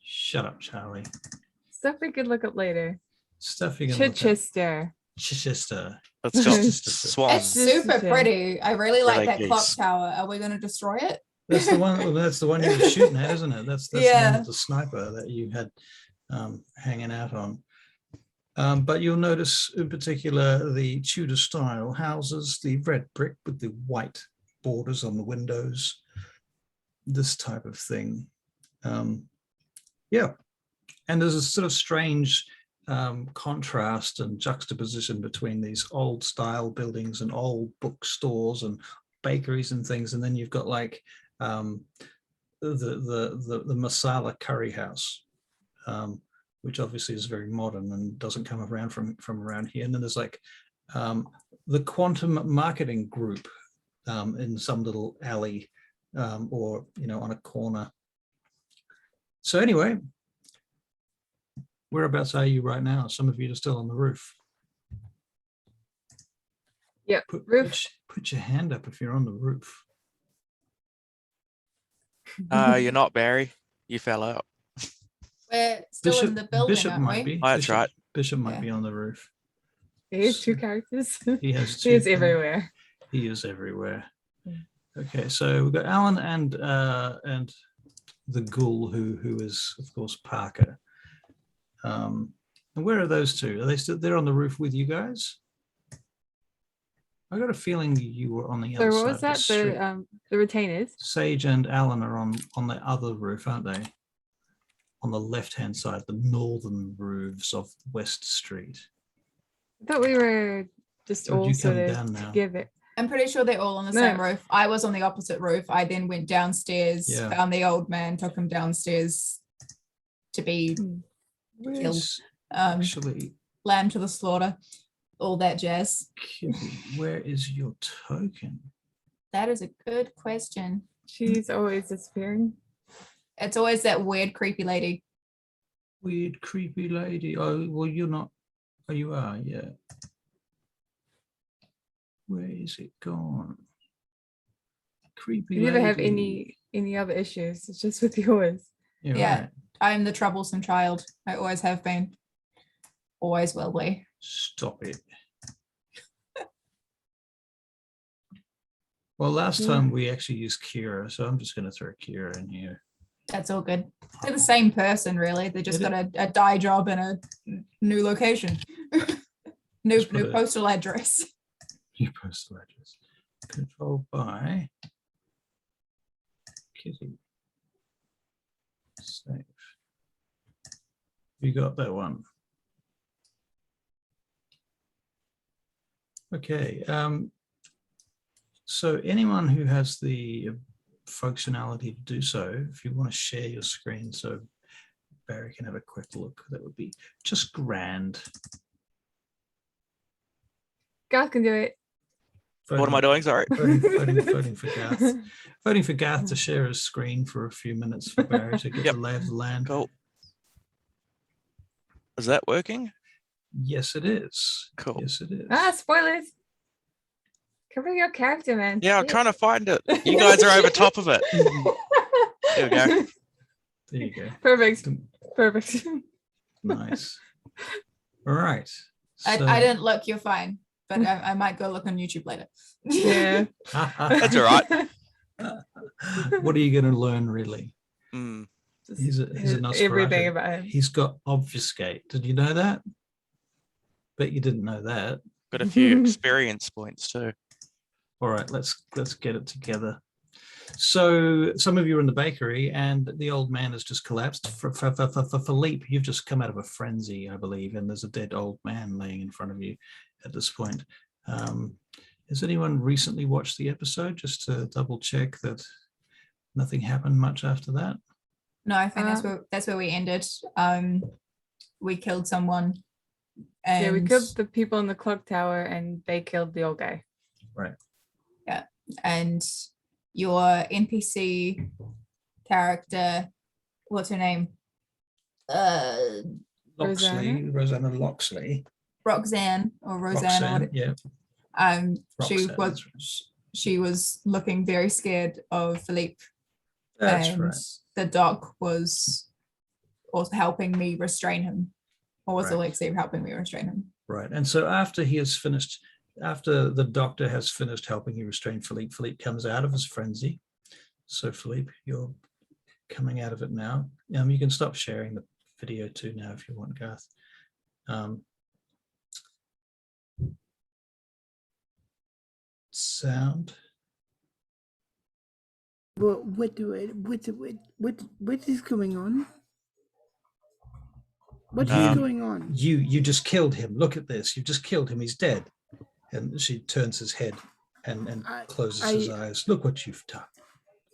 Shut up, Charlie. Stuff we could look up later. Stuff you can look at. Chichester. Chichester. It's got It's swans. It's super pretty. I really like Really that clock geese. tower. Are we going to destroy it? That's the one. Well, that's the one you were shooting at, isn't it? That's the one Yeah. with the sniper that you had hanging out on. But you'll notice, in particular, the Tudor style houses, the red brick with the white borders on the windows. This type of thing. Yeah, and there's a sort of strange contrast and juxtaposition between these old style buildings and old bookstores and bakeries and things, and then you've got like the masala curry house, which obviously is very modern and doesn't come around from around here. And then there's like the quantum marketing group in some little alley or on a corner. So anyway, whereabouts are you right now? Some of you are still on the roof. Yep, roof. Put your hand up if you're on the roof. You're not, Barry. You fell out. We're still in the building, Bishop aren't might we? be. Oh, that's right. Bishop might Yeah. be on the roof. He has two characters. He has two. He is everywhere. He is everywhere. Yeah. Okay, so we've got Alan and the ghoul who is of course Parker. And where are those two? Are they still there on the roof with you guys? I got a feeling you were on the So other what side. was that? Of the street. The retainers. Sage and Alan are on the other roof, aren't they? On the left-hand side, the northern roofs of West Street. I thought we were just Or did all you sort come of down now? together. I'm pretty sure they're all on the No. same roof. I was on the opposite roof. I then went downstairs, Yeah. found the old man, took him downstairs to be Where's actually, lamb to the slaughter, all that jazz. Kitty, where is your token? That is a good question. She's always disappearing. It's always that weird, creepy lady. Weird, creepy lady. Oh, well, you're not. Oh, you are, yeah. Where is it gone? Creepy You never have lady. any other issues. It's just with yours. Yeah. Right. I'm the troublesome child. I always have been. Always will be. Stop it. Well, last Yeah. time we actually used Kira, so I'm just going to throw Kira in here. That's all good. They're the same person, really. They just got a dye job and a new location. new Just put new a- postal address. New postal address. Controlled by Kitty. Save. You got that one. Okay. So anyone who has the functionality to do so, if you want to share your screen so Barry can have a quick look, that would be just grand. Garth can do it. What am I doing? Sorry. Voting for Garth. Voting for Garth to share his screen for a few minutes for Barry to get Yep. the lay of the land. Cool. Is that working? Yes, it is. Cool. Yes, it is. Ah, spoilers. Cover your character, man. Yeah, I'm Shit. trying to find it. You guys are over top of it. There we go. There you go. Perfect. Perfect. Nice. All right. I So- didn't look, you're fine. But I might go look on YouTube later. Yeah. That's all right. What are you going to learn, really? Mm. Just He's a Nosferatu. everything about him. He's got obfuscate. Did you know that? Bet you didn't know that. Got a few experience points too. All right, let's get it together. So some of you are in the bakery and the old man has just collapsed. For Philippe, you've just come out of a frenzy, I believe, and there's a dead old man laying in front of you at this point. Has anyone recently watched the episode just to double check that nothing happened much after that? No, I think that's where we ended. We killed someone. And Yeah, we killed the people in the clock tower and they killed the old guy. Right. and your NPC character, what's her name? Rosanna Loxley. Roxanne or Roseanne. Or what yeah. she was looking very scared of Philippe. That's and right. the doc was also helping me restrain him, or was Right. Alexei helping me restrain him? Right. And so after he has finished, after the doctor has finished helping you restrain Philippe, Philippe comes out of his frenzy. So Philippe, you're coming out of it now. You can stop sharing the video too now if you want, Garth. Sound. What is going on? What is going on? You just killed him. Look at this. You just killed him. He's dead. And she turns his head and closes his eyes. Look what you've done.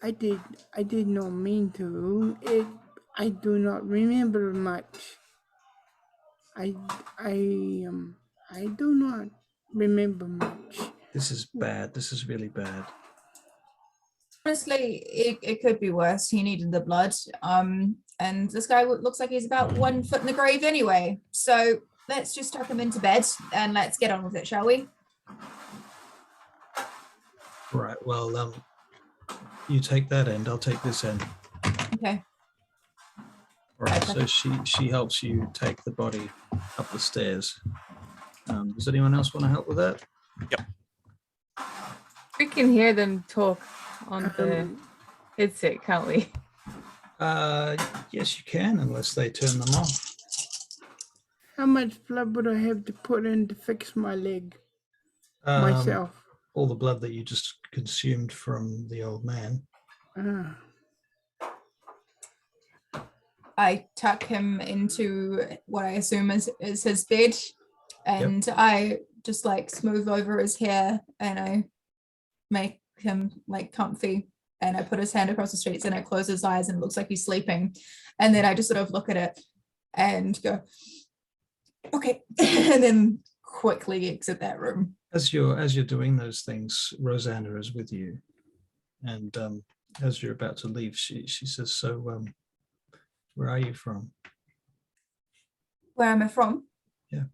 I did not mean to. I do not remember much. I do not remember much. This is bad. This is really bad. Honestly, it could be worse. He needed the blood. And this guy looks like he's about 1 foot in the grave anyway. So let's just tuck him into bed and let's get on with it, shall we? Right. Well, you take that end. I'll take this end. Okay. All right. So she helps you take the body up the stairs. Does anyone else want to help with that? We can hear them talk on the headset, can't we? Yes, you can, unless they turn them off. How much blood would I have to put in to fix my leg myself? All the blood that you just consumed from the old man. I tuck him into what I assume is his bed, and I just like smooth over his hair and I make him like comfy, and I put his hand across the streets and I close his eyes and it looks like he's sleeping, and then I just sort of look at it and go, okay, and then quickly exit that room. As you're doing those things, Rosanna is with you, and as you're about to leave, she says, "So, where are you from?" Where am I from? Yeah.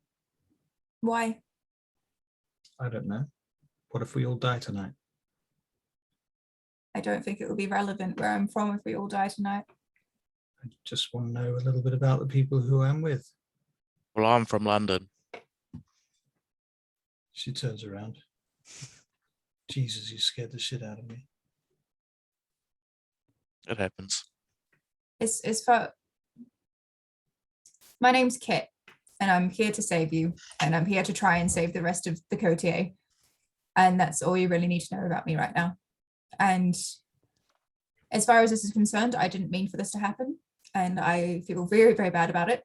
Why? I don't know. What if we all die tonight? I don't think it will be relevant where I'm from if we all die tonight. I just want to know a little bit about the people who I'm with. Well, I'm from London. She turns around. Jesus, you scared the shit out of me. It happens. It's for my name's Kit, and I'm here to save you, and I'm here to try and save the rest of the Coterie, and that's all you really need to know about me right now. And as far as this is concerned, I didn't mean for this to happen, and I feel very, very bad about it,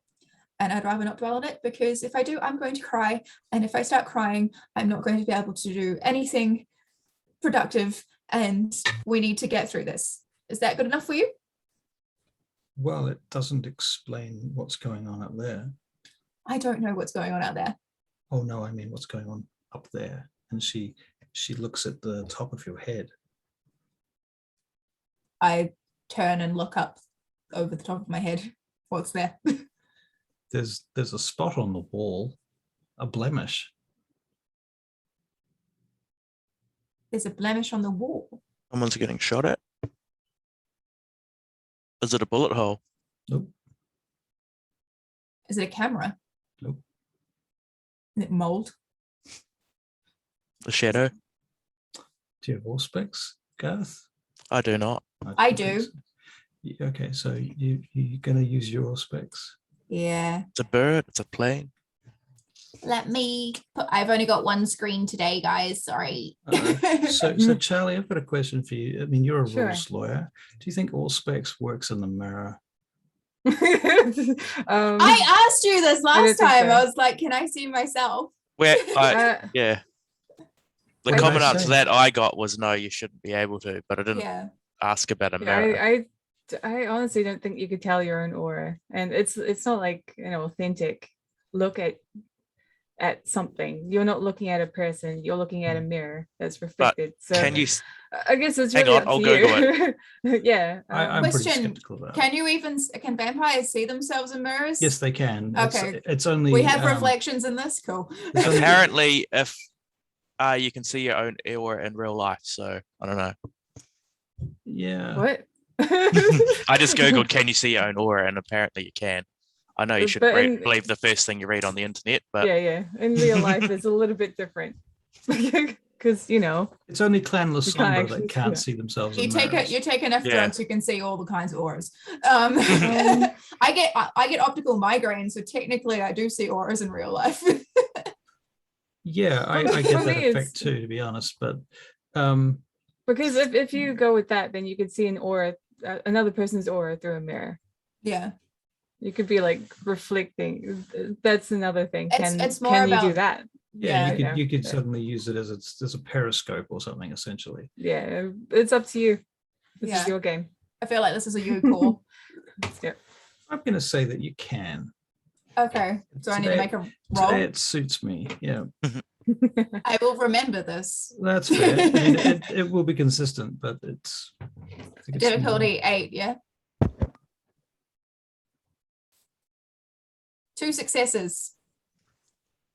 and I'd rather not dwell on it, because if I do, I'm going to cry, and if I start crying, I'm not going to be able to do anything productive, and we need to get through this. Is that good enough for you? Well, it doesn't explain what's going on up there. I don't know what's going on out there. Oh no, I mean what's going on up there. And she looks at the top of your head. I turn and look up over the top of my head. What's there? There's a spot on the wall, a blemish. There's a blemish on the wall. Someone's getting shot at. Is it a bullet hole? Nope. Is it a camera? Nope. Is it mold? A shadow? Do you have Auspex, Garth? I do not. I don't think do. so. Okay, so you're going to use your Auspex. Yeah. It's a bird. It's a plane. Let me put, I've only got one screen today, guys. Sorry. So Charlie, I've got a question for you. I mean, you're a Sure. rules lawyer. Do you think Auspex works in the mirror? I asked you this I don't last think time. so. I was like, can I see myself? Where uh, yeah. The What did common I answer say? that I got was no, you shouldn't be able to, but I didn't Yeah. ask about a yeah, mirror. I honestly don't think you could tell your own aura, and it's not like an authentic look at something. You're not looking at a person. You're looking at a mirror that's reflected. So Can you I guess it's Hang really on, up I'll to you. Google Yeah. I'm pretty Question, skeptical about it. can vampires see themselves in mirrors? Yes, they can. Okay. It's only We have reflections in this. Cool. It's only- apparently if you can see your own aura in real life, so I don't know. Yeah. What? I just googled, can you see your own aura? And apparently you can. I know you But shouldn't in- believe the first thing you read on the internet, but yeah. In real life, it's a little bit different because It's only clanless You can't slumber actually that see can't that. see themselves. You in take mirrors. it. You take enough Yeah. drugs, you can see all the kinds of auras. I get optical migraines, so technically I do see auras in real life. Yeah, I For get that me, effect it's- too, to be honest. But because if you go with that, then you could see an aura, another person's aura through a mirror. Yeah, You could be like reflecting. That's another thing. It's more can you do about- that? yeah, yeah, you could yeah. suddenly use it as a periscope or something, essentially. Yeah, it's up to you. This Yeah. is your game. I feel like this is a you call. Yeah. I'm going to say that you can. Okay, so I need to Today- make a Today roll. it suits me. Yeah, I will remember this. that's fair. I mean, it will be consistent, but it's I think it's Difficulty 8, yeah. 2 successes.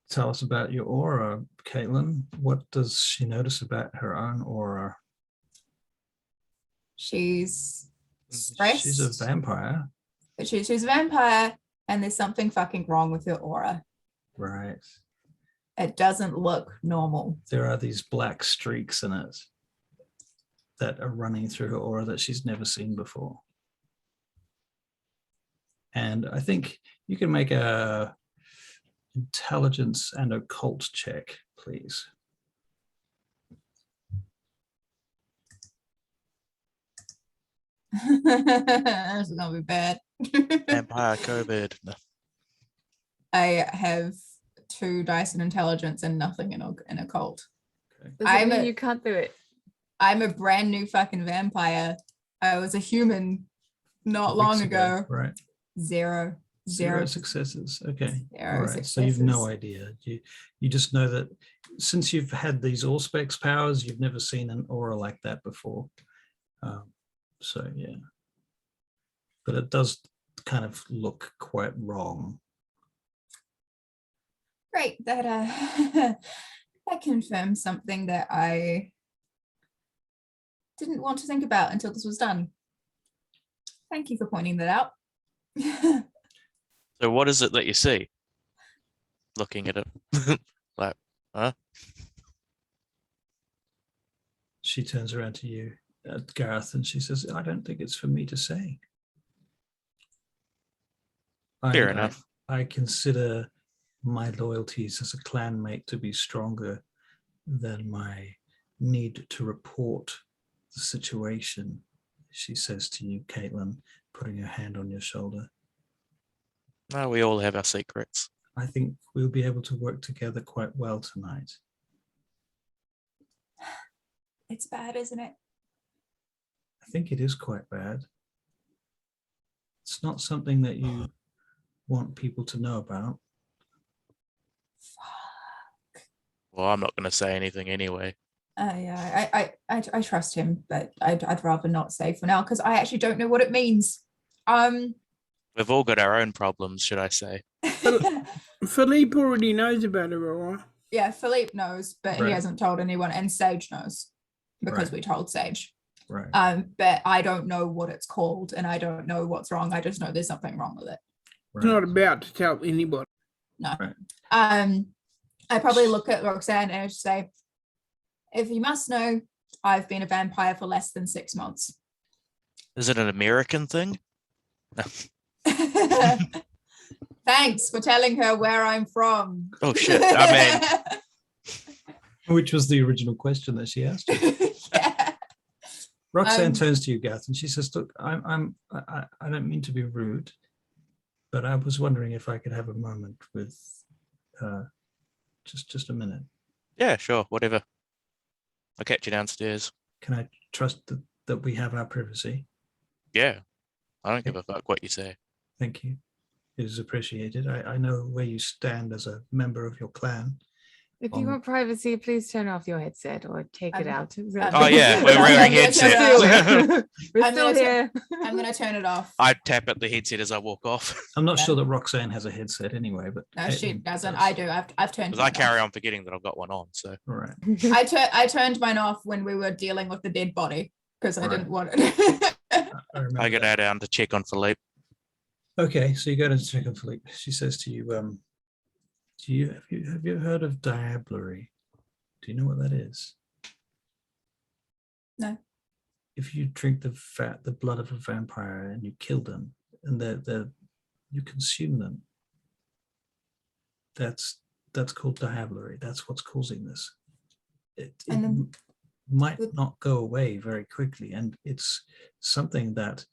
Tell us about your aura, Caitlin. What does she notice about her own aura? She's stressed. She's a vampire, She's a vampire, and there's something fucking wrong with her aura. right? It doesn't look normal. There are these black streaks in it that are running through her aura that she's never seen before. And I think you can make a intelligence and occult check, please. This is gonna be bad. Vampire COVID. No. I have 2 dice in intelligence and nothing in occult. Does it I'm mean a- you can't do it? I'm a brand new fucking vampire. I was a human not long Weeks ago. Right. Zero Zero successes. Okay. Zero All right. So you've no successes. idea. You just know that since you've had these Allspex powers, you've never seen an aura like that before. So yeah. But it does kind of look quite wrong. Great. That that confirms something that I didn't want to think about until this was done. Thank you for pointing that out. So what is it that you see? Looking at it. Like, huh? She turns around to you, Gareth, and she says, I don't think it's for me to say. Fair enough. I consider my loyalties as a clanmate to be stronger than my need to report the situation, she says to you, Caitlin, putting her hand on your shoulder. No, we all have our secrets. I think we'll be able to work together quite well tonight. It's bad, isn't it? I think it is quite bad. It's not something that you want people to know about. Well, I'm not going to say anything anyway. Yeah, I trust him, but I'd rather not say for now because I actually don't know what it means. We've all got our own problems, should I say? Philippe already knows about Aurora. Yeah, Philippe knows, but he Right. hasn't told anyone, and Sage knows because Right. we told Sage. Right. But I don't know what it's called, and I don't know what's wrong. I just know there's something wrong with it. It's not about to tell anybody. No. Right. I probably look at Roxanne and I just say, if you must know, I've been a vampire for less than 6 months. Is it an American thing? No. Thanks for telling her where I'm from. Oh shit. I Which was the original question that she asked you. Yeah. Roxanne turns to you, Gareth, and she says, look, I don't mean to be rude, but I was wondering if I could have a moment with just a minute. yeah, sure, whatever. I'll catch you downstairs. Can I trust that we have our privacy? Yeah. I don't give a fuck what you say. Thank you. It is appreciated. I know where you stand as a member of your clan. If you want privacy, please turn off your headset or take it out. Oh yeah, we're wearing headsets. We're I'm still gonna here. I'm going to turn it off. I tap at the headset as I walk off. I'm not Yeah. sure that Roxanne has a headset anyway, but No, she Caitlin doesn't. does. I do. I've turned Because I mine carry off. on forgetting that I've got one on. So All right. I turned mine off when we were dealing with the dead body because I Right. didn't want it. I remember I go that. down to check on Philippe. Okay, so you go to check on Philippe. She says to you, have you heard of Diablory? Do you know what that is? No. If you drink the blood of a vampire and you kill them, and you consume them, that's called Diablory. That's what's causing this. It And then might would- not go away very quickly, and it's something that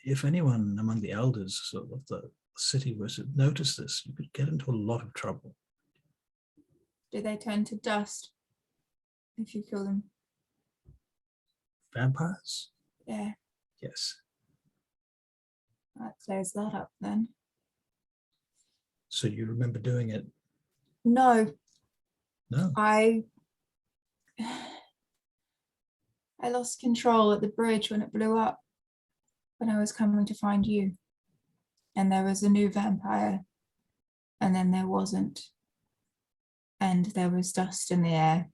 if anyone among the elders of the city were to notice this, you could get into a lot of trouble. do they turn to dust if you kill them? Vampires? Yeah, Yes. that clears that up then. So you remember doing it? No, No. I lost control at the bridge when it blew up, when I was coming to find you. And there was a new vampire, and then there wasn't. And there was dust in the air,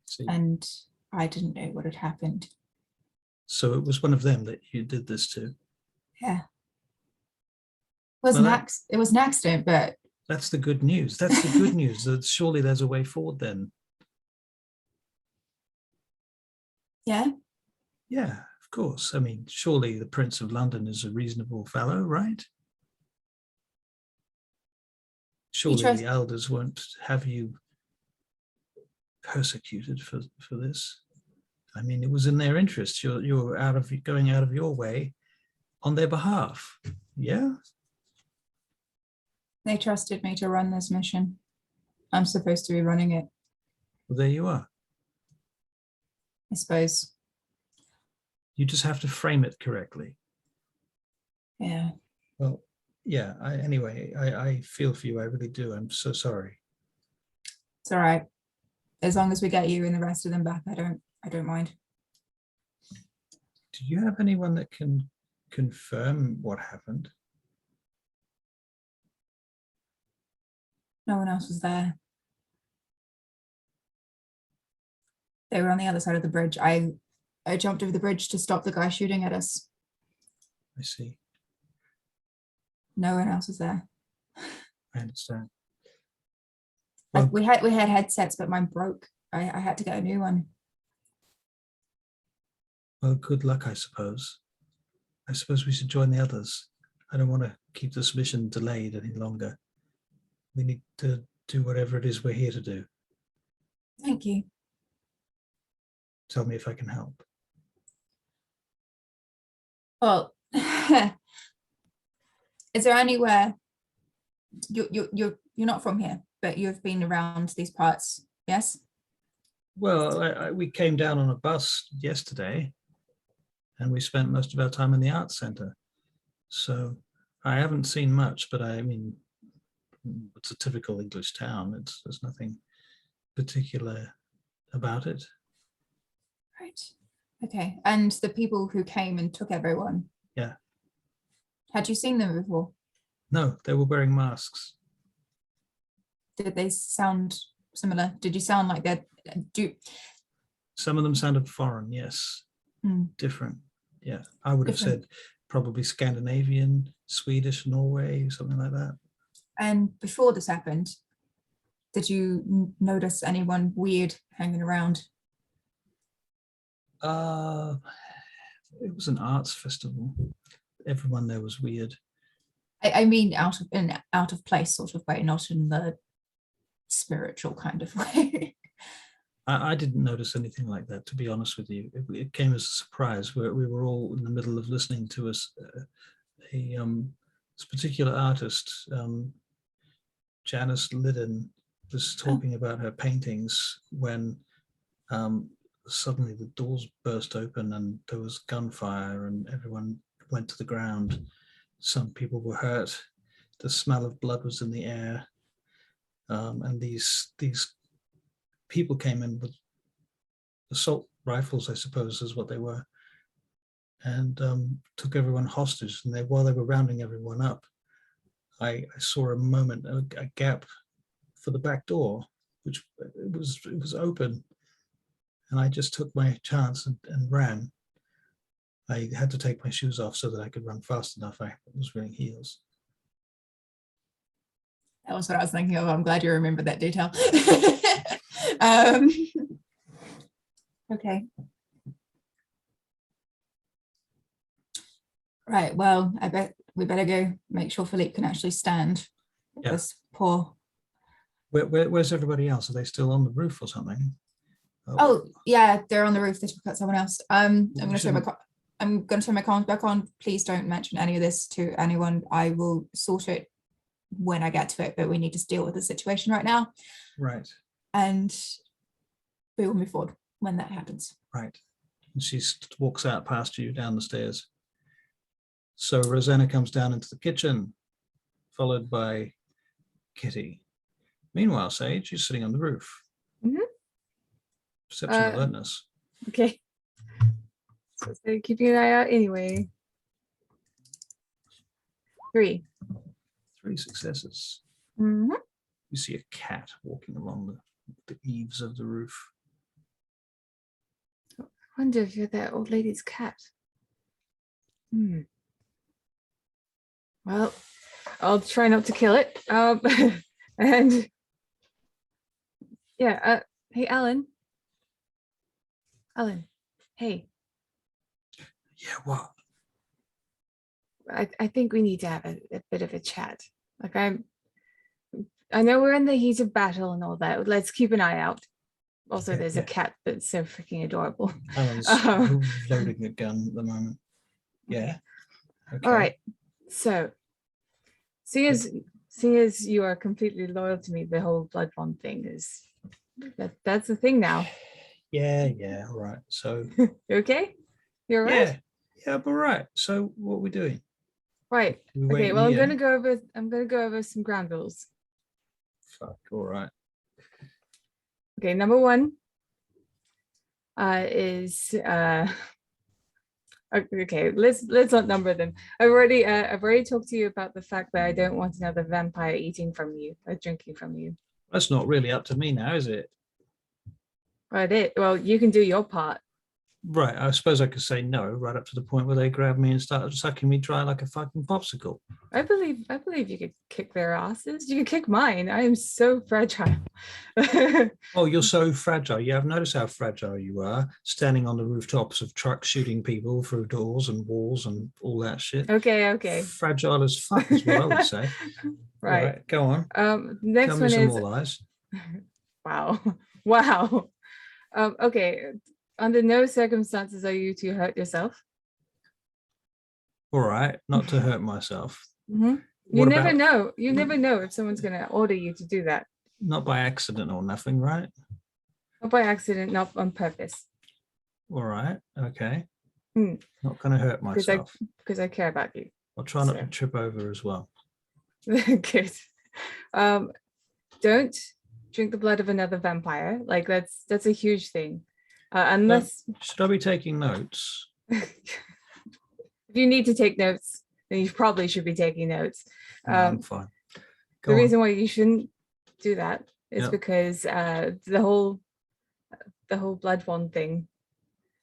See. and I didn't know what had happened. So it was one of them that you did this to. Yeah. It was, Well, it was an accident, but That's the good news. That's the good news. That surely there's a way forward then. yeah, Yeah, of course. I mean, surely the Prince of London is a reasonable fellow, right? Surely trust- the elders won't have you persecuted for this. I mean, it was in their interest. You're going out of your way on their behalf. Yeah. they trusted me to run this mission. I'm supposed to be running it, Well, there you are. I suppose. You just have to frame it correctly. Yeah. Well, yeah. I feel for you. I really do. I'm so sorry. It's all right. As long as we get you and the rest of them back, I don't mind. Do you have anyone that can confirm what happened? No one else was there. They were on the other side of the bridge. I jumped over the bridge to stop the guy shooting at us. I see. No one else was there. I understand. Like, Well, we had headsets, but mine broke. I had to get a new one. well, good luck, I suppose. I suppose we should join the others. I don't want to keep this mission delayed any longer. We need to do whatever it is we're here to do. Thank you. Tell me if I can help. Well, is there anywhere you're not from here, but you've been around these parts? Yes. Well, we came down on a bus yesterday, and we spent most of our time in the arts centre. So I haven't seen much, but I mean, it's a typical English town. There's nothing particular about it. Right. Okay. And the people who came and took everyone. Yeah. Had you seen them before? No, they were wearing masks. Did they sound similar? Did you sound like that? Some of them sounded foreign, yes. Different. Yeah, I would have Different. said probably Scandinavian, Swedish, Norway, something like that. And before this happened, did you notice anyone weird hanging around? It was an arts festival. Everyone there was weird. I mean, out of place sort of way, not in the spiritual kind of way. I didn't notice anything like that, to be honest with you. It came as a surprise. We were all in the middle of listening to this particular artist, Janice Liddon, was talking about her paintings when suddenly the doors burst open and there was gunfire and everyone went to the ground. Some people were hurt. The smell of blood was in the air, and these people came in with assault rifles, I suppose is what they were, and took everyone hostage. And while they were rounding everyone up, I saw a gap for the back door, which it was open, and I just took my chance and ran. I had to take my shoes off so that I could run fast enough. I was wearing heels. That was what I was thinking of. I'm glad you remembered that detail. um, okay. Right. Well, I bet we better go make sure Philippe can actually stand. Yeah. This poor. Where's everybody else? Are they still on the roof or something? Oh yeah, they're on the roof. They took out someone else. I'm Well, going to turn my. I'm going to turn my comms back on. Please don't mention any of this to anyone. I will sort it when I get to it, but we need to deal with the situation right now. Right. And we will move forward when that happens. Right. And she walks out past you down the stairs. So Rosanna comes down into the kitchen, followed by Kitty. Meanwhile, Sage is sitting on the roof. Mhm. Perception alertness. Okay. So keeping an eye out anyway. 3. 3 successes. Mhm. You see a cat walking along the eaves of the roof. I wonder if you're that old lady's cat. Well, I'll try not to kill it. And yeah, hey, Alan. Alan, hey, Yeah, what? I think we need to have a bit of a chat. Like I know we're in the heat of battle and all that. Let's keep an eye out. Also, Yeah, there's yeah. a cat that's so freaking adorable. Alan's loading a gun at the moment. Yeah. Okay. All right. So, seeing as you are completely loyal to me, the whole blood bond thing is that's the thing now. Yeah, all right. So You okay? You're all right? yeah, but right. So what are we doing? Right. We Okay, waiting well, I'm here? gonna go over some ground rules. Fuck, all right. Okay, number 1 is okay, let's not number them. I've already talked to you about the fact that I don't want another vampire eating from you or drinking from you. That's not really up to me now, is it? Well, you can do your part. Right. I suppose I could say no right up to the point where they grab me and start sucking me dry like a fucking popsicle. I believe you could kick their asses. You could kick mine. I am so fragile. Oh, you're so fragile. Yeah, I've noticed how fragile you are, standing on the rooftops of trucks shooting people through doors and walls and all that shit. Okay. Fragile as fuck is what I would say. Right. All right, go on. Next Tell me one some is more lies. wow. Okay. Under no circumstances are you to hurt yourself. All right, not to hurt myself. You What never about- know. You never know if someone's going to order you to do that. Not by accident or nothing, right? Not by accident, not on purpose. All right, okay. Hmm. Not going to hurt myself. Because I care about you. I'll try not to So. trip over as well. Good. Don't drink the blood of another vampire. Like that's a huge thing. Unless Should I be taking notes? if you need to take notes, then you probably should be taking notes. No, I'm fine. Go The on. reason why you shouldn't do that is Yep. because the whole blood bond thing,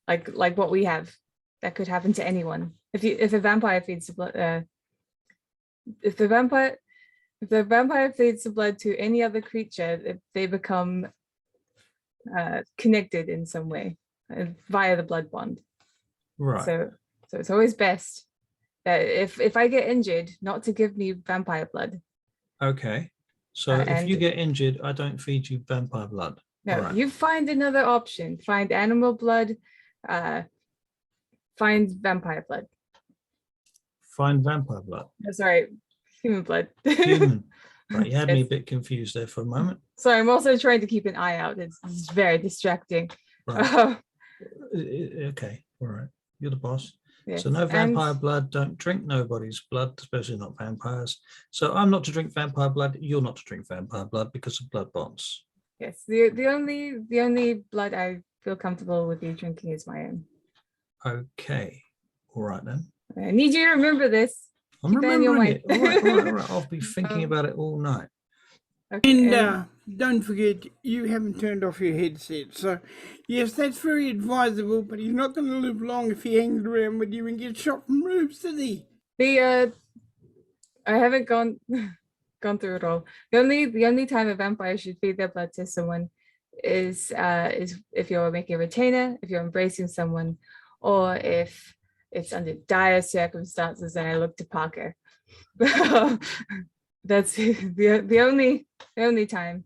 like what we have, that could happen to anyone. If a vampire feeds the blood, if the vampire feeds the blood to any other creature, they become connected in some way via the blood bond. Right. So it's always best that if I get injured, not to give me vampire blood. Okay. So if you and- get injured, I don't feed you vampire blood. No, Alright. you find another option. Find animal blood. Find vampire blood. Find vampire blood. Oh, sorry, human blood. Human. Right, you had me a Yes. bit confused there for a moment. Sorry, I'm also trying to keep an eye out. It's very distracting. Right. Okay. All right. You're the boss. Yes, So no and- vampire blood. Don't drink nobody's blood, especially not vampires. So I'm not to drink vampire blood. You're not to drink vampire blood because of blood bonds. Yes, the only blood I feel comfortable with you drinking is my own. Okay. All right then. I need you to remember this. I'm Keep that in your remembering it. mind. All right. I'll be thinking Um, about it all night. Okay, And and- don't forget, you haven't turned off your headset. So, yes, that's very advisable, but he's not going to live long if he hangs around with you and gets shot from roofs, is he? I haven't gone through it all. The only time a vampire should feed their blood to someone is if you're making a retainer, if you're embracing someone, or if it's under dire circumstances. And I look to Parker. That's the only time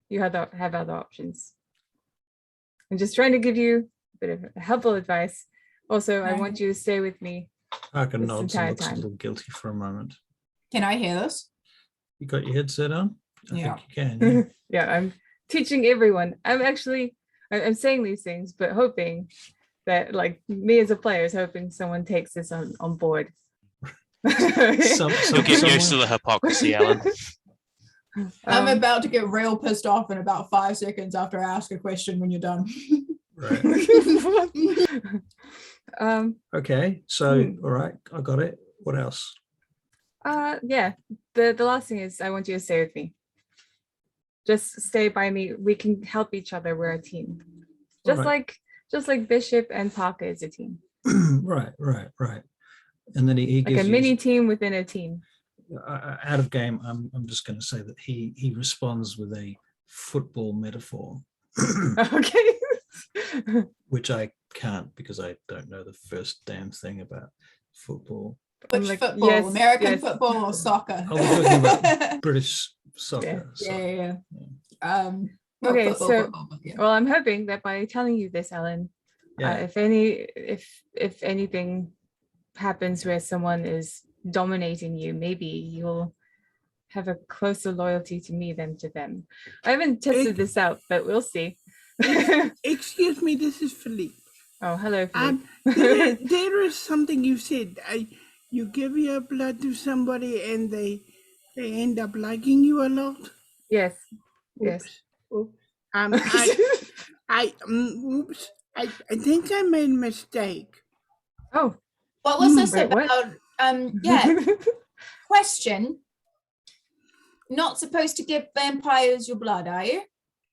you have other options. I'm just trying to give you a bit of helpful advice. Also, I want you to stay with me. Parker This nods entire and looks a time. little guilty for a moment. Can I hear this? You got your headset on? I Yeah. think you can. Yeah. Yeah, I'm teaching everyone. I'm saying these things, but hoping that, like, me as a player is hoping someone takes this on board. You'll get used to the hypocrisy, Alan. I'm Um, about to get real pissed off in about 5 seconds after I ask a question when you're done. Right. Okay. So, all right, I got it. What else? Yeah, the last thing is I want you to stay with me. Just stay by me. We can help each other. We're a team. Alright. Just like Bishop and Parker is a team. Right. And then he Like gives a you, mini team within a team. out of game. I'm just going to say that he responds with a football metaphor, Okay. which I can't because I don't know the first damn thing about football. Which like, football? yes, American yes. football or soccer? I was talking about British soccer. so- Yeah. Okay, football, so- football, but yeah. Well, I'm hoping that by telling you this, Ellen, yeah. if anything happens where someone is dominating you, maybe you'll have a closer loyalty to me than to them. I haven't tested this out, but we'll see. Excuse me, this is Philippe. Oh, hello, Philippe. There is something you said. You give your blood to somebody and they end up liking you a lot. Yes. Yes. Oops. Oops. I think I made a mistake. Oh. What was this Wait, what? about? Yeah. Question. Not supposed to give vampires your blood, are you?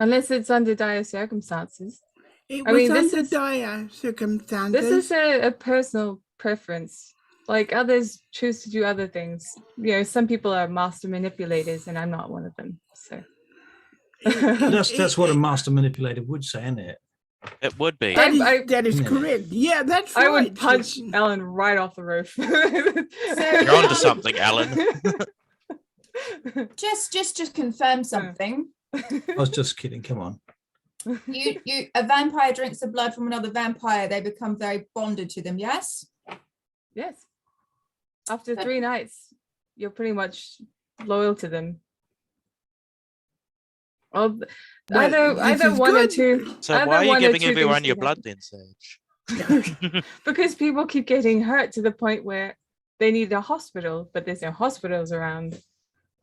Unless it's under dire circumstances. It I was mean, this under is- dire circumstances. This is a personal preference. Like, others choose to do other things. You know, some people are master manipulators, and I'm not one of them. So That's what a master manipulator would say, isn't it? It would be. That is Yeah. correct. Yeah, that's right. I would punch Ellen right off the roof. You're onto something, Alan. Just confirm something. I was just kidding. Come on. A vampire drinks the blood from another vampire, they become very bonded to them, yes? Yes. After 3 nights, you're pretty much loyal to them. Well, either is one or good. two. So either why are you one or giving two everyone things your can blood happen. then, Sage? Because people keep getting hurt to the point where they need a hospital, but there's no hospitals around.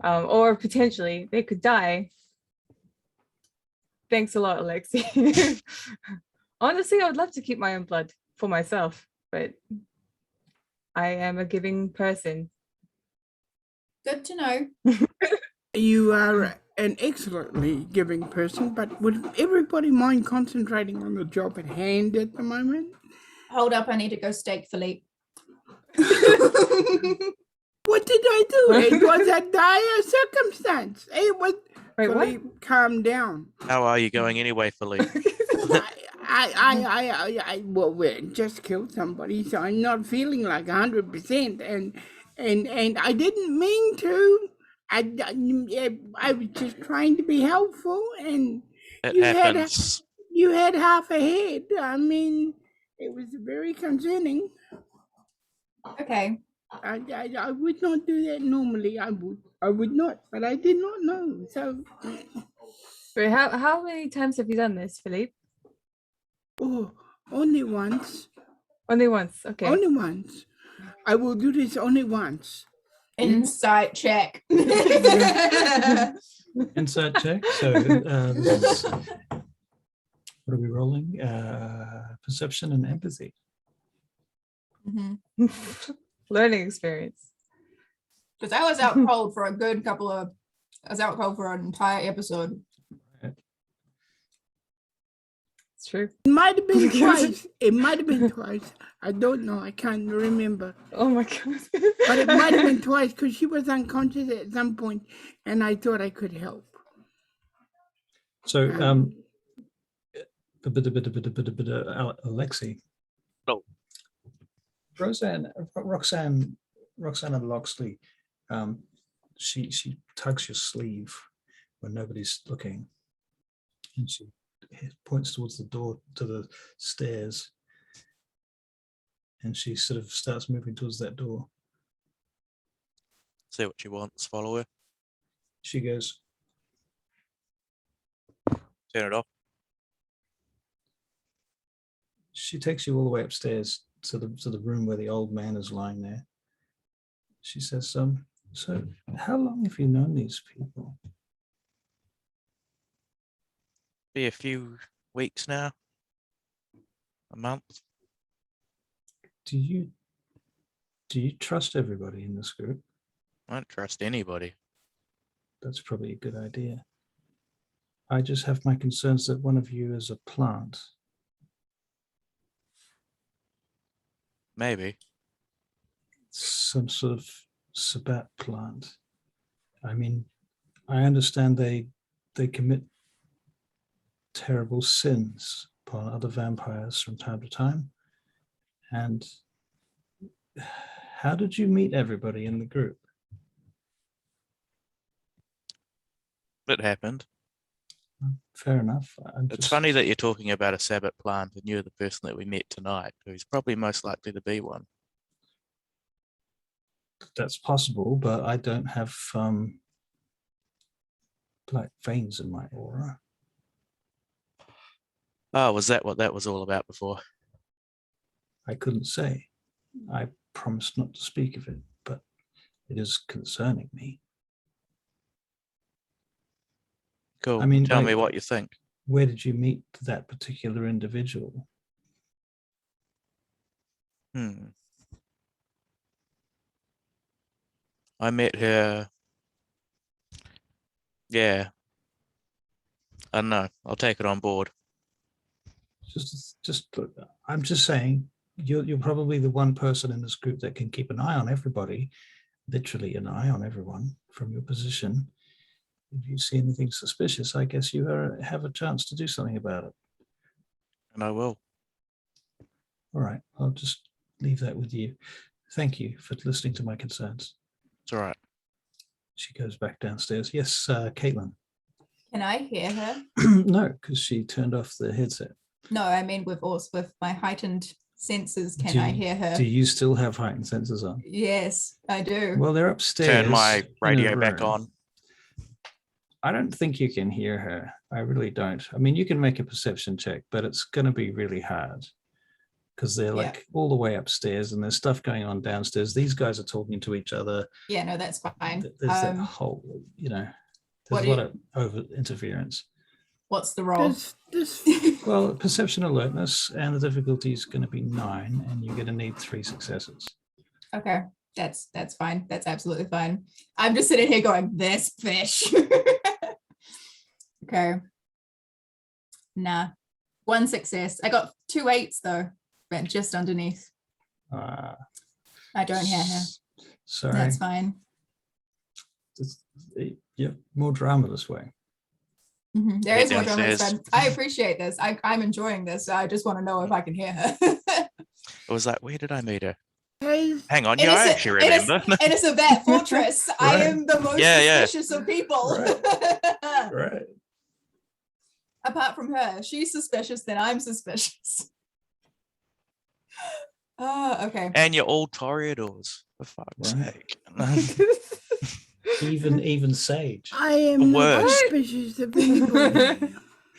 Or potentially they could die. Thanks a lot, Alexi. Honestly, I would love to keep my own blood for myself, but I am a giving person. Good to know. You are an excellently giving person, but would everybody mind concentrating on the job at hand at the moment? Hold up, I need to go steak Philippe. What did I do? It was a dire circumstance. It was. Wait, what? Philippe, calm down. How are you going anyway, Philippe? Well, we just killed somebody, so I'm not feeling like 100%, and I didn't mean to. I was just trying to be helpful, and It You had happens. you had half a head. I mean, it was very concerning. Okay. I would not do that normally. I would not, but I did not know. So, Wait, how many times have you done this, Philippe? oh, only once. Only once. Okay. Only once. I will do this only once. Insight check. Insight check. So this is, what are we rolling? Perception and empathy. Mhm. Learning experience. Because I was out cold for a good couple of, I was out cold for an entire episode. It's true. It might have been twice. It might have been twice. I don't know. I can't remember. Oh my god. But it might have been twice because she was unconscious at some point, and I thought I could help. So, Alexi. Oh. Roxanne Loxley, she tugs your sleeve when nobody's looking, and she points towards the door to the stairs, and she sort of starts moving towards that door. See what she wants. Follow her. She goes, Turn it off. she takes you all the way upstairs to the room where the old man is lying there. She says, so how long have you known these people? Be a few weeks now. A month. Do you trust everybody in this group? I don't trust anybody. That's probably a good idea. I just have my concerns that one of you is a plant. Maybe. Some sort of Sabbat plant. I mean, I understand they commit terrible sins upon other vampires from time to time. And how did you meet everybody in the group? It happened. Fair enough. It's funny that you're talking about a Sabbath plant and you're the person that we met tonight, who's probably most likely to be one. That's possible, but I don't have black veins in my aura. Oh, was that what that was all about before? I couldn't say. I promised not to speak of it, but it is concerning me. Cool. I mean, tell me like, what you think. Where did you meet that particular individual? I met her. Yeah. I don't know. I'll take it on board. Just look, I'm just saying, you're probably the one person in this group that can keep an eye on everybody, literally an eye on everyone from your position. If you see anything suspicious, I guess you have a chance to do something about it. And I will. All right, I'll just leave that with you. Thank you for listening to my concerns. It's all right. She goes back downstairs. Yes, Caitlin. Can I hear her? No, because she turned off the headset. No, I mean with my heightened senses, can I hear her? Do you still have heightened senses on? Yes, I do. Well, they're upstairs. Turn my in a radio back room. on. I don't think you can hear her. I really don't. I mean, you can make a perception check, but it's going to be really hard because they're like all the way upstairs and there's stuff going on downstairs. These guys are talking to each other. Yeah, no, that's fine. There's that whole, there's a lot of over interference. What's the roll? Well, perception alertness, and the difficulty is going to be 9, and you're going to need 3 successes. Okay, that's fine. That's absolutely fine. I'm just sitting here going, this fish. Okay. Nah, 1 success. I got 2 8s though, but just underneath. I don't hear her. Sorry. That's fine. Yeah, more drama this way. Mm-hmm. There is more drama this time. I appreciate this. I'm enjoying this. I just want to know if I can hear her. I was like, where did I meet her? Hang on, I actually remember. In a Sabbat fortress. Right. I am the most suspicious of people. Right. Apart from her, she's suspicious, then I'm suspicious. Oh, okay. And you're all toreadors, for fuck's sake. Even Sage. I am not suspicious of anybody.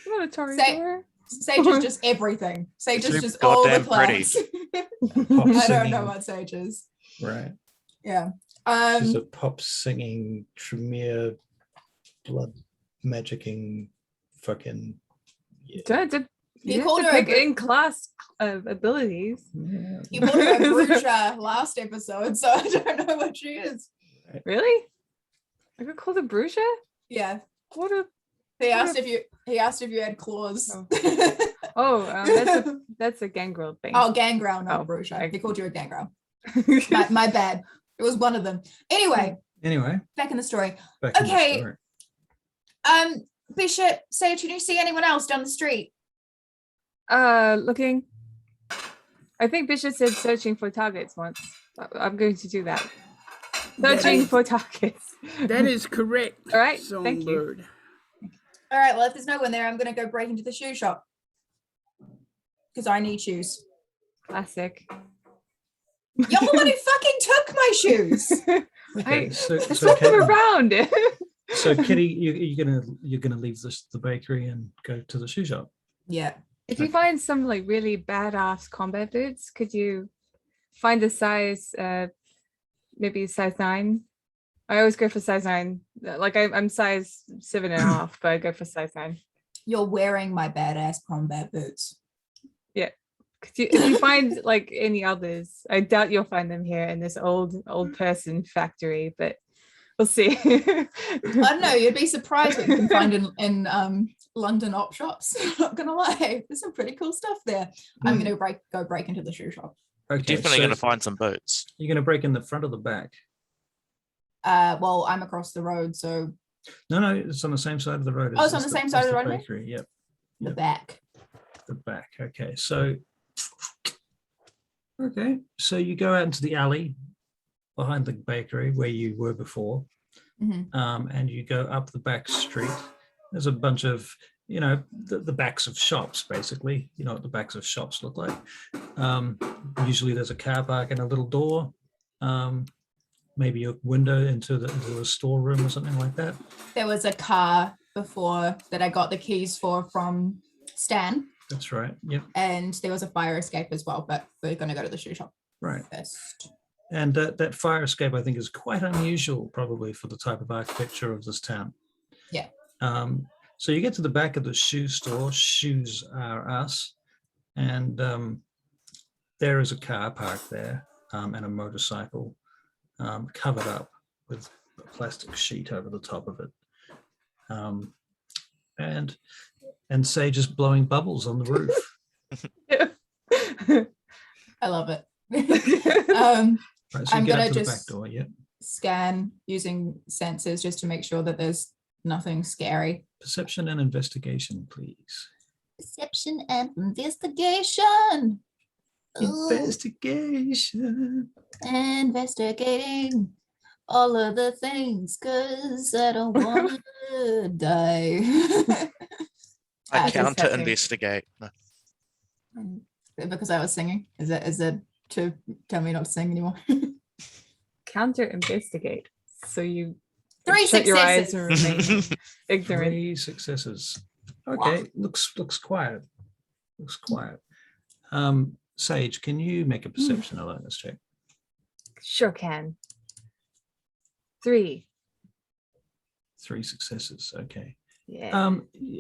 Not a toreador. Sage is just everything. Sage is just all the plants. I don't know what Sage is. Right. Yeah. She's a pop singing, Tremere, blood magicking, fucking. Yeah. You called her in class abilities. Yeah. You called her a BRUJAH last episode, so I don't know what she is. Really? I got called a BRUJAH? Yeah. What a He asked if you had claws. Oh. That's a gangrel thing. Oh, gangrel, not Oh, BRUJAH. I- They called you a gangrel. My bad. It was one of them. Anyway, Anyway, back in the story. back in the Okay. story. Bishop, Sage, can you see anyone else down the street? Looking. I think Bishop said searching for targets once. I'm going to do that. Searching for targets. That is correct. All right, thank you. Songbird. All right, well, if there's no one there, I'm going to go break into the shoe shop. Because I need shoes. Classic. You're the one who fucking took my shoes. Okay, I so swept them Kitty, around. so Kitty, you're gonna leave the bakery and go to the shoe shop. Yeah. If you find some like really badass combat boots, could you find a size, maybe size 9? I always go for size 9. Like I'm size 7.5, but I go for size 9. You're wearing my badass combat boots. If you find like any others, I doubt you'll find them here in this old person factory, but we'll see. I don't know. You'd be surprised what you can find in London op shops. Not gonna lie, there's some pretty cool stuff there. I'm gonna go break into the shoe shop. Okay, Definitely so going to find some boots. You're gonna break in the front or the back? Well, I'm across the road, so No, it's on the same side of the road. Oh, it's on the same side of the road, Bakery. Yep, the Yep. back. the back. Okay, so you go out into the alley behind the bakery where you were before, Mhm. and you go up the back street. There's a bunch of, the backs of shops, basically. You know what the backs of shops look like. Usually there's a car park and a little door, maybe a window into a storeroom or something like that. There was a car before that I got the keys for from Stan, That's right. Yep. and there was a fire escape as well, but we're gonna go to the shoe shop Right. first. And that fire escape, I think, is quite unusual, probably for the type of architecture of this town. Yeah. So you get to the back of the shoe store. Shoes are us, and there is a car parked there, and a motorcycle covered up with a plastic sheet over the top of it, and Sage is blowing bubbles on the roof. I love it. Right, so I'm you get gonna up to the just- back door. Yep. Scan using sensors just to make sure that there's nothing scary. Perception and investigation, please. Perception and investigation. Ooh, Investigation. investigating all of the things because I don't want to die. I That's counter disgusting. investigate. No. Because I was singing. Is that to tell me not to sing anymore? Counter investigate. So you 3 shut your eyes successes. and remain ignorant. 3 successes. Okay, looks quiet. Looks quiet. Sage, can you make a perception alertness check? Sure can. 3. 3 successes. Okay. Yeah.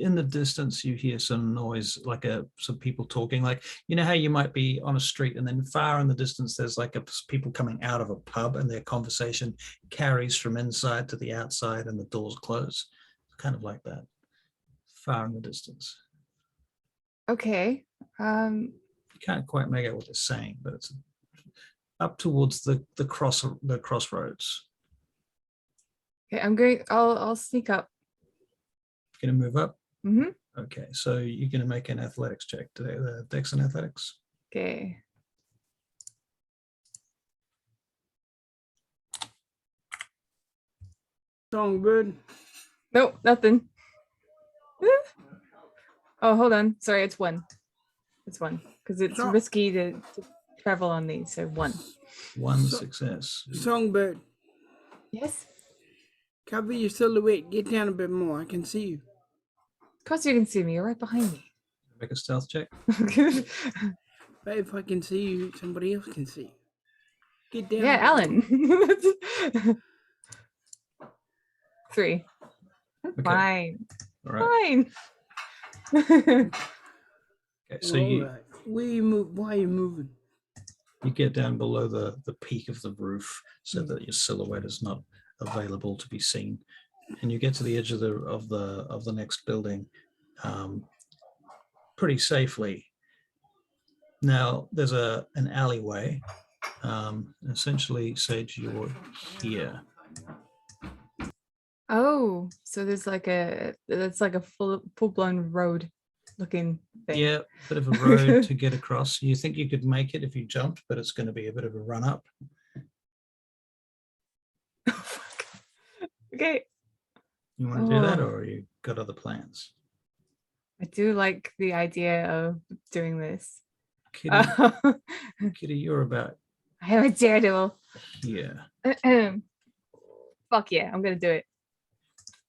In the distance, you hear some noise, like some people talking. Like, you know how you might be on a street, and then far in the distance, there's like people coming out of a pub, and their conversation carries from inside to the outside, and the doors close. Kind of like that, far in the distance. Okay. You can't quite make out what they're saying, but it's up towards the crossroads. Okay, I'll sneak up. Gonna move up. Mm-hmm. Okay, so you're gonna make an athletics check today. Dex and athletics. Okay. Songbird. Nope, nothing. Oh, hold on. Sorry, it's 1. It's 1 because it's So- risky to travel on these. So 1. 1 So- success. Songbird. Yes. Cover your silhouette. Get down a bit more. I can see you. Of course you can see me. You're right behind me. Make a stealth check. But if I can see you, somebody else can see you. Get down. Yeah, a bit more. Alan. 3. Okay. Fine. All right. Fine. Okay, so you Alright. Why are you moving? get down below the peak of the roof so that your silhouette is not available to be seen, and you get to the edge of the next building, pretty safely. Now there's an alleyway. Essentially, Sage, you're here. Oh, so there's like that's like a full-blown road looking thing. Yeah, bit of a road to get across. You think you could make it if you jumped, but it's going to be a bit of a run up. Oh, fuck. Okay. You want to do that, Oh. or you got other plans? I do like the idea of doing this. Kitty, I Kitty, you're about am a daredevil. here. Fuck yeah, I'm gonna do it.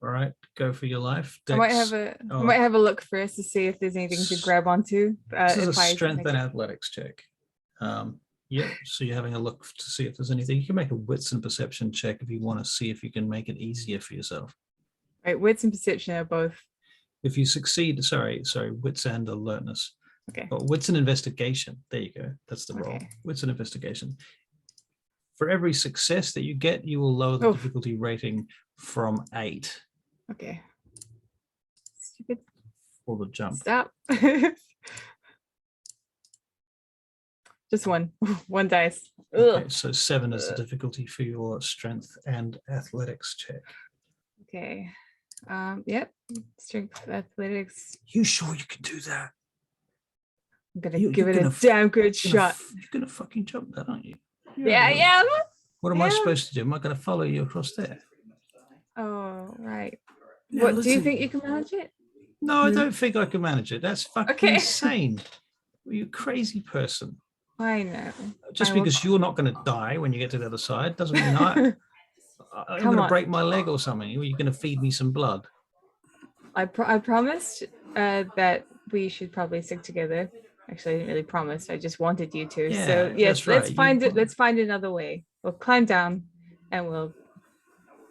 All right, go for your life. I might Dex- have a oh. I might have a look first to see if there's anything to grab onto. This is a if I strength make and it. athletics check. Yeah, so you're having a look to see if there's anything. You can make a wits and perception check if you want to see if you can make it easier for yourself. Right, wits and perception are both. If you succeed, sorry, wits and alertness. Okay. Oh, wits and investigation. There you go. That's the roll. Okay. Wits and investigation. For every success that you get, you will lower the Oof. difficulty rating from 8 Okay. Stupid. for the jump. Stop. Just one. One dice. Okay, Ugh. so 7 is the difficulty for your strength and athletics check. Okay. Yep. Strength athletics. You sure you can do that? I'm gonna You're give it a gonna damn good shot. You're gonna fucking jump that, aren't you? Yeah, I am. What am I Yeah. supposed to do? Am I going to follow you across there? Oh, right. Yeah, What do you listen. think you can manage it? No, I don't think I can manage it. That's fucking Okay. insane. You crazy person. I know. Just I will- because you're not going to die when you get to the other side doesn't mean I'm Come going to on. break my leg or something. You're going to feed me some blood. I promised that we should probably stick together. Actually, I didn't really promise. I just wanted you to. Yeah, So yes, that's let's right. find it. Let's find another way. We'll climb down, and we'll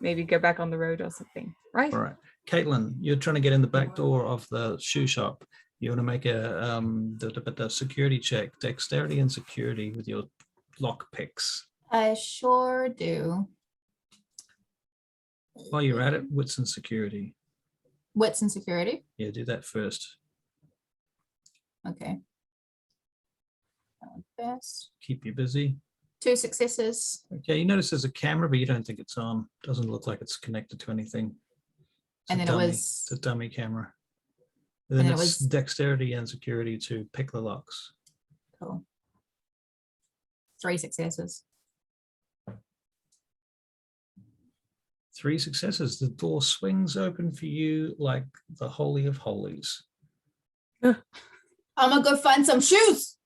maybe go back on the road or something. Right? All right. Caitlin, you're trying to get in the back door of the shoe shop. You want to make a the security check, dexterity and security with your lock picks. I sure do. While you're at it, wits and security. Wits and security. Yeah, do that first. Okay. Best. Keep you busy. 2 successes. Okay, you notice there's a camera, but you don't think it's on. Doesn't look like it's connected to anything. It's And a then it dummy. was- It's a dummy camera. And then And it it's was- dexterity and security to pick the locks. Cool. 3 successes. 3 successes. The door swings open for you like the holy of holies. I'm gonna go find some shoes.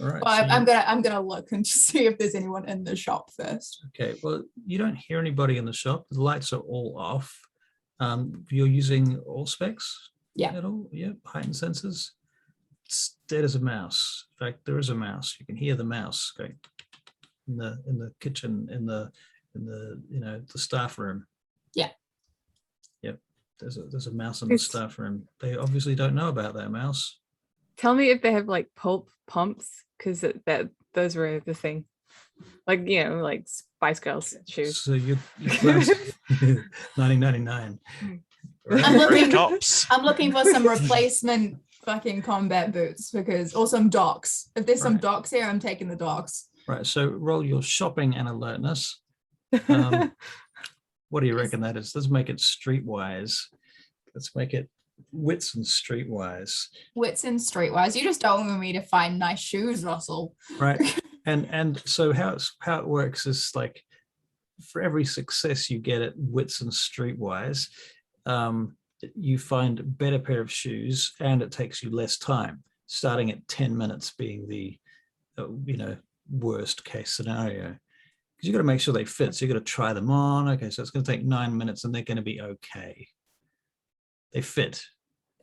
All right. Well, so I'm gonna look and just see if there's anyone in the shop first. okay. Well, you don't hear anybody in the shop. The lights are all off. You're using all specs. Yeah. At all? Yeah. Heightened senses. It's dead as a mouse. In fact, there is a mouse. You can hear the mouse going in the kitchen, in the the staff room. Yeah. Yep. There's a mouse in the It's- staff room. They obviously don't know about that mouse. Tell me if they have like pulp pumps, because that those were the thing. Like like Spice Girls shoes. So you 1999. I'm looking- Rooftops. I'm looking for some replacement fucking combat boots or some docks. If there's some Right. docks here, I'm taking the docks. Right. So roll your shopping and alertness. What do you reckon that is? Let's make it streetwise. Let's make it wits and streetwise. Wits and streetwise. You just don't want me to find nice shoes, Russell. Right. And so how it works is like for every success you get at wits and streetwise, you find a better pair of shoes and it takes you less time, starting at 10 minutes being the worst case scenario. Because you got to make sure they fit. So you got to try them on. Okay, so it's going to take 9 minutes and they're going to be okay. They fit.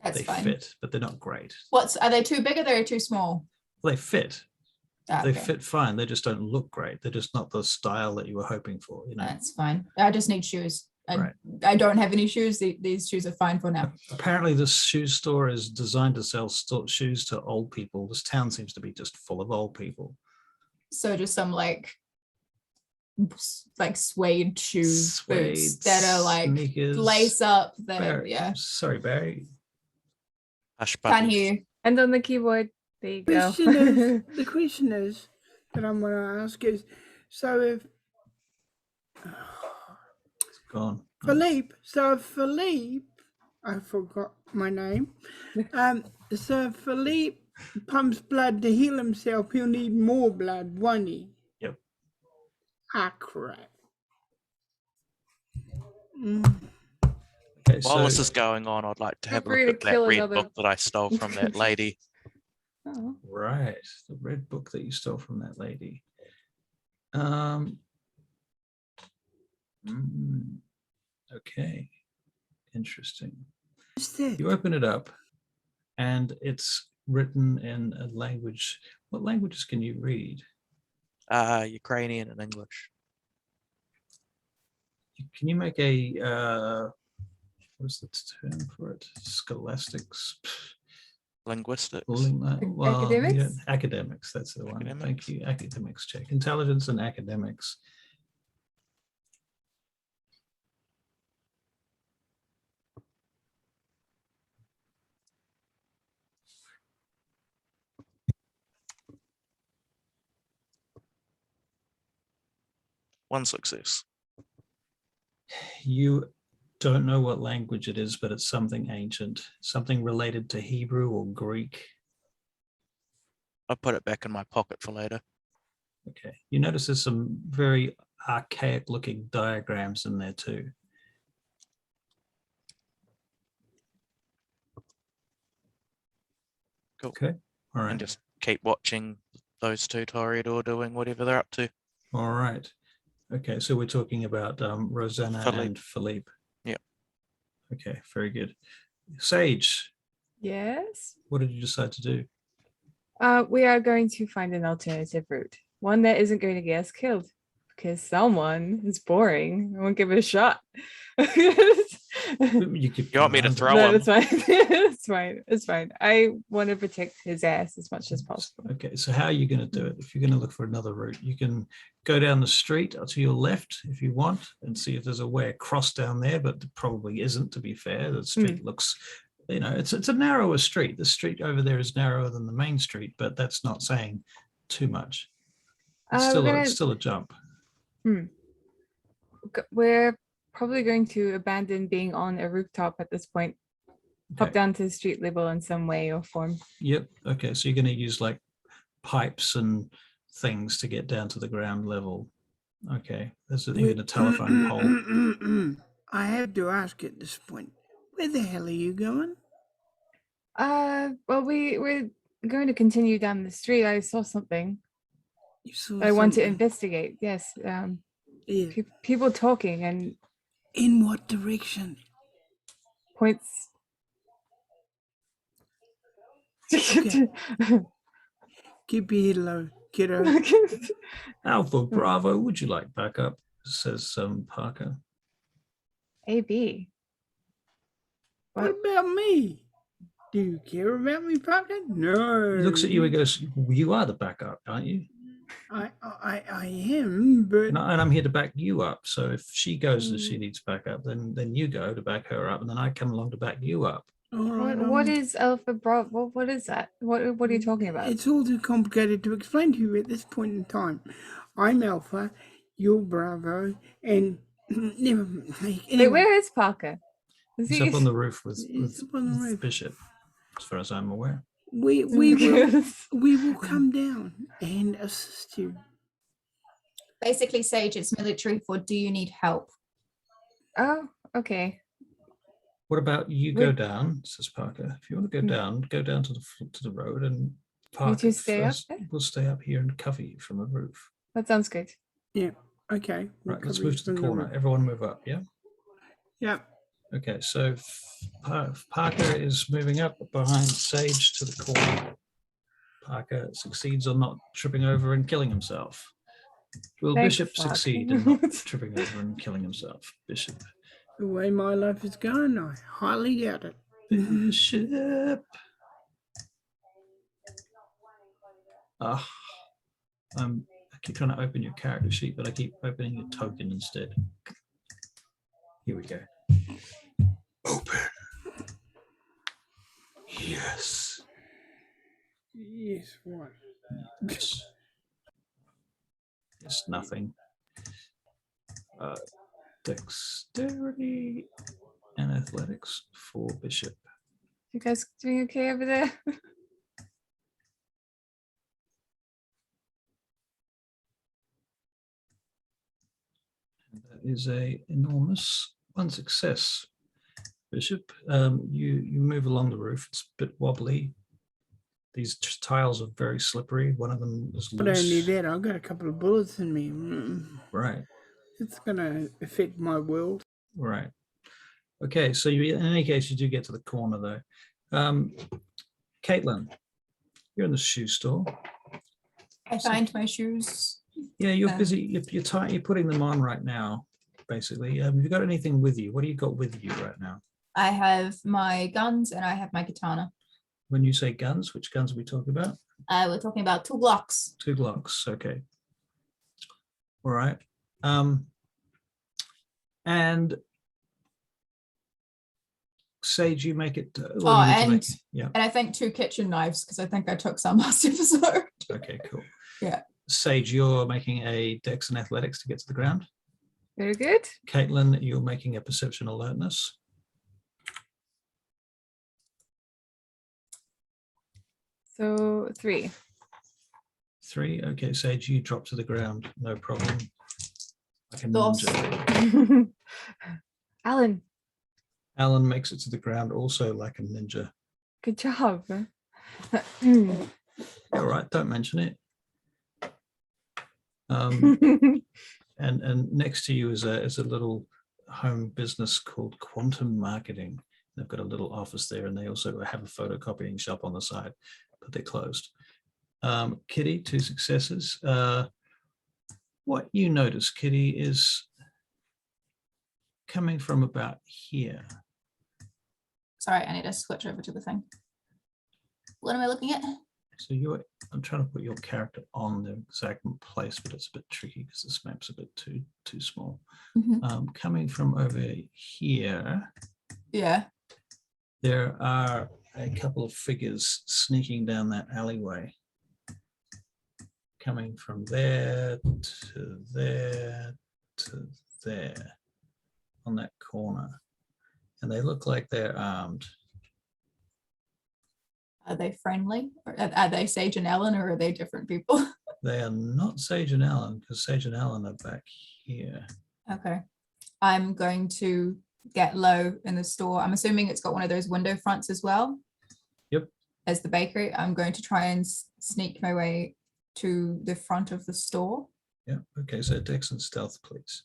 That's They fine. fit, but they're not great. Are they too big or they're too small? Well, they fit. Ah, They okay. fit fine. They just don't look great. They're just not the style that you were hoping for. That's fine. I just need shoes. Right. I don't have any shoes. These shoes are fine for now. Apparently, this shoe store is designed to sell shoes to old people. This town seems to be just full of old people. So just some like suede shoe boots Suede that are like sneakers. lace up. That Barry, yeah. Sorry, Barry. Hush Can't puppies. hear you. And on the keyboard, there you go. The question is that I'm going to ask is, so if It's gone. Philippe, I forgot my name. So if Philippe pumps blood to heal himself, he'll need more blood, won't he? Yep. Ah, crap. Okay, While this so is going on, I'd like to have a free look to at that kill red another- book that I stole from that lady. Oh. right, the red book that you stole from that lady. Okay, interesting. What's that? You open it up, and it's written in a language. What languages can you read? Ukrainian and English. Can you make a what's the term for it? Scholastics. Linguistics. Well, you Academics? don't- academics. That's the one. Thank Academics. you. Academics check. Intelligence and academics. One success. You don't know what language it is, but it's something ancient, something related to Hebrew or Greek. I'll put it back in my pocket for later. Okay. You notice there's some very archaic looking diagrams in there too. Cool. Okay. All right. And just keep watching those two toreador doing whatever they're up to. All right. Okay. So we're talking about Rosanna Philippe. and Philippe. Yeah. Okay. Very good. Sage, Yes. what did you decide to do? We are going to find an alternative route, one that isn't going to get us killed, because someone is boring. I won't give it a shot. You could You want me to command throw it. No, him? it's fine. It's fine. It's fine. I want to protect his ass as much as possible. Okay, so how are you going to do it? If you're going to look for another route, you can go down the street to your left if you want and see if there's a way across down there, but there probably isn't, to be fair. The street looks, you know, it's a narrower street. The street over there is narrower than the main street, but that's not saying too much. It's We're still a jump. we're probably going to abandon being on a rooftop at this point. Pop Okay. down to the street level in some way or form. Yep. Okay, so you're going to use like pipes and things to get down to the ground level. Okay, there's even a telephone pole. I have to ask at this point, where the hell are you going? Well, we're going to continue down the street. I saw something. You saw I want to something. investigate. Yes. Yeah. People talking and In what direction? points. Okay. Keep your head low, kiddo. Alpha Bravo, would you like backup? Says Parker. AB. What about me? Do you care about me, Parker? No. He looks at you and goes, "You are the backup, aren't you? I am, but And I'm here to back you up. So if she goes and she needs backup, then you go to back her up, and then I come along to back you up." all right, What is Alpha Bravo? What is that? What are you talking about? It's all too complicated to explain to you at this point in time. I'm Alpha, you're Bravo, and never mind. Wait, Anyway, where is Parker? Is He's he? up on the roof with He's up on the roof. Bishop, as far as I'm aware. we will come down and assist you. Basically, Sage, it's military for do you need help? Oh, okay. What about you go Wait. down, says Parker. If you want to go down to the road, and Parker two stay up first there? will stay up here and cover you from the roof. That sounds good. Yeah. Okay. we'll Right, let's cover you move to the from corner. roof. Everyone move up, yeah? Yeah. Okay, so Parker is moving up behind Sage to the corner. Parker succeeds on not tripping over and killing himself. Will Thank Bishop fuck. succeed in not tripping over and killing himself? Bishop. The way my life is going, I highly doubt it. Bishop. Ah, I keep trying to open your character sheet, but I keep opening your token instead. Here we go. Open. Yes. Yes, what? It's nothing. Dexterity and athletics for Bishop. You guys doing okay over there? And that is a enormous one success. Bishop, you move along the roof. It's a bit wobbly. These tiles are very slippery. One of them is Not only loose. that, I've got a couple of bullets in me. Right, It's gonna affect my world. right. Okay, so you, in any case, you do get to the corner though. Caitlin, you're in the shoe store. I find my shoes. Yeah, you're Um, busy. You're putting them on right now, basically. Have you got anything with you? What do you got with you right now? I have my guns and I have my katana. When you say guns, which guns are we talking about? We're talking about 2 Glocks. 2 Glocks. Okay. All right. And Sage, you make it. Well, Oh, you need to and make, yeah. and I think 2 kitchen knives because I think I took some last episode. Okay, cool. Yeah. Sage, you're making a Dex and Athletics to get to the ground. Very good. Caitlin, you're making a Perception Alertness. So 3. 3. Okay, Sage, you drop to the ground. No problem. Like a Dos. ninja. Alan, Alan makes it to the ground also like a ninja. good job. All right, don't mention it. And next to you is a little home business called Quantum Marketing. They've got a little office there, and they also have a photocopying shop on the side, but they're closed. Kitty, 2 successes. What you notice, Kitty, is coming from about here. Sorry, I need to switch over to the thing. What am I looking at? So I'm trying to put your character on the exact place, but it's a bit tricky because this map's a bit too small. Mhm. Coming from over here, Yeah. there are a couple of figures sneaking down that alleyway. Coming from there to there to there on that corner. And they look like they're armed. Are they friendly? Or are they Sage and Ellen, or are they different people? They are not Sage and Alan, because Sage and Alan are back here. Okay. I'm going to get low in the store. I'm assuming it's got one of those window fronts as well. Yep. As the bakery. I'm going to try and sneak my way to the front of the store. Yeah, okay, so Dex and Stealth, please.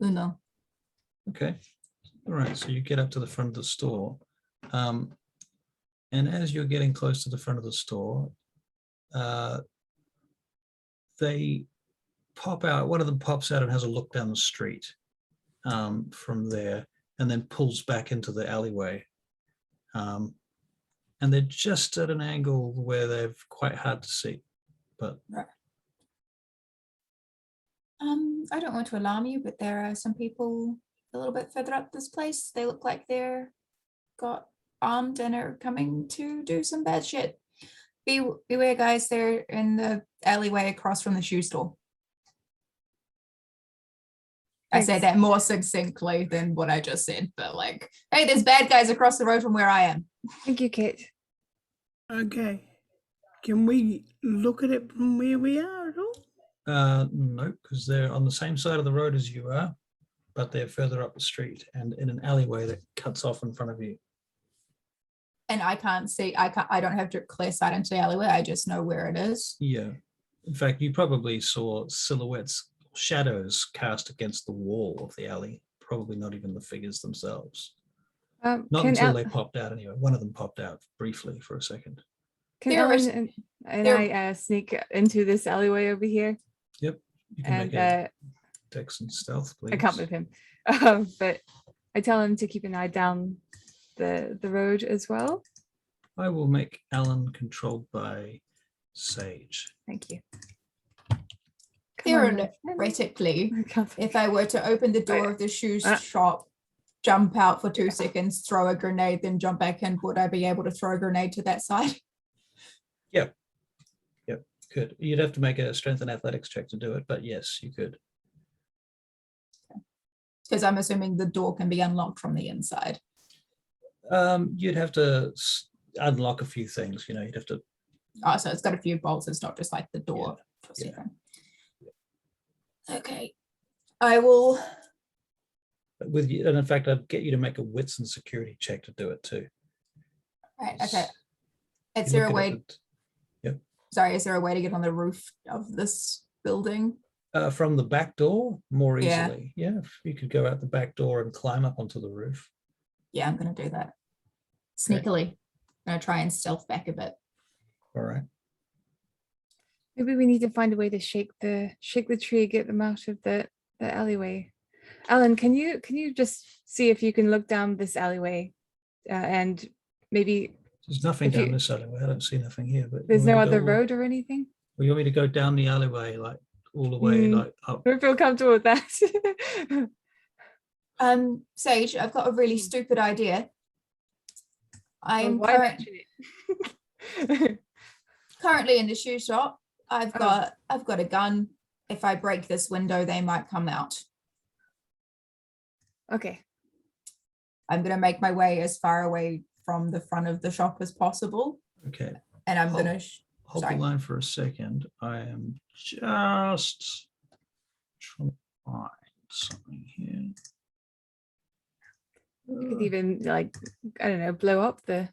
Uno. Okay, all right, so you get up to the front of the store. And as you're getting close to the front of the store, they pop out, one of them pops out and has a look down the street from there, and then pulls back into the alleyway. And they're just at an angle where they're quite hard to see, but Right. I don't want to alarm you, but there are some people a little bit further up this place. They look like they're got armed and are coming to do some bad shit. Beware, guys. They're in the alleyway across from the shoe store. I said that more succinctly than what I just said, but like, hey, there's bad guys across the road from where I am. Thank you, Kate. Okay. Can we look at it from where we are at all? no, because they're on the same side of the road as you are, but they're further up the street and in an alleyway that cuts off in front of you. And I can't see, I don't have clear sight into the alleyway. I just know where it is. Yeah. In fact, you probably saw silhouettes, shadows cast against the wall of the alley. Probably not even the figures themselves. Not until they popped out anyway. One of them popped out briefly for a second. Can There Ellen was- and there- I sneak into this alleyway over here? Yep. You can And make a Dex and Stealth, please. I can't with him. But I tell him to keep an eye down the road as well. I will make Alan controlled by Sage. Thank you. Come on, my friend. Theoretically, I can't if I were to open the door of the shoe Ah. shop, jump out for 2 seconds, throw a grenade, then jump back in, would I be able to throw a grenade to that side? Could. You'd have to make a strength and athletics check to do it, but yes, you could. Because I'm assuming the door can be unlocked from the inside. You'd have to unlock a few things, you'd have to. Oh, so it's got a few bolts. It's not just like the door. Yeah. Okay. I will. With you, and in fact, I'd get you to make a wits and security check to do it too. Right. Okay. Is You there a look at way? it Sorry. Is there a way to get on the roof of this building? from the back door more Yeah. easily. Yeah, you could go out the back door and climb up onto the roof. Yeah, I'm gonna do that. Sneakily. I'm gonna try and stealth back a bit. All right. Maybe we need to find a way to shake the tree, get them out of the alleyway. Alan, can you just see if you can look down this alleyway, and maybe There's nothing If you- down this alleyway. I don't see nothing here. But you there's want me no to other go- road or anything? Well, you want me to go down the alleyway, like all the way, like up? I don't feel comfortable with that. Sage, I've got a really stupid idea. I'm Why mention it? currently in the shoe shop. I've Oh. got a gun. If I break this window, they might come out. Okay. I'm gonna make my way as far away from the front of the shop as possible, Okay. and I'm Hold- gonna. Hold Sorry. the line for a second. I am just trying to find something here. You could even like, I don't know, blow up the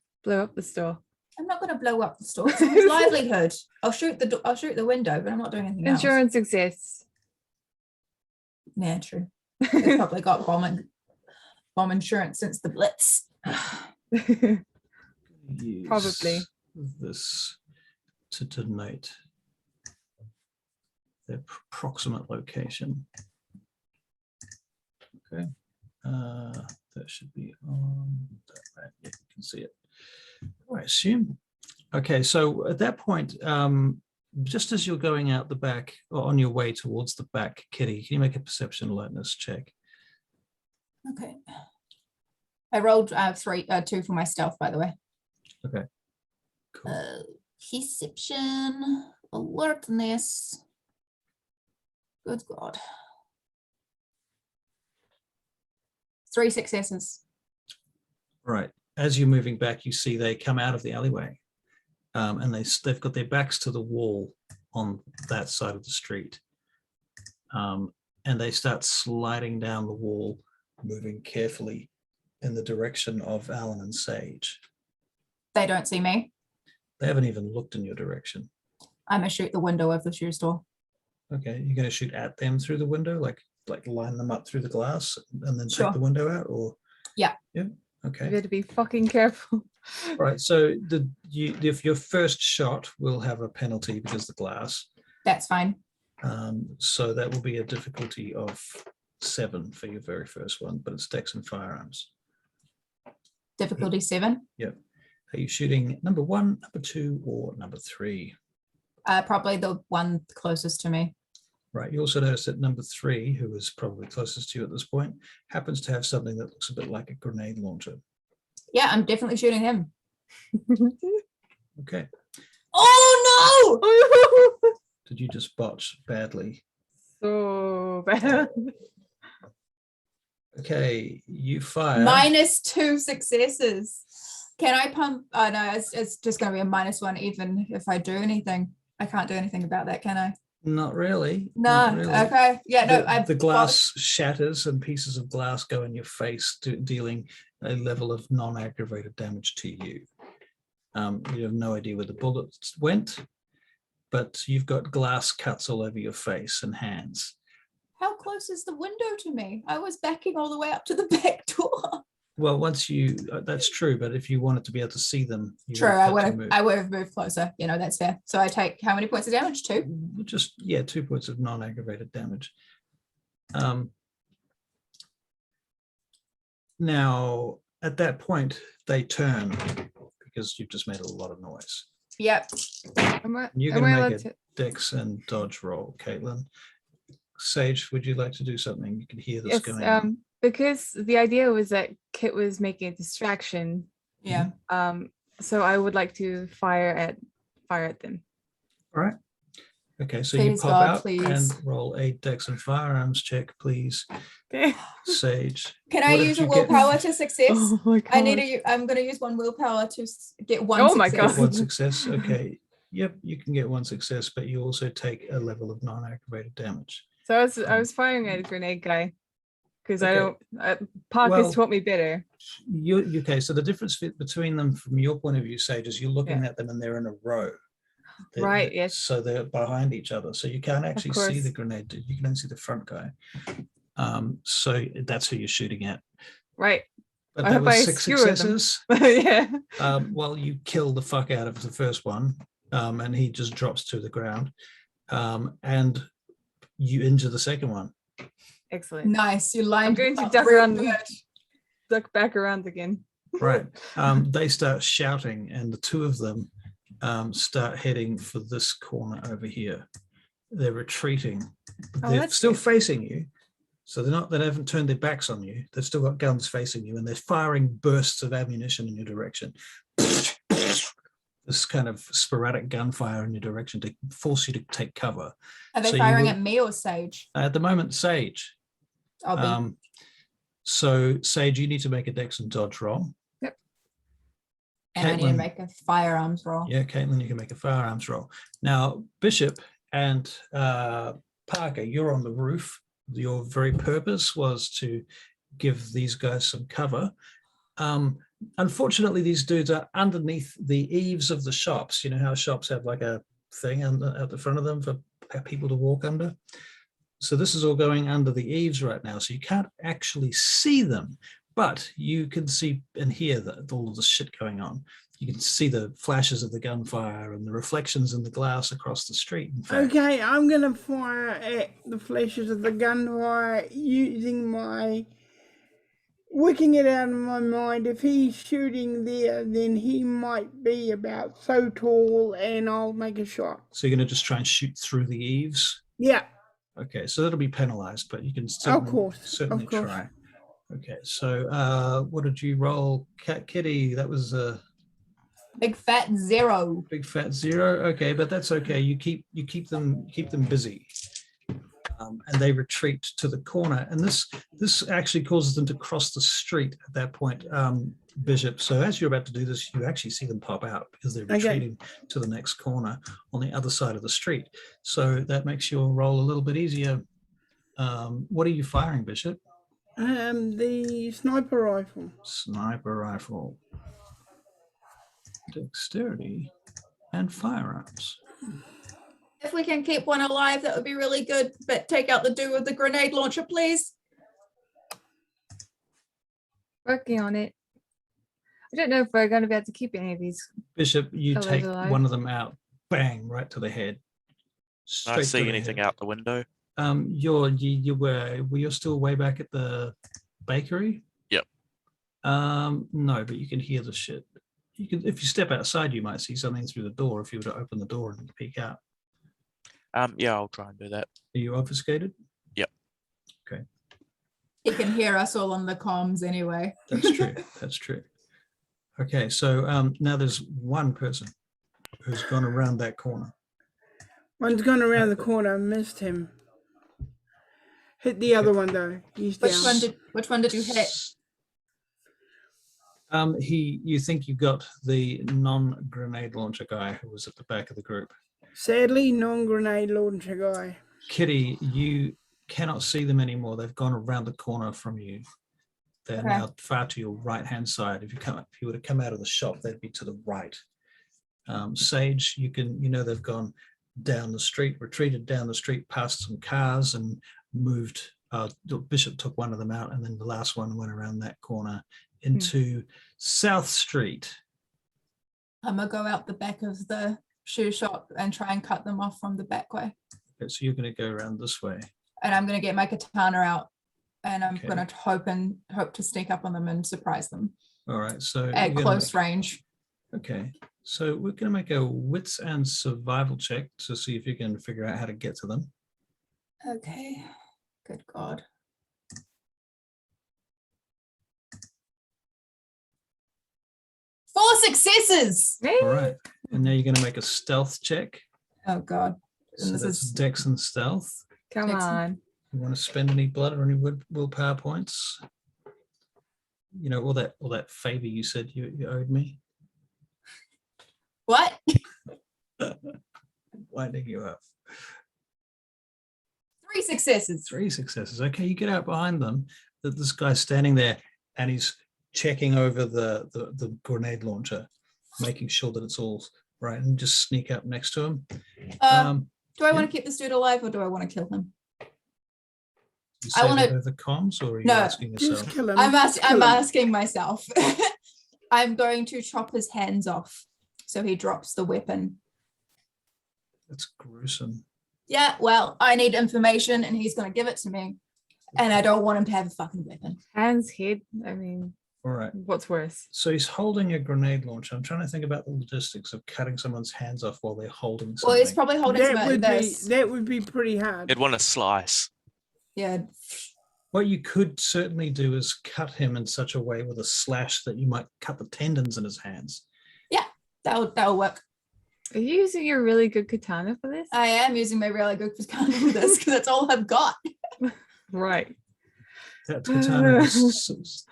store. I'm not gonna blow up the store. It's someone's livelihood. I'll shoot the window, but I'm not doing anything else. Insurance exists. Yeah, true. They've probably got bomb insurance since the Blitz. Use Probably. this to denote their approximate location. Okay, that should be on that map. Yeah, you can see it, I assume. Okay, so at that point, just as you're going out the back or on your way towards the back, Kitty, can you make a perception alertness check? Okay. I rolled 2 for my stealth, by the way. Okay, cool. Perception, alertness. Good God. 3 successes. Right. As you're moving back, you see they come out of the alleyway, and they've got their backs to the wall on that side of the street, and they start sliding down the wall, moving carefully in the direction of Alan and Sage. They don't see me. They haven't even looked in your direction. I'm gonna shoot the window of the shoe store. Okay, you're going to shoot at them through the window, like line them up through the glass, and then Sure. take the window out, or Yeah. Yeah. You Okay. better be fucking careful. All right. So if your first shot will have a penalty because of the glass. That's fine. So that will be a difficulty of 7 for your very first one, but it's Dex and firearms. Difficulty 7. Are you shooting number 1, number 2, or number 3? Probably the one closest to me. Right. You also notice that number 3, who is probably closest to you at this point, happens to have something that looks a bit like a grenade launcher. Yeah, I'm definitely shooting him. Okay. Oh no! Did you just botch badly? So bad. Okay. You fire. -2 successes. Can I pump? Oh no, it's just going to be a -1 even if I do anything. I can't do anything about that, can I? Not really. No. not really. Okay. Yeah. No. The glass shatters and pieces of glass go in your face, dealing a level of non-aggravated damage to you. You have no idea where the bullets went, but you've got glass cuts all over your face and hands. How close is the window to me? I was backing all the way up to the back door. Well, once you, that's true, but if you wanted to be able to see them, you True. have to I would have moved closer. You know, that's fair. So I take how many points of damage? 2. Just, 2 points of non-aggravated damage. Now, at that point, they turn because you've just made a lot of noise. Yep. Am I, You're am going I to allowed make a to? dex and dodge roll, Caitlin. Sage, would you like to do something? You can hear this Yes, going on. because the idea was that Kit was making a distraction. Yeah. So I would like to fire at them. All right. Okay, so Please, you pop God, out please. and roll a dex and firearms check, please, Okay. Sage. Can I What did use a you get? willpower to success? Oh my god. I need I'm going to use one willpower to get one Oh my success. Get one success. Okay. Yep, you can get one success, but you also take a level of non-aggravated damage. So I was firing at a grenade guy because I Okay. don't. Park Well, has taught me better. Okay, so the difference between them from your point of view, Sage, is you're looking at them and they're in a row. Right, yes. So they're behind each other. So you can't actually see the course. grenade. You can only see the front guy. So that's who you're shooting at. Right. But I that hope was I 6 skewer them. successes. Yeah. Well, you kill the fuck out of the first one, and he just drops to the ground. And you injure the second one. Excellent. Nice. You lined going it to up duck real around. good. Duck back around again. Right. They start shouting, and the two of them start heading for this corner over here. They're retreating. Oh, They're that's still good. facing you. So they haven't turned their backs on you. They've still got guns facing you, and they're firing bursts of ammunition in your direction. This kind of sporadic gunfire in your direction to force you to take cover. Are they So you firing will- at me or Sage? At the moment, Sage. I'll be. So Sage, you need to make a dex and dodge roll. Yep. And I need to Caitlin- make a firearms roll. Yeah, Caitlin, you can make a firearms roll. Now, Bishop and Parker, you're on the roof. Your very purpose was to give these guys some cover. Unfortunately, these dudes are underneath the eaves of the shops. You know how shops have like a thing at the front of them for people to walk under? So this is all going under the eaves right now. So you can't actually see them, but you can see and hear all of the shit going on. You can see the flashes of the gunfire and the reflections in the glass across the street. In fact. Okay, I'm gonna fire at the flashes of the gunfire using my working it out in my mind. If he's shooting there, then he might be about so tall, and I'll make a shot. So you're going to just try and shoot through the eaves? Yeah, Okay, so that'll be penalized, but you can certainly of course. try. Okay, so what did you roll? Kitty, that was a Big fat 0. big fat 0. Okay, but that's okay. You keep them busy, and they retreat to the corner. And this actually causes them to cross the street at that point, Bishop. So as you're about to do this, you actually see them pop out because they're retreating to the next corner on the other side of the street. So that makes your roll a little bit easier. What are you firing, Bishop? The sniper rifle. Sniper rifle. Dexterity and firearms. If we can keep one alive, that would be really good. But take out the dude with the grenade launcher, please. Working on it. I don't know if we're going to be able to keep any of these. Bishop, you Fellows take alive. one of them out, bang, right to the head. Can I Straight see to the anything head. out the window? You're still way back at the bakery? Yep. No, but you can hear the shit. You can, if you step outside, you might see something through the door if you were to open the door and peek out. Yeah, I'll try and do that. Are you obfuscated? Yep. Okay, He can hear us all on the comms anyway. that's true. That's true. Okay, so now there's one person who's gone around that corner. One's gone around the corner. Missed him. Hit the other one though. He's down. Which one did you hit? You think you got the non-grenade launcher guy who was at the back of the group. Sadly, non-grenade launcher guy. Kitty, you cannot see them anymore. They've gone around the corner from you. They're Okay. now far to your right-hand side. If you were to come out of the shop, they'd be to the right. Sage, they've gone down the street, retreated down the street past some cars and moved. Bishop took one of them out, and then the last one went around that corner into South Street. I'm gonna go out the back of the shoe shop and try and cut them off from the back way. Okay, so you're going to go around this way. And I'm gonna get my katana out, and I'm Okay. gonna hope to sneak up on them and surprise them All right, so at you're gonna close range. Okay, so we're going to make a wits and survival check to see if you can figure out how to get to them. Okay. Good God. Four successes. All right, and now you're going to make a stealth check. Oh God. So And this that's is Dex and stealth. Come Excellent. on. You want to spend any blood or any willpower points? You know, all that favor you said you owed me. what? Winding you up. 3 successes. 3 successes. Okay, you get out behind them. This guy's standing there and he's checking over the grenade launcher, making sure that it's all right, and just sneak up next to him. Do I yeah. want to keep this dude alive or do I want to kill him? You I say wanna- that over comms, or are you No, asking yourself? Just kill him. I'm just kill him. asking myself. I'm going to chop his hands off so he drops the weapon. That's gruesome. Yeah, well, I need information and he's going to give it to me. And I don't want him to have a fucking weapon. Hands, head. I mean, All right. what's worse? So he's holding a grenade launcher. I'm trying to think about the logistics of cutting someone's hands off while they're holding Well, something. he's probably holding some That of would be this. that would be pretty hard. You'd want to slice. Yeah. What you could certainly do is cut him in such a way with a slash that you might cut the tendons in his hands. That'll work. Are you using your really good katana for this? I am using my really good katana for this because that's all I've got. Right. That katana is,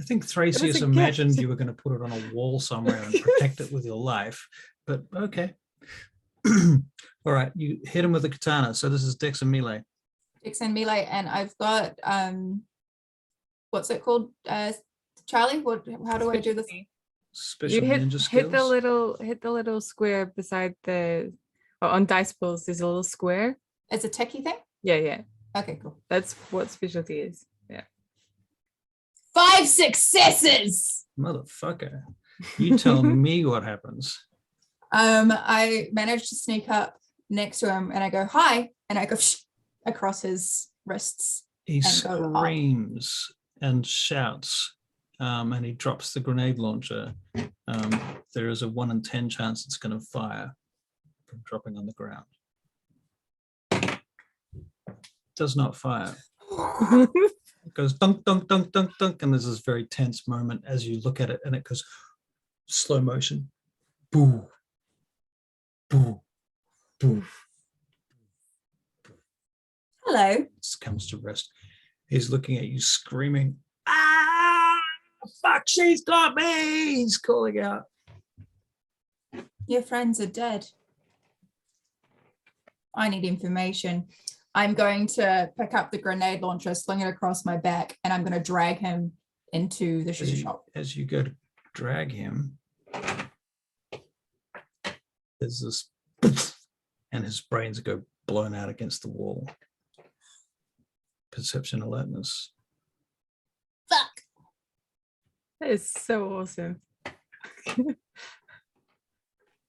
I think It Thracius was a imagined gift. you were going to put it on a wall somewhere and protect it with your life, but okay. All right, you hit him with the katana. So this is Dex and melee. Dex and melee, and I've got what's it called? Charlie, how do I do this? Special You hit, ninja skills. hit the little square beside on dice pools. There's a little square. It's a techie thing? Yeah. Okay, cool. That's what specialty is. Yeah. 5 successes. Motherfucker. You tell me what happens. I managed to sneak up next to him and I go, hi, and I go across his wrists. He And go up. screams and shouts, and he drops the grenade launcher. There is a 1 in 10 chance it's going to fire from dropping on the ground. Does not fire. It goes dunk, dunk, dunk, dunk, dunk, and there's this very tense moment as you look at it, and it goes slow motion. Boo, boo, boo. Hello. Just comes to rest. He's looking at you screaming, ah, fuck, she's got me. He's calling out. Your friends are dead. I need information. I'm going to pick up the grenade launcher, sling it across my back, and I'm going to drag him into the shoe shop. As you go to drag him, there's this, and his brains go blown out against the wall. Perception alertness. Fuck. That is so awesome.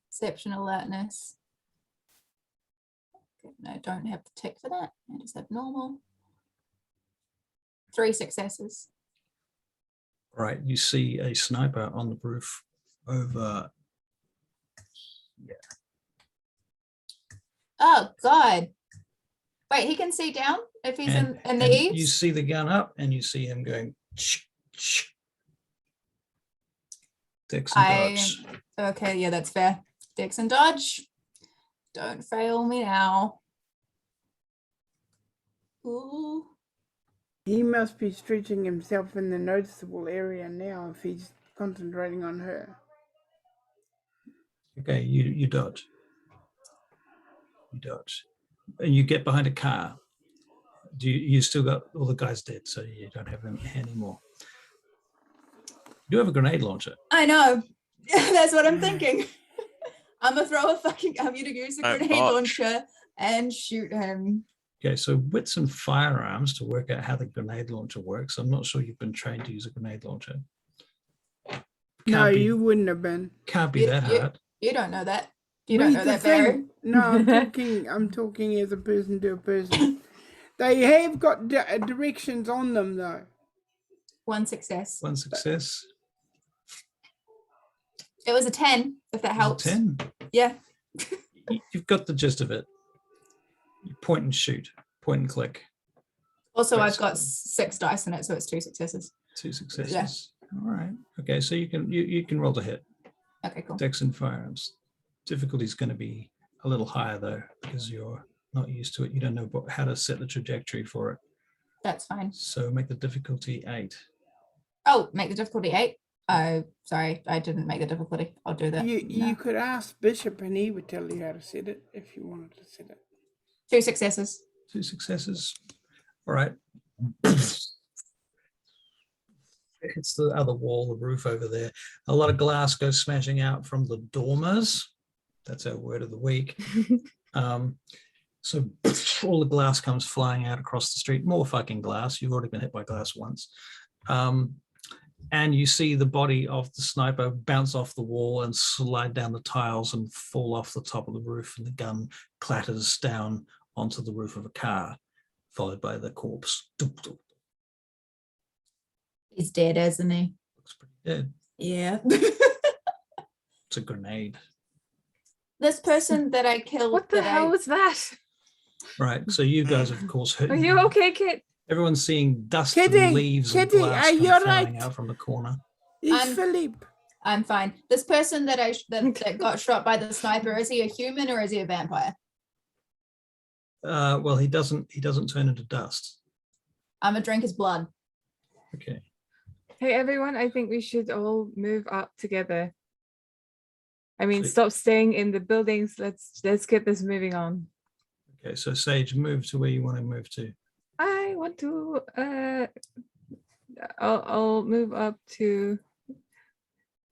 Perception alertness. Okay, no, don't have the tick for that. I just have normal. 3 successes. Right, you see a sniper on the roof over. Oh God. Wait, he can see down if he's in the and eaves? you see the gun up, and you see him going. Dex and dodge. Okay, yeah, that's fair. Dex and dodge. Don't fail me now. Ooh. He must be stretching himself in the noticeable area now if he's concentrating on her. Okay, you dodge. You dodge. And you get behind a car. You still got all the guys dead, so you don't have them anymore. You do have a grenade launcher. I know. That's what I'm thinking. I'm gonna use a Don't grenade botch. launcher and shoot him. Okay, so wits and firearms to work out how the grenade launcher works. I'm not sure you've been trained to use a grenade launcher. No, Can't be- you wouldn't have been. Can't be You- that you- hard. You don't know that. You don't know Read the that, Barry. thing. No, I'm talking as a person to a person. They have got directions on them though. 1 success. 1 success. It was a 10, if that helps. 10. Yeah. You've got the gist of it. You point and shoot, point and click. Also, Right, I've got 6 dice in it, so it's 2 successes. 2 successes. All right. Okay, so you can roll to hit. Okay, cool. Dex and firearms. Difficulty is going to be a little higher though, because you're not used to it. You don't know how to set the trajectory for it. That's fine. So make the difficulty 8. Oh, make the difficulty 8. Oh, sorry, I didn't make the difficulty. I'll do that. You could ask Bishop and he would tell you how to set it if you wanted to set it. 2 successes. 2 successes. All right. It's the other wall, the roof over there. A lot of glass goes smashing out from the dormers. That's our word of the week. So all the glass comes flying out across the street. More fucking glass. You've already been hit by glass once. And you see the body of the sniper bounce off the wall and slide down the tiles and fall off the top of the roof, and the gun clatters down onto the roof of a car, followed by the corpse. He's dead, isn't he? Looks pretty dead. Yeah. It's a grenade. This person that I killed. What the hell was that? Right. So you guys, of course, Are you okay, Kit? everyone's seeing dust Kitty, and leaves and Kitty, glass are come you flying right? out from the corner. It's Philippe. I'm fine. This person that that got shot by the sniper, is he a human or is he a vampire? Well, he doesn't turn into dust. I'm gonna drink his blood. Okay. Hey everyone, I think we should all move up together. I mean, So- stop staying in the buildings. Let's get this moving on. Okay. So Sage, move to where you want to move to. I want to I'll move up to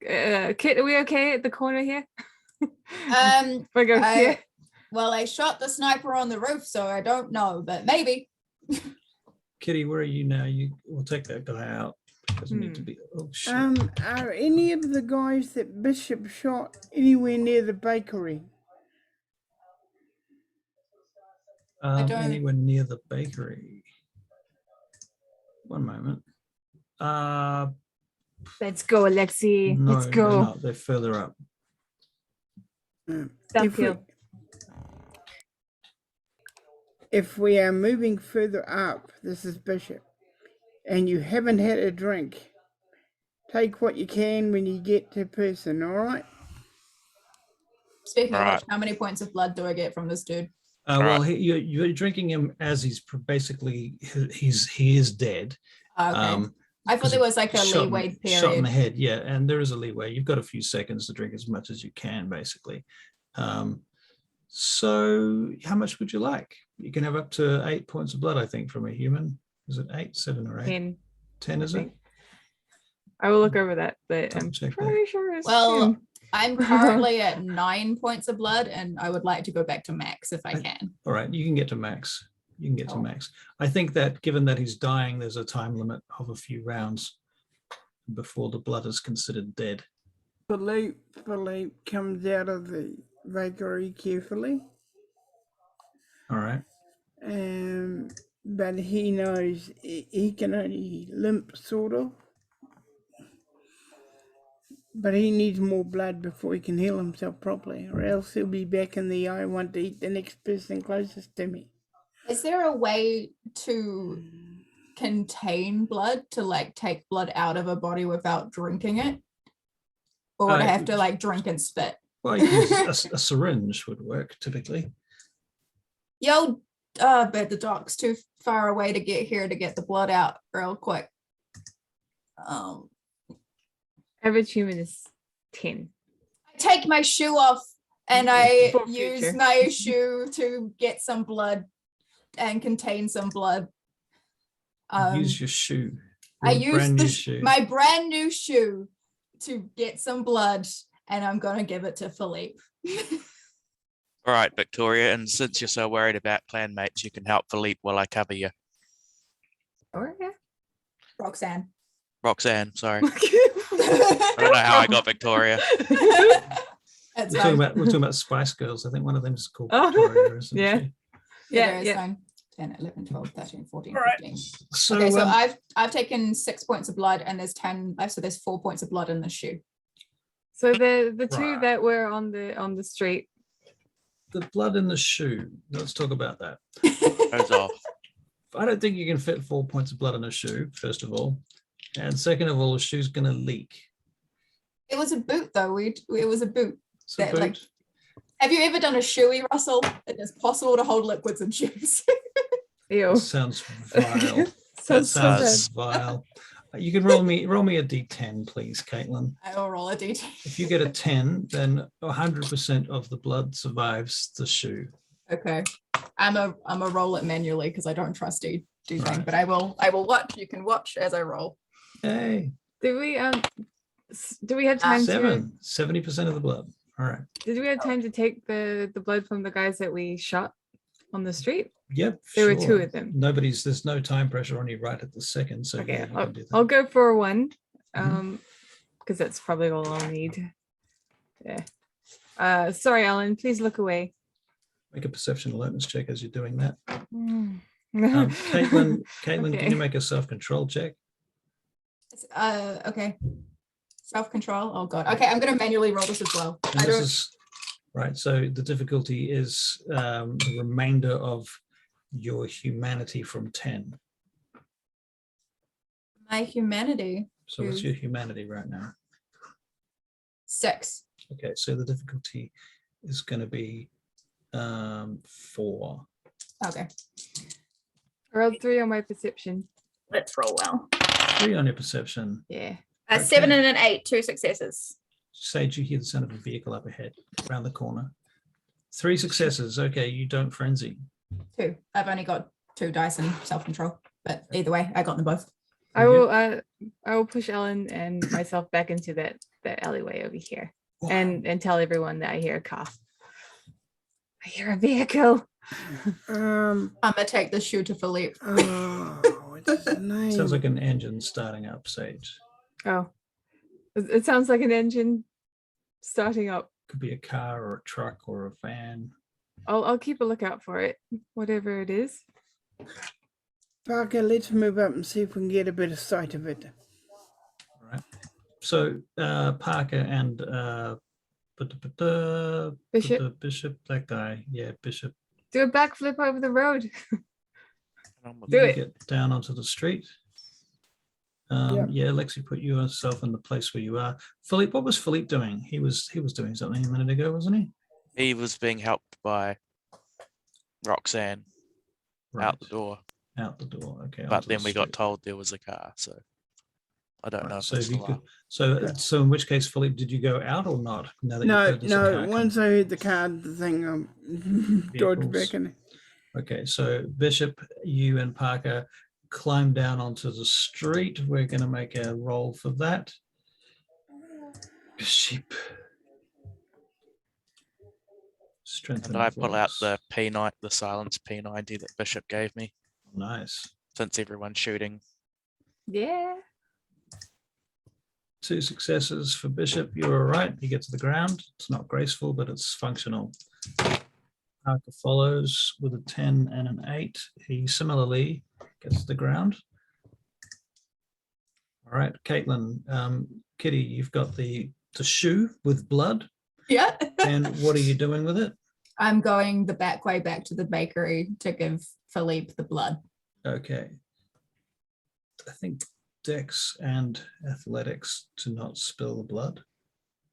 Kit, are we okay at the corner here? We're going here. Well, I shot the sniper on the roof, so I don't know, but maybe. Kitty, where are you now? We'll take that guy out. Doesn't need to be. Oh shit. Are any of the guys that Bishop shot anywhere near the bakery? don't- Anywhere near the bakery. One moment. Let's go, Alexi. No, Let's they're go. not. They're further up. If we are moving further up, this is Bishop, and you haven't had a drink, take what you can when you get to person, all right? Speaking of Right. which, how many points of blood do I get from this dude? Well, you're drinking him as he's basically he is dead. Okay. I thought there was like a Shot leeway in the period. head, yeah, and there is a leeway. You've got a few seconds to drink as much as you can, basically. So how much would you like? You can have up to 8 points of blood, I think, from a human. Is it 8, 7, or 8? 10, is it? I will look over that, but I'm Double check that. pretty sure it's Well, 10. I'm currently at 9 points of blood, and I would like to go back to max if I can. All right, you can get to max. You can get to Cool. max. I think that given that he's dying, there's a time limit of a few rounds before the blood is considered dead. Philippe comes out of the bakery carefully, All right. but he knows he can only limp, sort of. But he needs more blood before he can heal himself properly, or else he'll be back in the I want to eat the next person closest to me. Is there a way to contain blood, to like take blood out of a body without drinking it? Or would I have to like drink and spit? Well, you can use a syringe would work typically. Yo, but the dock's too far away to get here to get the blood out real quick. Average human is 10. I take my shoe off and I For use future. my shoe to get some blood and contain some blood. Use your shoe. I Your brand use new shoe. my brand new shoe to get some blood, and I'm gonna give it to Philippe. All right, Victoria, and since you're so worried about clanmates, you can help Philippe while I cover you. Or yeah. Roxanne, sorry. I don't know how I got Victoria. That's We're fine. talking about Spice Girls. I think one of them is called Oh, Victoria, isn't yeah. she? Yeah, Yeah. fine. 10, 11, 12, 13, 14, All right. 15. So, Okay, so I've taken 6 points of blood, and there's 10. So there's 4 points of blood in the shoe. So the two Right. that were on the street. The blood in the shoe. Let's talk about that. Goes off. I don't think you can fit 4 points of blood in a shoe, first of all. And second of all, the shoe's going to leak. It was a boot though. It was a boot. So That, like, have you ever done a shoey, Russell? It is possible to hold liquids in shoes. Ew. sounds vile. That Sounds so bad. sounds vile. You can roll me a d10, please, Caitlin. I will roll a d10. If you get a 10, then 100% of the blood survives the shoe. Okay. I'm a roll it manually because I don't trust do thing, Right. but I will watch. You can watch as I roll. Hey, Do we have time to 70% of the blood. All right. did we have time to take the blood from the guys that we shot on the street? Yep. There were two sure. of them. There's no time pressure on you right at the second. So Okay, yeah, you can do that. I'll go for one. Mhm. Because that's probably all I'll need. Yeah. Sorry, Alan, please look away. Make a perception alertness check as you're doing that. Mm. Caitlin, can Okay. you make a self-control check? Okay. Self-control. Oh god. Okay, I'm gonna manually roll this as well. And I this don't. is right. So the difficulty is the remainder of your humanity from 10. My humanity. So what's your humanity right now? 6. Okay, so the difficulty is going to be 4. Okay. I rolled 3 on my perception. Let's roll well. 3 on your perception. Yeah. Okay. 7 and an 8. 2 successes. Sage, you hear the sound of a vehicle up ahead, around the corner. 3 successes. Okay, you don't frenzy. 2. I've only got 2 dice and self-control, but either way, I got them both. I will push Ellen and myself back into that alleyway over here and tell everyone that I hear a car. I hear a vehicle. Um. I'm gonna take the shoe to Philippe. What's his name? Sounds like an engine starting up, Sage. Oh. It sounds like an engine starting up. Could be a car or a truck or a van. I'll keep a lookout for it, whatever it is. Parker, let's move up and see if we can get a bit of sight of it. All right. So Parker and Bishop. Bishop, that guy. Yeah, Bishop. Do a backflip over the road. with Do You it. get down onto the street. Yeah. Yeah, Lexi, put yourself in the place where you are. Philippe, what was Philippe doing? He was doing something a minute ago, wasn't he? He was being helped by Roxanne out the door, Out the door. Okay. but onto the then we got street. told there was a car, so I don't Right, know if so it's if you still could, up. so in which case, Philippe, did you go out or not? Now that you've No, heard there's a car no. Once I heard the card, the thing, dodged Vehicles. back in. Okay, so Bishop, you and Parker climb down onto the street. We're going to make a roll for that. Bishop. Strength And I pull out voice. the P9, the silence P90 that Bishop gave me, Nice. since everyone's shooting. Yeah. 2 successes for Bishop. You're all right. You get to the ground. It's not graceful, but it's functional. Parker follows with a 10 and an 8. He similarly gets to the ground. All right, Caitlin, Kitty, you've got the shoe with blood. Yeah. And what are you doing with it? I'm going the back way back to the bakery to give Philippe the blood. Okay. I think Dex and athletics to not spill the blood.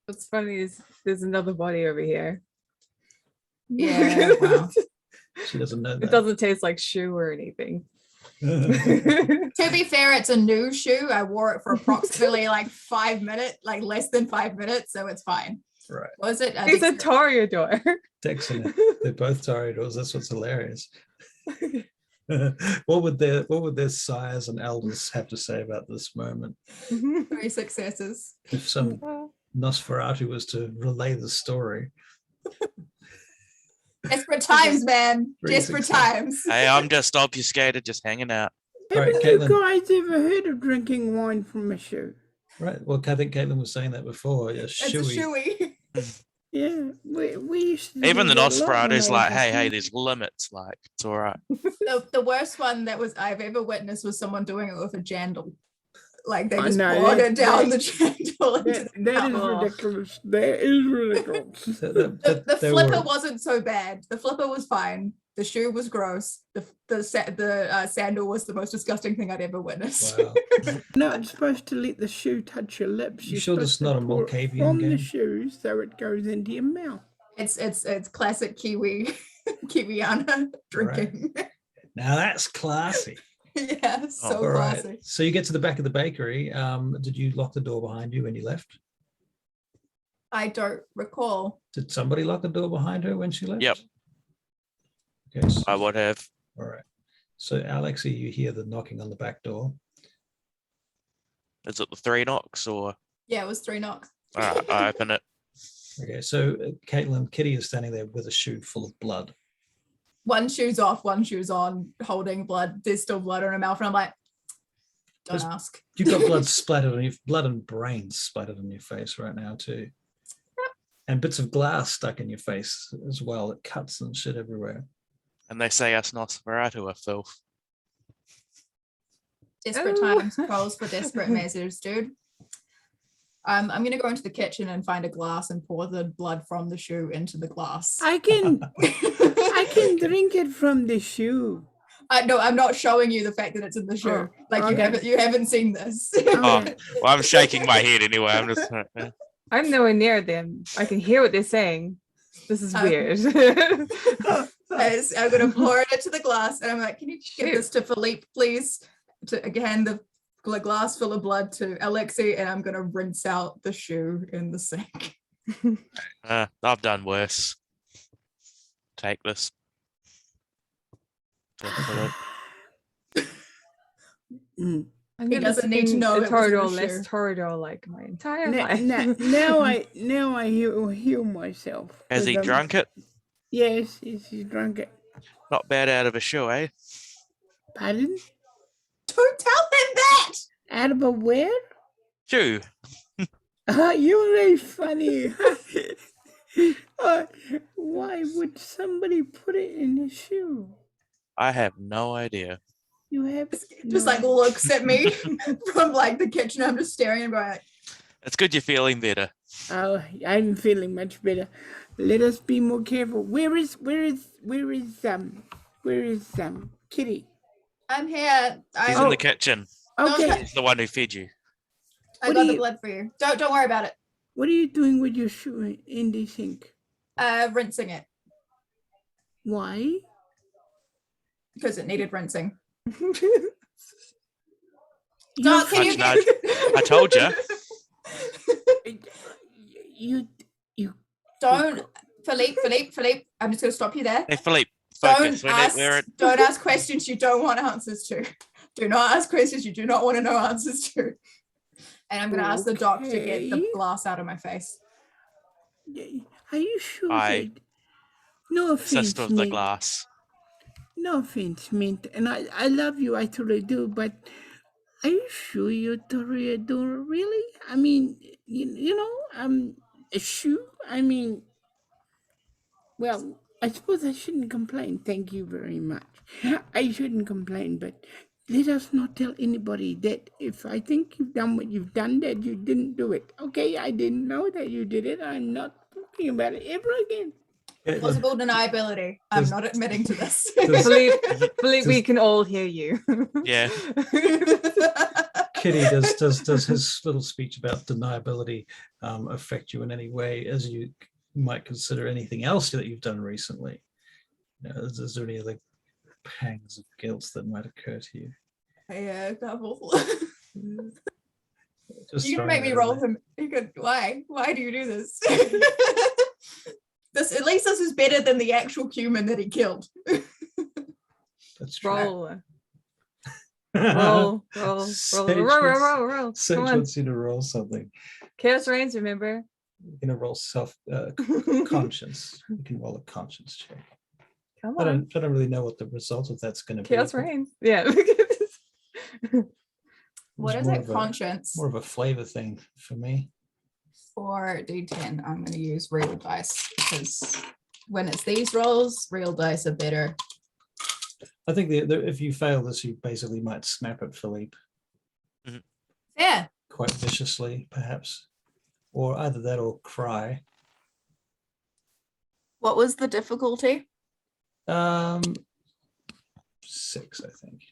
What's funny is there's another body over here. Yeah, wow. She doesn't know It that. doesn't taste like shoe or anything. To be fair, it's a new shoe. I wore it for approximately like 5 minutes, like less than 5 minutes, so it's fine. Right. Was it? It's a toreador. Dex and they're both toreadors. That's what's hilarious. What would their sires and elders have to say about this moment? 3 successes. If some Nosferatu was to relay the story. Desperate times, man. 3 Desperate successes. times. Hey, I'm just obfuscated, just hanging out. Right, Haven't you Caitlin. guys ever heard of drinking wine from a shoe? Right. Well, I think Caitlin was saying that before. Yeah, It's a shoey. shoey. Yeah, we used to. Even do the that a lot when Nosferatu's I like, was a hey, kid. there's limits. Like, it's all right. The worst one that was I've ever witnessed was someone doing it with a jandal. Like they I just know, poured that- it down that- the channel. That is Oh. ridiculous. That is ridiculous. The There flipper were- wasn't so bad. The flipper was fine. The shoe was gross. The sandal was the most disgusting thing I'd ever witnessed. Wow. Not supposed to let the shoe touch your lips. You You're sure this supposed is to not a pour it Malkavian from the game? shoe so it goes into your mouth. It's classic Kiwi Kiwiana drinking. Now that's classy. Yeah, so All right. classic. So you get to the back of the bakery. Did you lock the door behind you when you left? I don't recall. Did somebody lock the door behind her when she left? Yep. Okay. So, I would have. all right. So Alexi, you hear the knocking on the back door. Is it the 3 knocks or? Yeah, it was 3 knocks. All right, I open it. Okay. So Caitlin, Kitty is standing there with a shoe full of blood. One shoe's off, one shoe's on, holding blood. There's still blood on her mouth, and I'm like, don't There's- ask. You've got blood splattered on your blood and brains splattered on your face right now too. And bits of glass stuck in your face as well. It cuts and shit everywhere. And they say us Nosferatu are filth. Desperate Oh. times calls for desperate measures, dude. I'm gonna go into the kitchen and find a glass and pour the blood from the shoe into the glass. I can drink it from the shoe. No, I'm not showing you the fact that it's in the shoe. Oh, Like okay. you haven't seen this. Oh, Okay. well, I'm shaking my head anyway. I'm just. I'm nowhere near them. I can hear what they're saying. This is weird. As I'm gonna pour it into the glass, and I'm like, "Can you give this to Philippe, please?" To hand the glass full of blood to Alexi, and I'm gonna rinse out the shoe in the sink. I've done worse. Take this. Mm. I'm He gonna doesn't need to spin know the it was in the Toreador shoe. less Toreador like my entire Now, life. now I heal myself. Has he 'cause I'm- drunk it? Yes, he's drunk it. Not bad out of a shoe, eh? Pardon? Don't tell him that. Out of a where? Shoe. You're very funny. Why would somebody put it in a shoe? I have no idea. You have Just no- like looks at me from like the kitchen. I'm just staring and going like, It's good you're feeling better. Oh, I'm feeling much better. Let us be more careful. Where is Kitty? I'm here. He's in the kitchen. Okay. He's the one who fed you. I What got do the you- blood for you. Don't worry about it. What are you doing with your shoe in the sink? Rinsing it Why? because it needed rinsing. You- Doc, can you Nudge, I told you. You don't, Philippe. I'm just gonna stop you there. Hey, Philippe, Don't focus. don't ask questions you don't want answers to. Do not ask questions you do not want to know answers to. And I'm gonna ask the doc to get the Okay. glass out of my face. Are you sure? I that- No offense, Sister of the Mint. glass. No offense, Mint. And I love you, I truly do. But are you sure you're toreador? Really? I mean, a shoe. I mean, well, I suppose I shouldn't complain. Thank you very much. I shouldn't complain, but let us not tell anybody that if I think you've done what you've done, that you didn't do it. Okay, I didn't know that you did it. I'm not talking about it ever again. Caitlin, Plausible deniability. I'm Does- not admitting to this. Philippe, we can all hear you. Yeah. Kitty, does his little speech about deniability affect you in any way as you might consider anything else that you've done recently? Is there any other pangs of guilt that might occur to you? Yeah, a couple. Just You're gonna throwing make me that roll in there. him. You could, why? Why do you do this? This, at least this is better than the actual human that he killed. That's true. Roll. Sage Roll. Sage Come on. wants you to roll something. Chaos reigns, remember? You're gonna roll conscience. You can roll a conscience check. Come I on. don't really know what the result of that's gonna be. Chaos but reigns. Yeah. What it's is more it? of a- Conscience. More of a flavor thing for me. 4d10. I'm going to use real dice because when it's these rolls, real dice are better. I think if you fail this, you basically might snap at Philippe. Fair. quite viciously, perhaps, or either that or cry. What was the difficulty? 6, I think.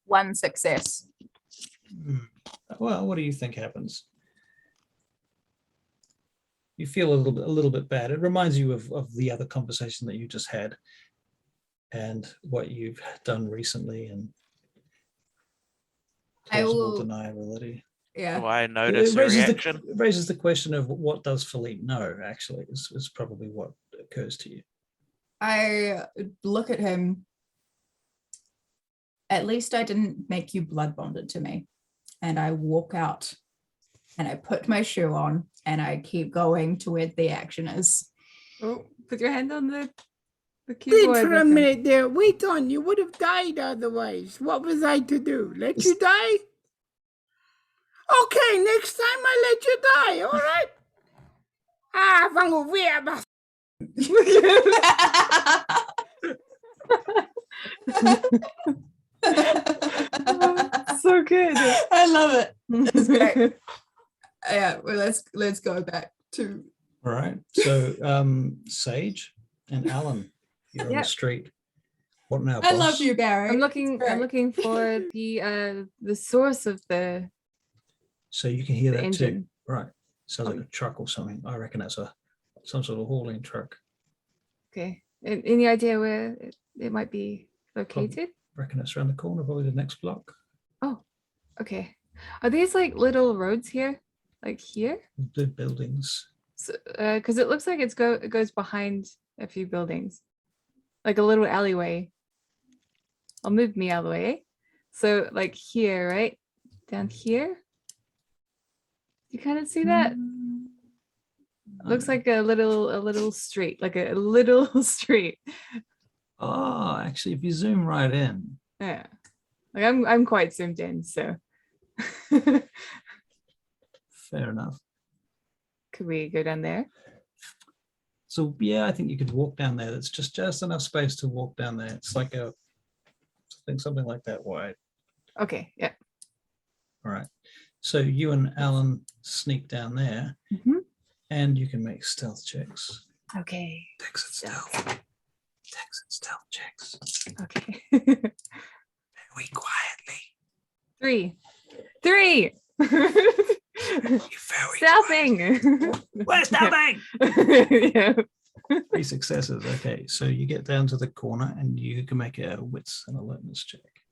1 success. Well, what do you think happens? You feel a little bit bad. It reminds you of the other conversation that you just had and what you've done recently and I plausible will- deniability. Yeah. Do I notice a reaction? It raises the question of what does Philippe know, actually, is probably what occurs to you. I look at him. At least I didn't make you blood bonded to me. And I walk out and I put my shoe on and I keep going to where the action is. Oh, put your hand on the Wait keyboard. for a Nathan. minute there. Wait on. You would have died otherwise. What was I to do? Let you die? Okay, next time I let you die, all right? Ah, vango weer, bas. So good. I love it. It's great. Yeah, well, let's go back to All right. So Sage and Alan, you're on Yep. the street. What now, I boss? love you, Gary. I'm It's looking great. for the source of the So you can hear that too. engine. Right. Sounds like a truck or something. I reckon that's some sort of hauling truck. Okay. Any idea where it might be located? I reckon it's around the corner, probably the next block. Oh, okay. Are these like little roads here? Like here? The buildings. So, because it looks like it goes behind a few buildings, like a little alleyway. I'll move me out of the way. So like here, right down here. You kind of see that? Looks like a little street, like a little street. Oh, actually, if you zoom right in, Yeah, like I'm quite zoomed in, so fair enough. could we go down there? So yeah, I think you could walk down there. That's just enough space to walk down there. It's like I think something like that wide. Okay, yeah. All right. So you and Alan sneak down there, Mhm. and you can make stealth checks. Okay. Dex and stealth. Dex and stealth checks. Okay. Very quietly. 3. You're very Stealthing. We're stealthing. Yeah. 3 successes. Okay, so you get down to the corner, and you can make a wits and alertness check.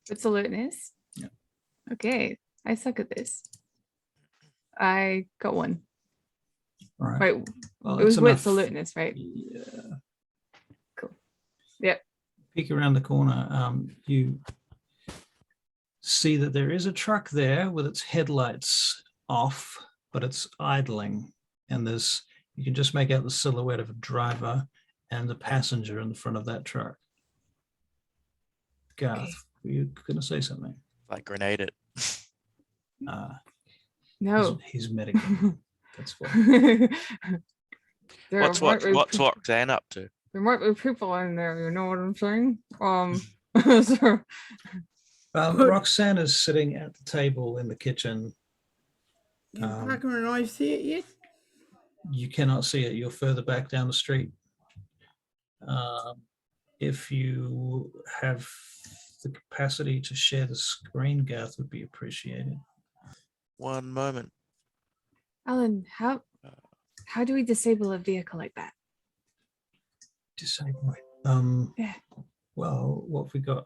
What's alertness? Yeah. Okay, I suck at this. I got 1. All right. Right, Well, it was it's wits enough. alertness, right? Yeah. Cool. Yep. Peek around the corner. You see that there is a truck there with its headlights off, but it's idling, and you can just make out the silhouette of a driver and the passenger in the front of that truck. Garth, Okay. were you going to say something? Like grenade it. No. He's medical. That's what. There What's might be Roxanne up to? there might be people in there, you know what I'm saying? So, Roxanne is sitting at the table in the kitchen. Can Parker and I see it yet? You cannot see it. You're further back down the street. If you have the capacity to share the screen, Garth, would be appreciated. One moment. Alan, how do we disable a vehicle like that? Disable it. Yeah. Well, what have we got?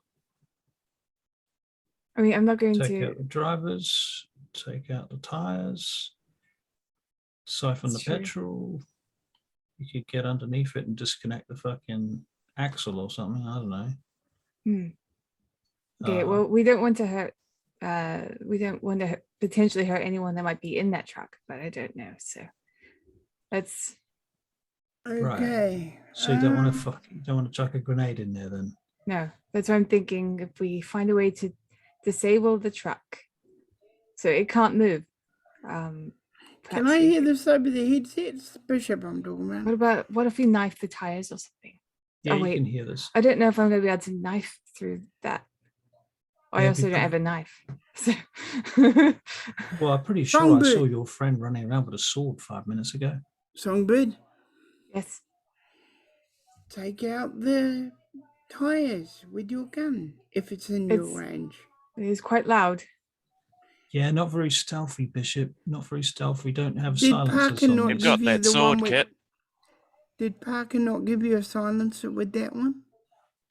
I mean, I'm not going Take to. out the drivers, take out the tires, siphon That's the true. petrol. You could get underneath it and disconnect the fucking axle or something. I don't know. Okay, well, we don't want to hurt. We don't want to potentially hurt anyone that might be in that truck, but I don't know. So that's Okay. So you don't want to chuck a grenade in there then? no. That's what I'm thinking. If we find a way to disable the truck, so it can't move. Can perhaps I we hear could- the side of the headsets? Bishop, I'm talking about. What if we knife the tires or something? Yeah, Oh, you wait. can hear this. I don't know if I'm going to be able to knife through that. I Yeah, also don't because- have a knife. So Well, I'm pretty sure I Songbird. saw your friend running around with a sword 5 minutes ago. Songbird, yes. take out the tires with your gun if it's in your It's- range. It is quite loud. Yeah, not very stealthy, Bishop. Not very stealthy. We don't have Did silencers Parker on not You've these. got give you that the sword, one with? Kit. Did Parker not give you a silencer with that one?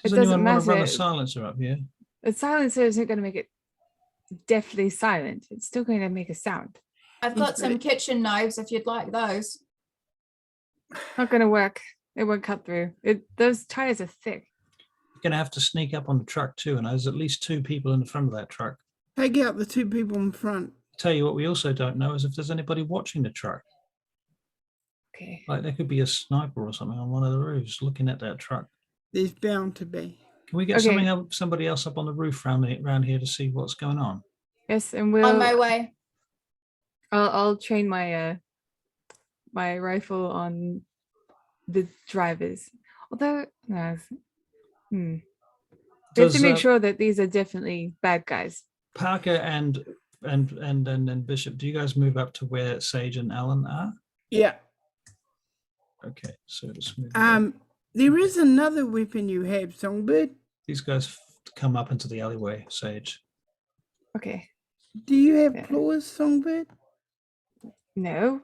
Does It doesn't anyone want to run a matter. silencer up here? The silencer isn't going to make it definitely silent. It's still going to make a sound. I've got some kitchen knives if you'd like those. Not going to work. It won't cut through. Those tires are thick. You're going to have to sneak up on the truck too, and there's at least 2 people in the front of that truck. Take out the 2 people in front. Tell you what, we also don't know is if there's anybody watching the truck. Okay. Like there could be a sniper or something on one of the roofs looking at that truck. There's bound to be. Can we get Okay. somebody else up on the roof around here to see what's going on? Yes, and On my we'll. way. I'll train my my rifle on the drivers. Although no. We have to Does, make sure that these are definitely bad guys. Parker and Bishop, do you guys move up to where Sage and Alan are? Yeah. Okay, so just move. up. There is another weapon you have, Songbird. These guys come up into the alleyway, Sage. Okay. Do you have Yeah. claws, Songbird? No.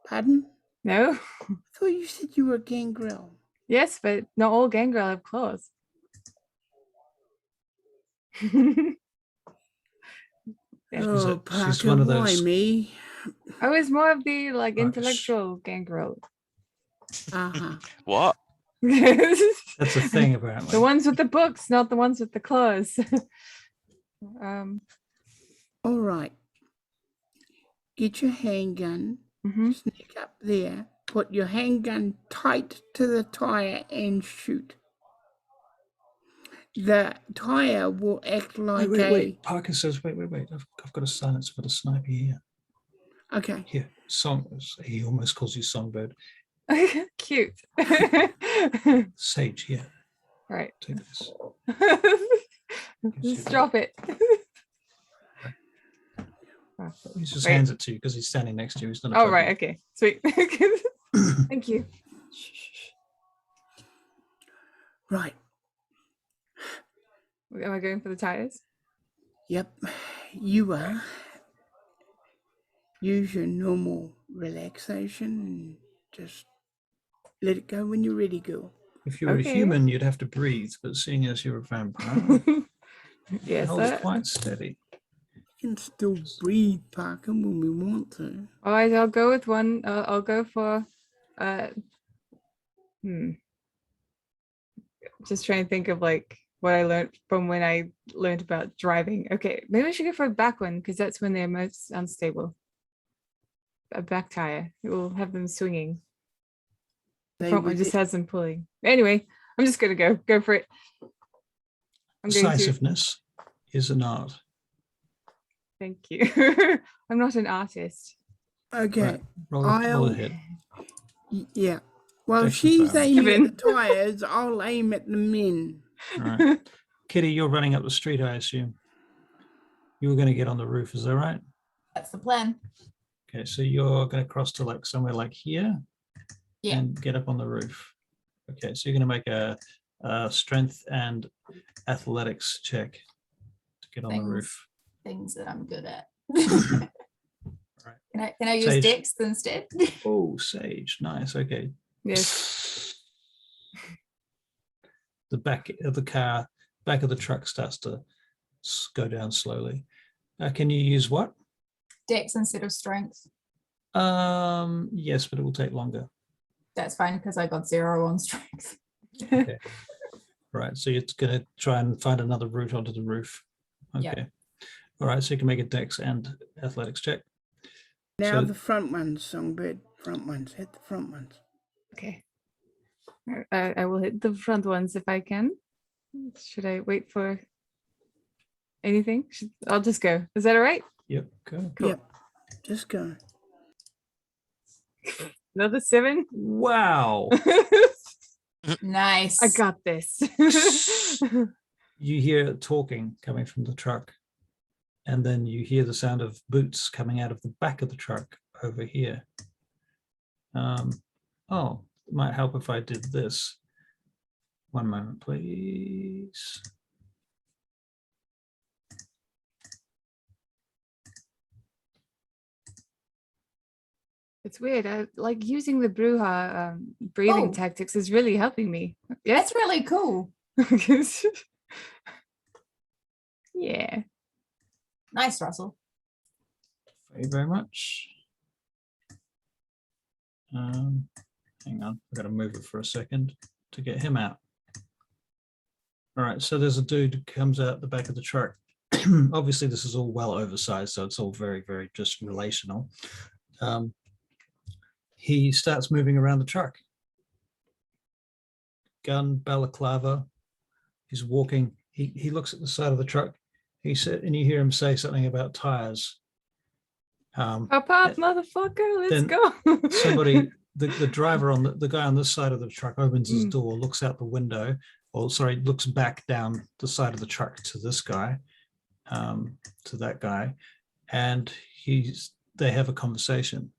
Pardon? No. I thought you said you were gangrel. Yes, but not all gangrel have claws. Yeah. She's Oh, she's Parker, one of why those- me? I was more of the like Right, intellectual gangrel. Uh-huh. What? The That's a thing, apparently. ones with the books, not the ones with the claws. All right. Get your handgun, Mhm. sneak up there, put your handgun tight to the tire and shoot. The tire will act like Wait. Parker says, wait. I've got a silence for the sniper here. Okay. Here, he almost calls you Songbird. Cute. Sage, here, Right. take this. Just drop it. He just Wait. hands it to you because he's standing next to you. He's not. Oh, right. Okay. Sweet. Thank you. Right. Am I going for the tires? Yep. You are. Use your normal relaxation and just let it go when you're ready, girl. If you were Okay. a human, you'd have to breathe, but seeing as you're a vampire, Yes. hold it quite steady. We can still breathe, Parker, when we want to. All right. I'll go with one. I'll go for. Just trying to think of like what I learned from when I learned about driving. Okay, maybe I should go for a back one because that's when they're most unstable. A back tire. It will have them swinging. The They front one would- just has them pulling. Anyway, I'm just gonna go for it. I'm going to. Decisiveness is an art. Thank you. I'm not an artist. Okay. Right, roll I'll- ahead. Yeah. Well, Protection she's power. aiming Given. at the tires. I'll aim at the men. All right. Kitty, you're running up the street, I assume. You were going to get on the roof, is that right? That's the plan. Okay, so you're going to cross to like somewhere like here Yeah. and get up on the roof. Okay, so you're going to make a strength and athletics check to get on the Things. roof. Things that I'm good at. Right. Can I use Sage. Dex instead? Oh, Sage, nice. Okay. Yes. The back of the car, back of the truck starts to go down slowly. Can you use what? Dex instead of strength. Yes, but it will take longer. That's fine because I got 0 on strength. Right, so you're going to try and find another route onto the roof. Okay. Yeah. All right, so you can make a dex and athletics check. Now So- the front ones, Songbird. Front ones. Hit the front ones. Okay. I will hit the front ones if I can. Should I wait for anything? I'll just go. Is that all right? Yep, go. Cool. Yep. Just go. Another 7. Wow. Nice. I got this. You hear talking coming from the truck, and then you hear the sound of boots coming out of the back of the truck over here. Oh, it might help if I did this. One moment, please. It's weird. I like using the BRUJAH breathing Oh. tactics is really helping me. Yes. That's really cool. Yeah. Nice, Russell. Thank you very much. Hang on, I've got to move it for a second to get him out. All right, so there's a dude who comes out the back of the truck. Obviously, this is all well oversized, so it's all very, very just relational. He starts moving around the truck. Gun, balaclava. He's walking. He looks at the side of the truck. He said, and you hear him say something about tires. Pop up, motherfucker. Let's then go. Somebody, the driver on the guy on this side of the truck opens his Mm. door, looks out the window, or sorry, looks back down the side of the truck to this guy, to that guy, and they have a conversation.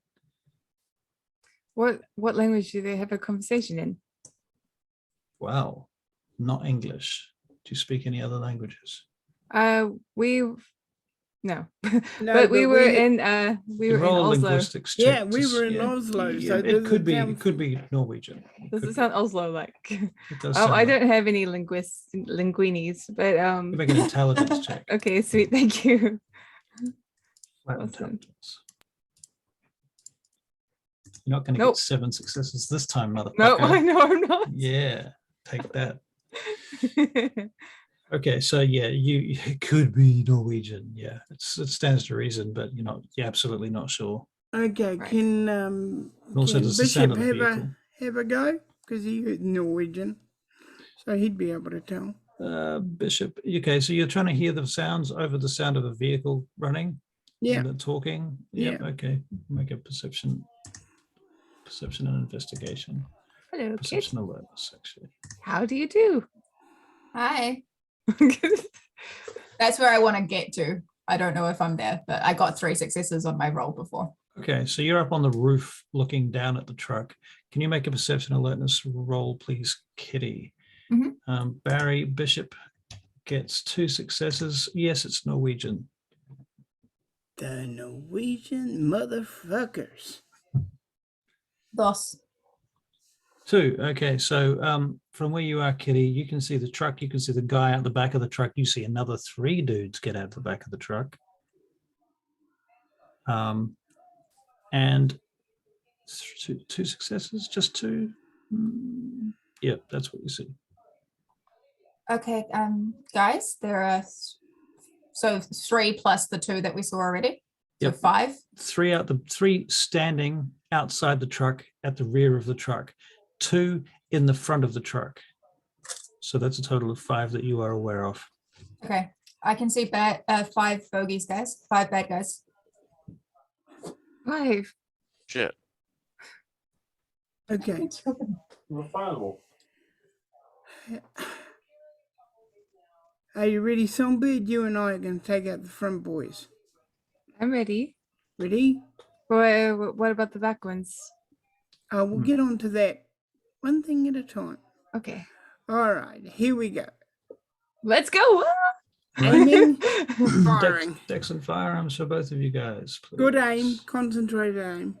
What language do they have a conversation in? Wow, not English. Do you speak any other languages? No, No, but we were had- in we were in Roll Oslo. linguistics check Yeah, to we were in yeah, Oslo, yeah, so it does could it be. sound- It could be Norwegian. Does Could it be. sound Oslo like? It does Oh, sound I like- don't have any linguinis, but You make an intelligence check. Okay, sweet, thank you. Flat Awesome. intelligence. You're not going to Nope. get 7 successes this time, motherfucker. No, I know I'm not. Yeah, take that. Okay, so yeah, it could be Norwegian. Yeah, it stands to reason, but you're absolutely not sure. Okay, Right. can Also, can does the sound Bishop of the vehicle. have a go? Because he is Norwegian, so he'd be able to tell. Bishop. Okay, so you're trying to hear the sounds over the sound of a vehicle running. Yeah. And the talking. Yep. Yeah. Okay. Make a perception and investigation. Hello, kid. Perception alertness, actually. How do you do? Hi. That's where I want to get to. I don't know if I'm there, but I got 3 successes on my roll before. Okay, so you're up on the roof looking down at the truck. Can you make a perception alertness roll, please, Kitty? Mhm. Barry Bishop gets 2 successes. Yes, it's Norwegian. The Norwegian motherfuckers. Thus. 2. Okay, so from where you are, Kitty, you can see the truck. You can see the guy out the back of the truck. You see another 3 dudes get out the back of the truck. And 2 successes, just 2. Yep, that's what you see. Okay, guys, there are so 3 plus the 2 that we saw already. So Yep. 5. 3 standing outside the truck at the rear of the truck, 2 in the front of the truck. So that's a total of 5 that you are aware of. Okay, I can see 5 bogeys, guys. 5 bad guys. 5. Shit. Okay. Are you ready, Songbird? You and I are going to take out the front boys. I'm ready. Ready? What about the back ones? We'll get on to that one thing at a time. Okay, All right, here we go. let's go. Aiming, firing. Dex and firearms for both of you guys. Please. Good aim, concentrated aim.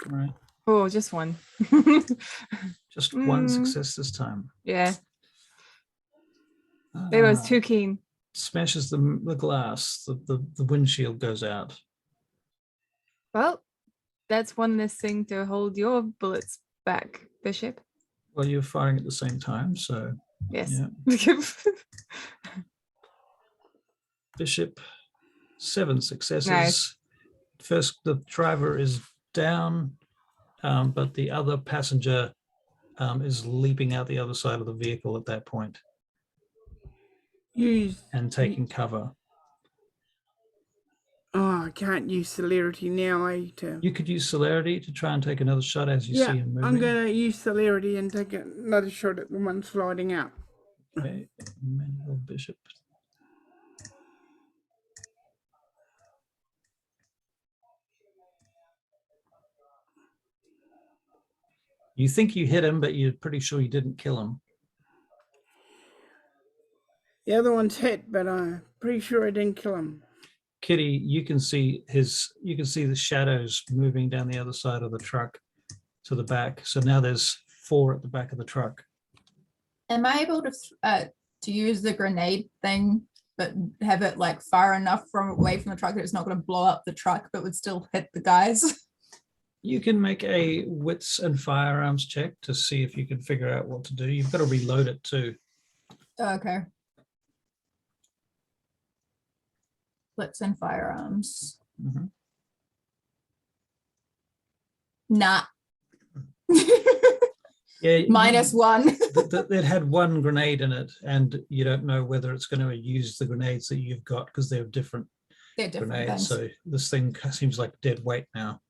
All right. Oh, just one. Just one Mm. success this time. Yeah, they was Ah, too keen. Smashes the glass. The windshield goes out. Well, that's one less thing to hold your bullets back, Bishop. Well, you're firing at the same time, so Yes. yeah. Bishop, 7 successes. Nice. First, the driver is down, but the other passenger is leaping out the other side of the vehicle at that point Use. and taking cover. Oh, I can't use celerity now, You could use celerity to try and take another shot as you Yeah, see him moving. I'm going to use celerity and take another shot at the one sliding up. Okay, Emmanuel Bishop. You think you hit him, but you're pretty sure you didn't kill him. The other one's hit, but I'm pretty sure I didn't kill him. Kitty, you can see the shadows moving down the other side of the truck to the back. So now there's 4 at the back of the truck. Am I able to use the grenade thing, but have it like far enough away from the truck that it's not going to blow up the truck, but would still hit the guys? You can make a wits and firearms check to see if you can figure out what to do. You've got to reload it too. Okay. Wits and firearms. Mhm. Nah. Yeah, -1. It had 1 grenade in it, and you don't know whether it's going to use the grenades that you've got because they're different They're different grenades. things. So this thing seems like dead weight now.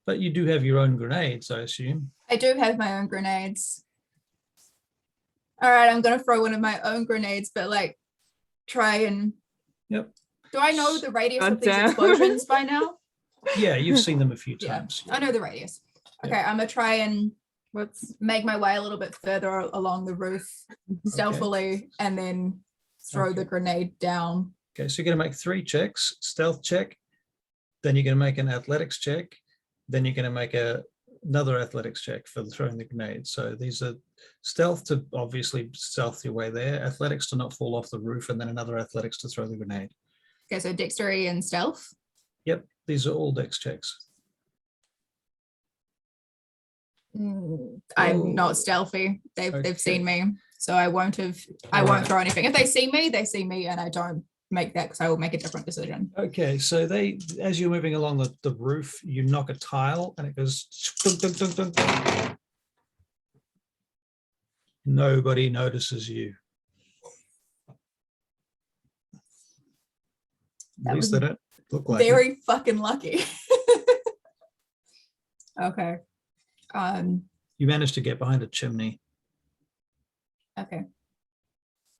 But you do have your own grenades, I assume. I do have my own grenades. All right, I'm gonna throw one of my own grenades, but like try and. Yep. Do I know the radius of these Goddamn. explosions by now? Yeah, you've seen them a few Yeah, times. I know the radius. Yeah. Okay, I'm gonna try and What's make my way a little bit further along the roof stealthily, and then throw the Okay. grenade down. Okay, so you're going to make 3 checks: stealth check, then you're going to make an athletics check, then you're going to make another athletics check for throwing the grenade. So these are stealth to obviously stealth your way there, athletics to not fall off the roof, and then another athletics to throw the grenade. Okay, so dexterity and stealth. Yep, these are all dex checks. I'm not Oh. stealthy. They've Okay. seen me, so I won't Alright. throw anything. If they see me, and I don't make that because I will make a different decision. Okay, so as you're moving along the roof, you knock a tile and it goes dunk, dunk, dunk, dunk, dunk. Nobody notices you. That At least was they don't look like it. Very fucking lucky. Okay. You managed to get behind a chimney. Okay.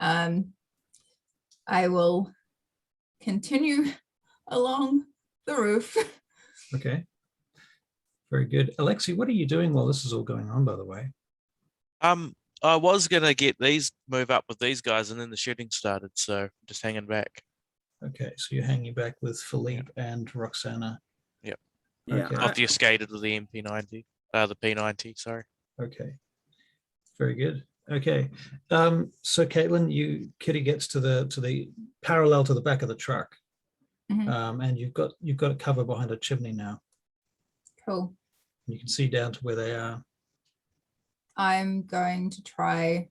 I will continue along the roof. Okay. Very good. Alexi, what are you doing while this is all going on, by the way? I was gonna move up with these guys, and then the shooting started, so just hanging back. Okay, so you're hanging back with Philippe and Roxana. Yep. Yeah, Okay. Obfuscated with the MP90, the P90. Sorry. Okay. Very good. Okay. So Caitlin, Kitty gets to the parallel to the back of the truck. Mhm. And you've got a cover behind a chimney now. Cool. You can see down to where they are. I'm going to try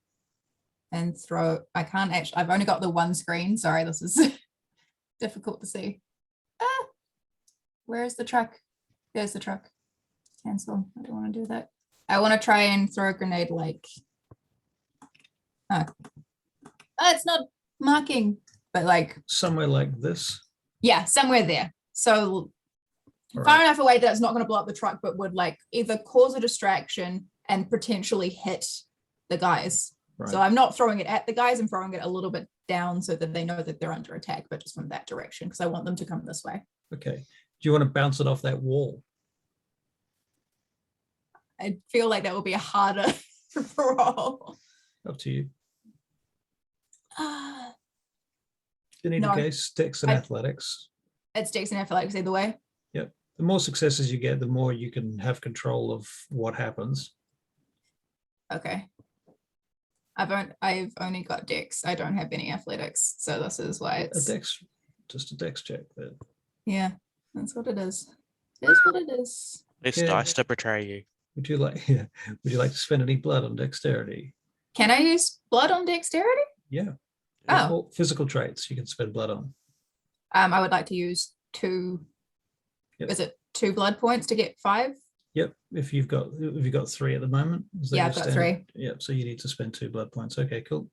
and throw. I can't actually. I've only got the one screen. Sorry, this is difficult to see. Ah, where is the truck? There's the truck. Cancel. I don't want to do that. I want to try and throw a grenade like. It's not marking, but like Somewhere like this. yeah, somewhere there. So All far right. enough away that it's not going to blow up the truck, but would like either cause a distraction and potentially hit the guys. Right. So I'm not throwing it at the guys, I'm throwing it a little bit down so that they know that they're under attack, but just from that direction because I want them to come this way. Okay. Do you want to bounce it off that wall? I feel like that will be a harder roll. Up to you. Ah, In any No. case, dex and I- athletics. it's Dex and athletics either way. The more successes you get, the more you can have control of what happens. Okay. I've only got Dex. I don't have any athletics, so this is why it's Just a dex check there. yeah. That's what it is. It is what it is. Less Yeah. dice to betray you. Would you like to spend any blood on dexterity? Can I use blood on dexterity? Yeah. Oh. All physical traits you can spend blood on. I would like to use 2. Yep. Is it 2 blood points to get 5? Yep. If you've got 3 at the moment. Is that Yeah, your I've got standard? Yep. So you need to spend 2 blood points. Okay, cool.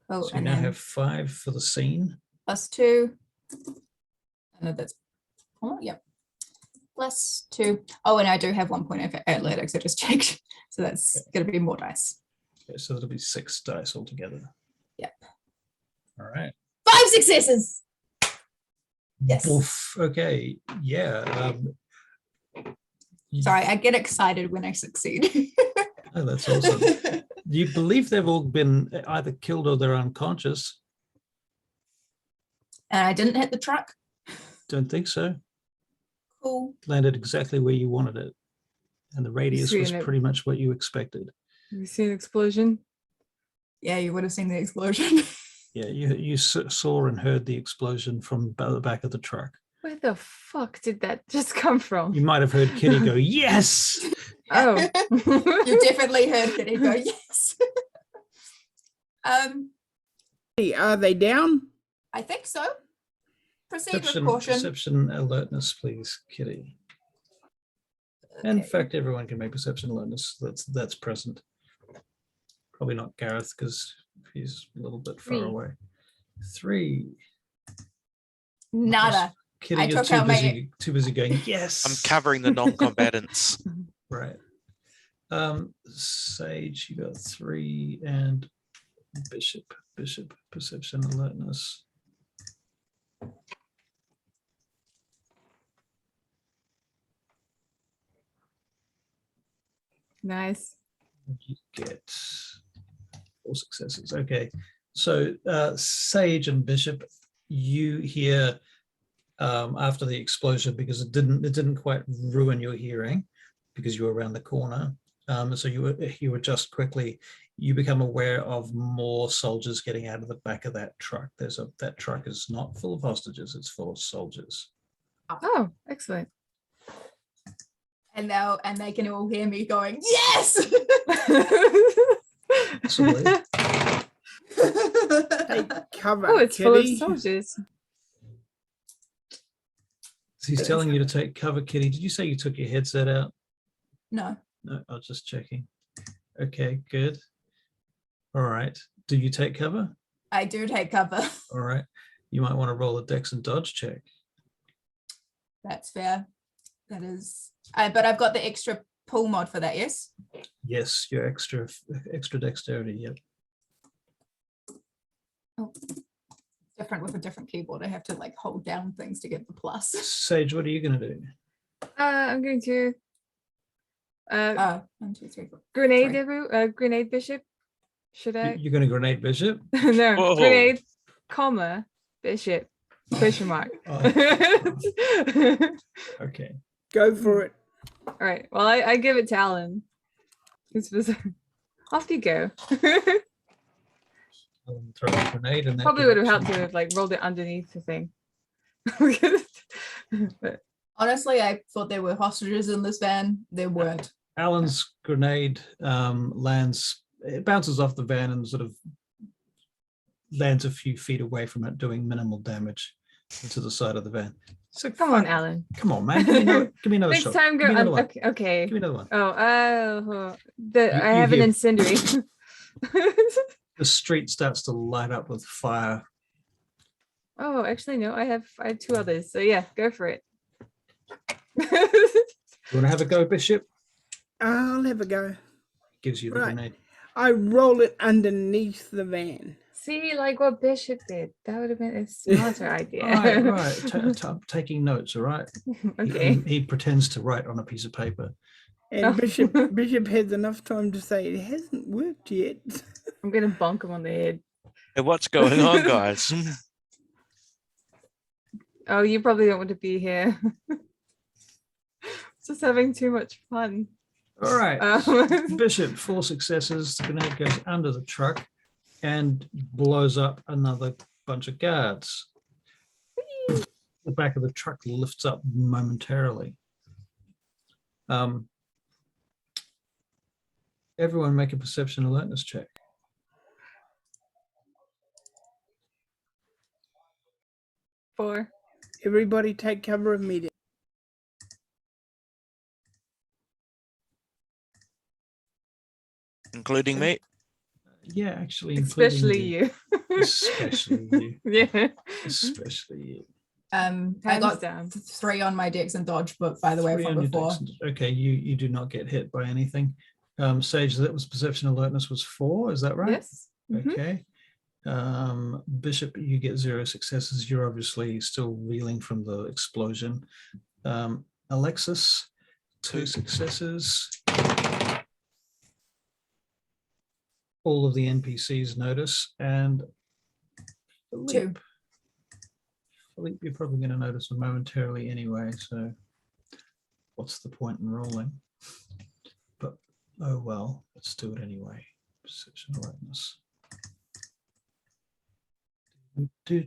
Oh, So you and now then have 5 for the scene. +2. I know that's yep. +2. Oh, and I do have 1 point of athletics. I just checked. So that's gonna be more dice. Okay, so that'll be 6 dice altogether. Yep. All right. 5 successes. Yes. Oof. Okay. Yeah. Sorry, I get excited when I succeed. Oh, that's awesome. You believe they've all been either killed or they're unconscious? And I didn't hit the truck. Don't think so. Cool. Landed exactly where you wanted it. And the radius was seen it. pretty much what you expected. You see an explosion? Yeah, you would have seen the explosion. Yeah, you saw and heard the explosion from the back of the truck. Where the fuck did that just come from? You might have heard Kitty go, yes! Oh. You definitely heard Kitty go, yes. Are they down? I think so. Proceed with caution. Perception alertness, please, Kitty. And in Okay. fact, everyone can make perception alertness that's present. Probably not Gareth, because he's a little bit far 3. away. 3. Nada. Kitty, I you're took out my- too busy going, yes. I'm covering the non-combatants. Right. Sage, you got 3, and Bishop, perception alertness. Nice. You get 4 successes. Okay. So Sage and Bishop, you hear after the explosion, because it didn't quite ruin your hearing because you were around the corner. So you adjust quickly. You become aware of more soldiers getting out of the back of that truck. That truck is not full of hostages, it's full of soldiers. Oh, excellent. And they can all hear me going, yes! Possibly. Take cover, Oh, it's full of Kitty. soldiers. He's telling you to take cover, Kitty. Did you say you took your headset out? No. No, I was just checking. Okay, good. All right. Do you take cover? I do take cover. All right. You might want to roll a dex and dodge check. That's fair. That is. But I've got the extra pull mod for that, yes? Yes, your extra dexterity. Yep. Oh. Different with a different keyboard. I have to like hold down things to get the plus. Sage, what are you going to do? I'm going to 1, 2, 3, 4. grenade grenade bishop. Should I? You're going to grenade Bishop? No, Whoa. grenade, comma, bishop, question mark. Oh. Okay. Go for it. All right. Well, I give it to Alan. Off you go. I'll throw a grenade in that Probably would have direction. helped to have like rolled it underneath the thing. But Honestly, I thought there were hostages in this van. There weren't. Alan's grenade lands, it bounces off the van and sort of lands a few feet away from it, doing minimal damage to the side of the van. So come on, Alan. Come on, man. Give me another Next shot. time, Give me go. another one. Okay. Okay. Give me another one. I You have an hear- incendiary. The street starts to light up with fire. Oh, actually, no. I have 2 others. So yeah, go for it. You want to have a go, Bishop? I'll have a go. Gives you the Right. grenade. I roll it underneath the van. See, like what Bishop did. That would have been a smarter idea. Right. Taking notes, all right? Okay. He pretends to write on a piece of paper. And Oh. Bishop has enough time to say it hasn't worked yet. I'm gonna bonk him on the head. Hey, what's going on, guys? Oh, you probably don't want to be here. Just having too much fun. All right. Um, Bishop, 4 successes. The grenade goes under the truck and blows up another bunch of guards. The back of the truck lifts up momentarily. Everyone make a perception alertness check. Four. Everybody take cover immediately. Including me. Yeah, actually, including Especially you. Especially you. Yeah. Especially you. I Hands got down. 3 on my dex and dodge book, by the way, 3 from on your before. dex. Okay, you do not get hit by anything. Sage, that was perception alertness was 4, is that right? Yes. Mhm. Okay. Bishop, you get 0 successes. You're obviously still reeling from the explosion. Alexis, 2 successes. All of the NPCs notice, and Philippe, 2. Philippe, you're probably going to notice them momentarily anyway, so what's the point in rolling? But oh well, let's do it anyway. Perception alertness. Do.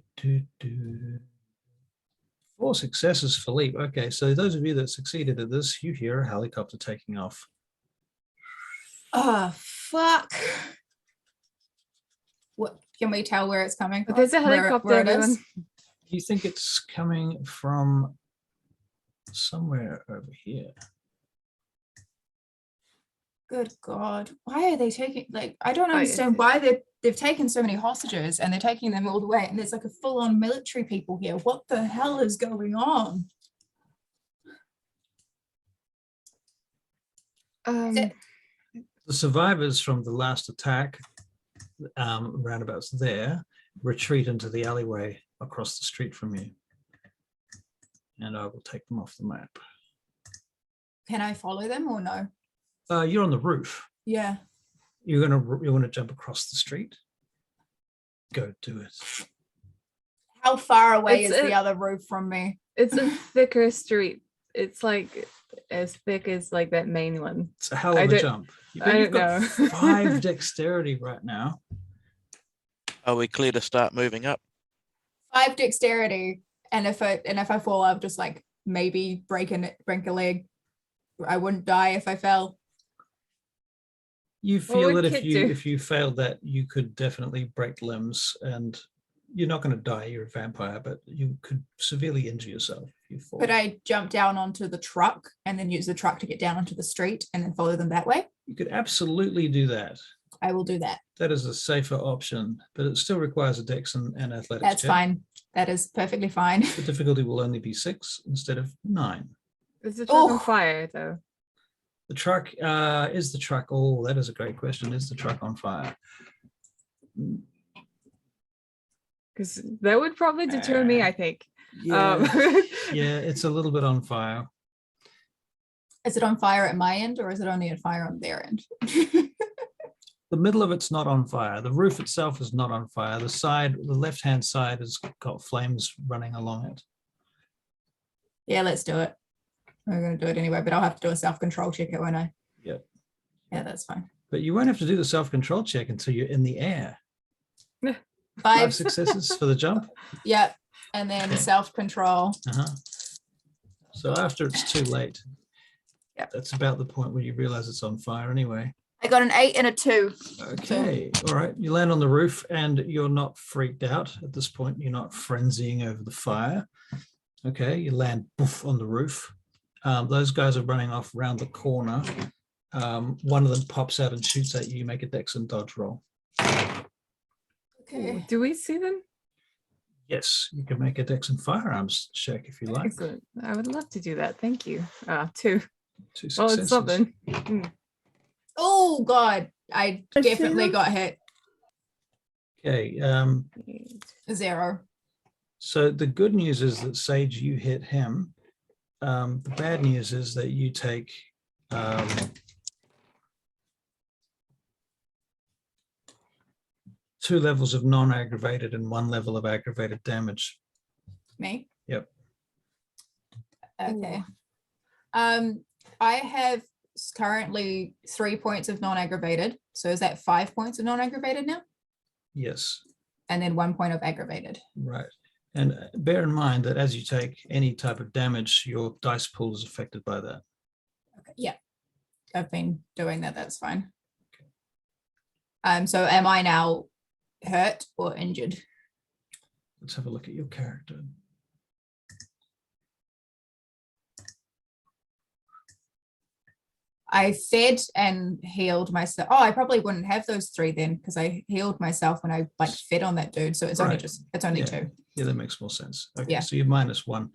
4 successes, Philippe. Okay, so those of you that succeeded at this, you hear a helicopter taking off. Oh, fuck. What, can we tell where it's coming But from? there's a helicopter, Where it is? everyone. You think it's coming from somewhere over here? Good God. Why are they taking, like, I don't Oh, yeah. understand why they've taken so many hostages and they're taking them all the way. And there's like a full-on military people here. What the hell is going on? Um, The survivors from the last attack, roundabouts there, retreat into the alleyway across the street from you. And I will take them off the map. Can I follow them or no? You're on the roof. Yeah. You're gonna jump across the street. Go do it. How far away It's is the a- other roof from me? it's a thicker street. It's like as thick as like that main one. It's a hell I of a don't- jump. I You've got don't know. 5 dexterity right now. Are we clear to start moving up? 5 dexterity. And if I fall, I'll just like maybe break a leg. I wouldn't die if I fell. You What feel would that Kit do? if you failed that, you could definitely break limbs, and you're not going to die. You're a vampire, but you could severely injure yourself if you fall. Could I jump down onto the truck and then use the truck to get down onto the street and then follow them that way? You could absolutely do that. I will do that. That is a safer option, but it still requires a dex and athletics That's check. fine. That is perfectly fine. The difficulty will only be 6 instead of 9. Is the truck Oh. on fire though? The truck, is the truck, oh, that is a great question. Is the truck on fire? Because that would probably deter me, I think. Yeah, yeah, it's a little bit on fire. Is it on fire at my end or is it only on fire on their end? The middle of it's not on fire. The roof itself is not on fire. The left-hand side has got flames running along it. Yeah, let's do it. We're going to do it anyway, but I'll have to do a self-control check, won't I? Yep. Yeah, that's fine. But you won't have to do the self-control check until you're in the air. 5 5. successes for the jump. Yep. And then Okay. self-control. Uh-huh. So after it's too late, Yep. that's about the point where you realize it's on fire anyway. I got an 8 and a 2. Okay, all right. You land on the roof and you're not freaked out at this point. You're not frenzying over the fire. Okay, you land poof on the roof. Those guys are running off around the corner. One of them pops out and shoots at you. You make a dex and dodge roll. Okay. Do we see them? Yes, you can make a dex and firearms check if you like. Excellent. I would love to do that. Thank you. 2. 2 Well, successes. it's something. Mm. Oh, God. I I see definitely them. got hit. Okay, 0. so the good news is that Sage, you hit him. The bad news is that you take 2 levels of non-aggravated and 1 level of aggravated damage. Me? Yep. Okay. I have currently 3 points of non-aggravated. So is that 5 points of non-aggravated now? Yes, And then 1 point of aggravated. right. And bear in mind that as you take any type of damage, your dice pool is affected by that. Okay. Yeah. I've been doing that. That's fine. So am I now hurt or injured? Let's have a look at your character. I fed and healed myself. Oh, I probably wouldn't have those 3 then because I healed myself when I like fed on that dude. So it's only Right. it's only Yeah. 2. Yeah, that makes more sense. Okay, Yeah. so you're -1.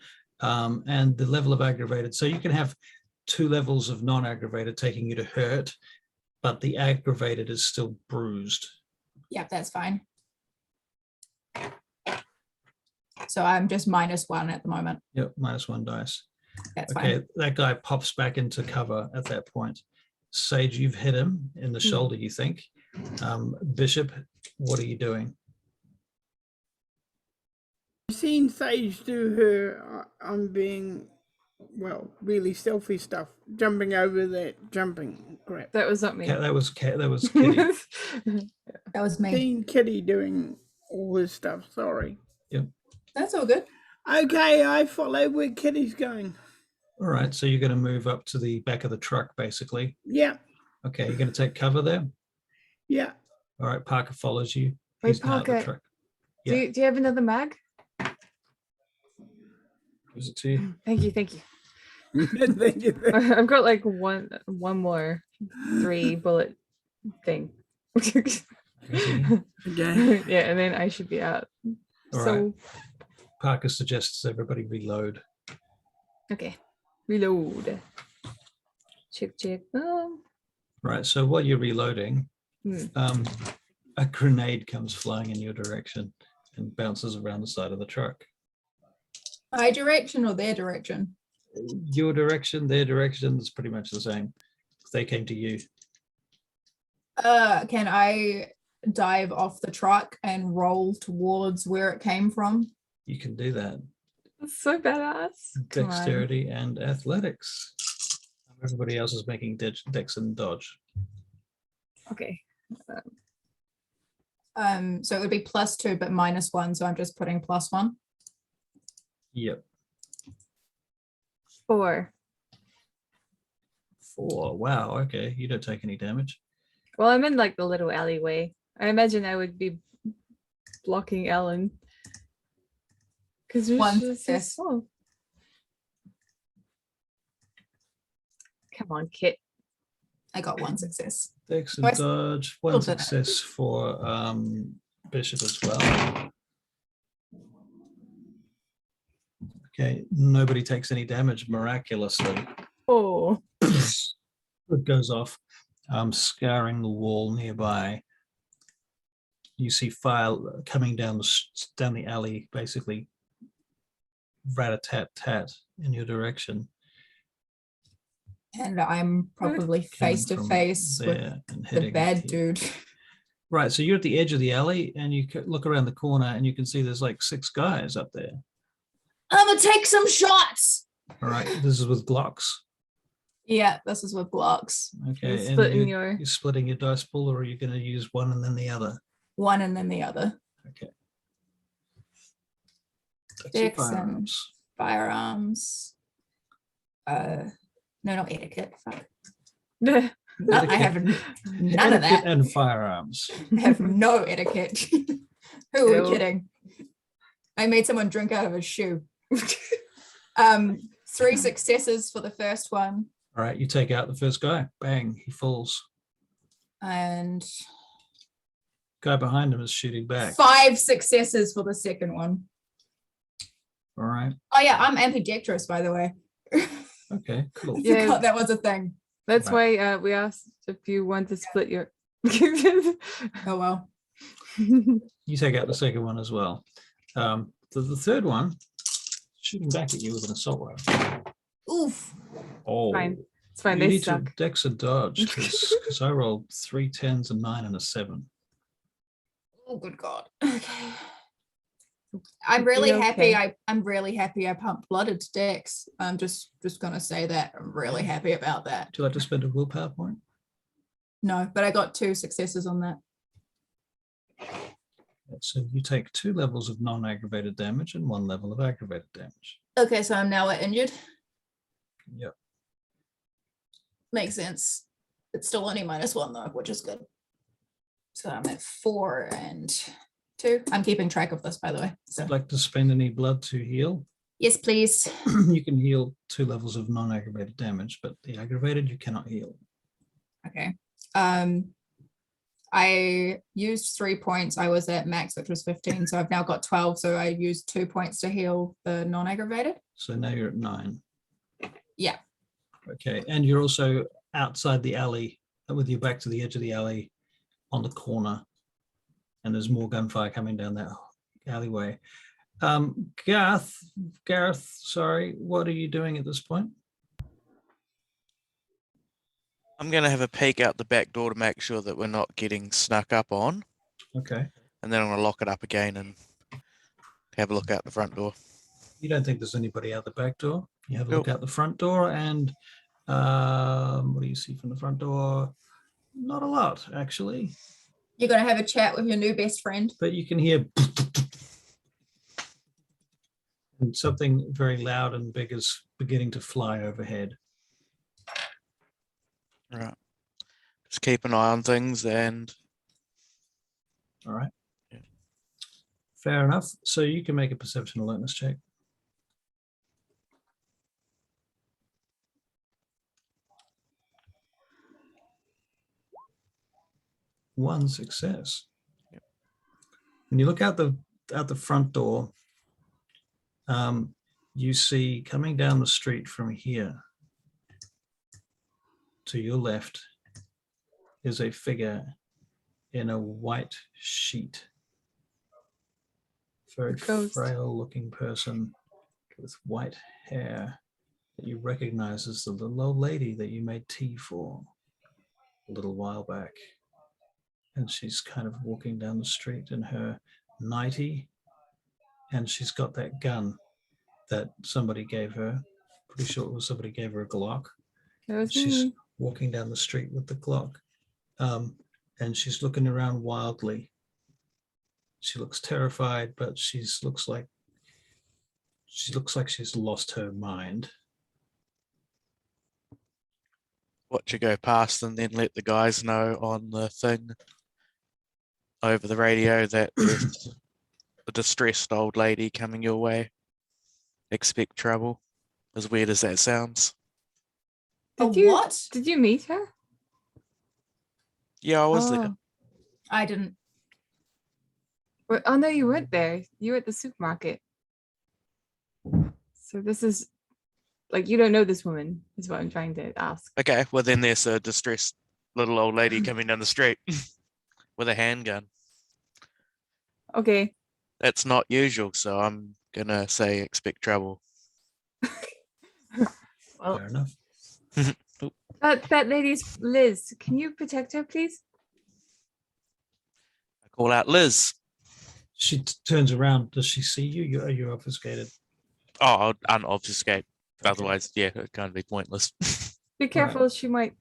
And the level of aggravated, so you can have 2 levels of non-aggravated taking you to hurt, but the aggravated is still bruised. Yep, that's fine. So I'm just -1 at the moment. Yep, -1 dice. That's Okay, fine. that guy pops back into cover at that point. Sage, you've hit him in the shoulder, you think. Bishop, what are you doing? I've seen Sage do her on being, well, really stealthy stuff, jumping over that jumping crap. That was not me. That was Kitty. That was me. Seen Kitty doing all this stuff, sorry. That's all good. Okay, I follow where Kitty's going. All right, so you're going to move up to the back of the truck, basically. Yeah, Okay, you're going to take cover there. yeah. All right, Parker follows you. Wait, He's now at the Parker, truck. do you have another mag? Gives it to you. Thank you, thank you. Thank you. I've got like one more 3 bullet thing. Okay. Yeah, and then I should be out. All So right. Parker suggests everybody reload. okay, reload. Check. Oh, Right, so while you're reloading, Hmm. a grenade comes flying in your direction and bounces around the side of the truck. My direction or their direction? Your direction, their direction is pretty much the same. They came to you. Can I dive off the truck and roll towards where it came from? You can do that. that's so badass. Come on. Dexterity and athletics. Everybody else is making dex and dodge. Okay. So it would be +2 but -1, so I'm just putting +1. Yep. 4. 4. Wow. Okay. You don't take any damage. Well, I'm in like the little alleyway. I imagine I would be blocking Ellen. Because One so success. small. Come on, Kit. I got 1 success. Dex and Nice. dodge. 1 Well done. success for Bishop as well. Okay. Nobody takes any damage miraculously. Oh, It goes off, scouring the wall nearby. You see fire coming down the alley, basically rat-a-tat-tat in your direction. And I'm probably face to Coming from face with there and the heading bad here. dude. Right, so you're at the edge of the alley, and you look around the corner, and you can see there's like 6 guys up there. I'm gonna take some shots. All right, this is with Glocks. Yeah, this is with blocks. Okay, and splitting you're splitting your dice pool, or are you going to use one and then the other? One and then the other. Okay. That's your Dex and firearms. firearms. No, not etiquette. Fuck. yeah. No, I have none of Etiquette that. and firearms. I have no etiquette. Who are we Ew. kidding? I made someone drink out of a shoe. 3 successes for the first one. All right, you take out the first guy. Bang, he falls. And Guy behind him is shooting back. 5 successes for the second one. All right. Oh yeah, I'm ambidextrous, by the way. Okay, cool. Yeah. Forgot that was a thing. That's Right. why we asked if you want to split your. Oh well. You take out the second one as well. The third one shooting back at you with an assault rifle. Oof. Oh, Fine. It's fine. you They need suck. to dex a dodge because I rolled 3 10s, a 9, and a 7. Oh good God. Okay. I'm really happy. Okay. I'm really happy I pumped blood into Dex. I'm just gonna say that. I'm really happy about that. Would you like to spend a willpower point? No, but I got 2 successes on that. So you take 2 levels of non-aggravated damage and 1 level of aggravated damage. Okay, so I'm now at injured. Yep. Makes sense. It's still only -1 though, which is good. So I'm at 4 and 2. I'm keeping track of this, by the way. So Would you like to spend any blood to heal? yes, please. You can heal 2 levels of non-aggravated damage, but the aggravated you cannot heal. Okay. I used 3 points. I was at max, which was 15. So I've now got 12. So I used 2 points to heal the non-aggravated. So now you're at 9. Yeah. Okay, and you're also outside the alley with your back to the edge of the alley on the corner, and there's more gunfire coming down that alleyway. Gareth, sorry, what are you doing at this point? I'm going to have a peek out the back door to make sure that we're not getting snuck up on. Okay. And then I'm going to lock it up again and have a look out the front door. You don't think there's anybody out the back door? You have a look Nope. out the front door, and what do you see from the front door? Not a lot, actually. You're going to have a chat with your new best friend. But you can hear and something very loud and big is beginning to fly overhead. Right. Just keep an eye on things and All right. Yeah. Fair enough. So you can make a perception alertness check. One success. Yep. When you look out the front door, you see coming down the street from here to your left is a figure in a white sheet. Very Ghost. frail looking person with white hair that you recognize as the little old lady that you made tea for a little while back. And she's kind of walking down the street in her nightie, and she's got that gun that somebody gave her. Pretty sure it was somebody gave her a Glock. That was She's me. walking down the street with the Glock, and she's looking around wildly. She looks terrified, but she looks like she's lost her mind. watch you go past and then let the guys know on the thing over the radio that there's a distressed old lady coming your way. Expect trouble. As weird as that sounds. What? Did you meet her? Yeah, I was there. I didn't. Oh no, you weren't there. You were at the supermarket. So this is like you don't know this woman, is what I'm trying to ask. Okay, well then there's a distressed little old lady coming down the street with a handgun. Okay. That's not usual, so I'm gonna say expect trouble. Well, Fair enough. that lady's Liz. Can you protect her, please? I call out Liz. She turns around. Does she see you? Are you obfuscated? Oh, I'll unobfuscate. Otherwise, yeah, it can't be pointless. Be careful. She might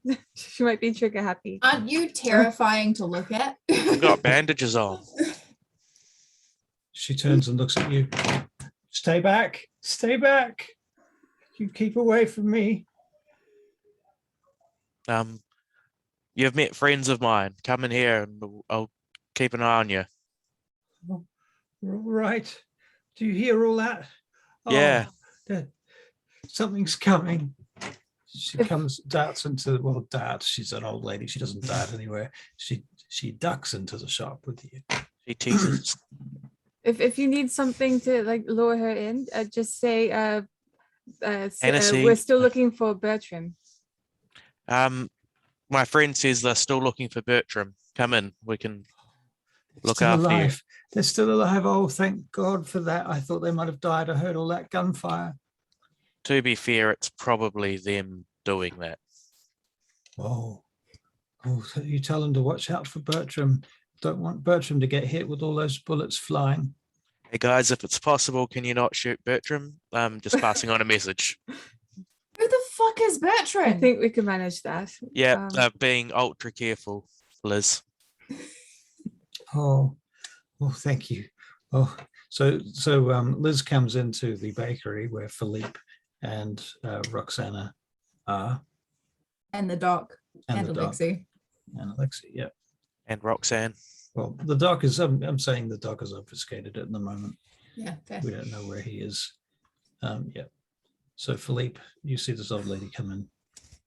be trigger happy. Aren't you terrifying to look at? I've got bandages on. She turns and looks at you. Stay back. Stay back. You keep away from me. You've met friends of mine. Come in here and I'll keep an eye on you. Right. Do you hear all that? Yeah. Something's coming. She darts into, well, darts. She's an old lady. She doesn't dart anywhere. She ducks into the shop with you. She teases. If you need something to like lure her in, just say Hennessy. we're still looking for Bertram. My friend says they're still looking for Bertram. Come in. We can look Still after alive. you. They're still alive. Oh, thank God for that. I thought they might have died. I heard all that gunfire. To be fair, it's probably them doing that. Oh, so you tell them to watch out for Bertram. Don't want Bertram to get hit with all those bullets flying. Hey guys, if it's possible, can you not shoot Bertram? Just passing on a message. Who the fuck is I Bertrand? think we can manage that. Yeah, being ultra careful, Liz. Oh, thank you. Oh, so Liz comes into the bakery where Philippe and Roxana are, And the doc. And the doc. Alexi. And Alexi, yeah. And Roxanne. Well, the doc is, I'm saying the doc is obfuscated at the moment. Yeah, fair. We don't know where he is. Yeah. So Philippe, you see this old lady come in.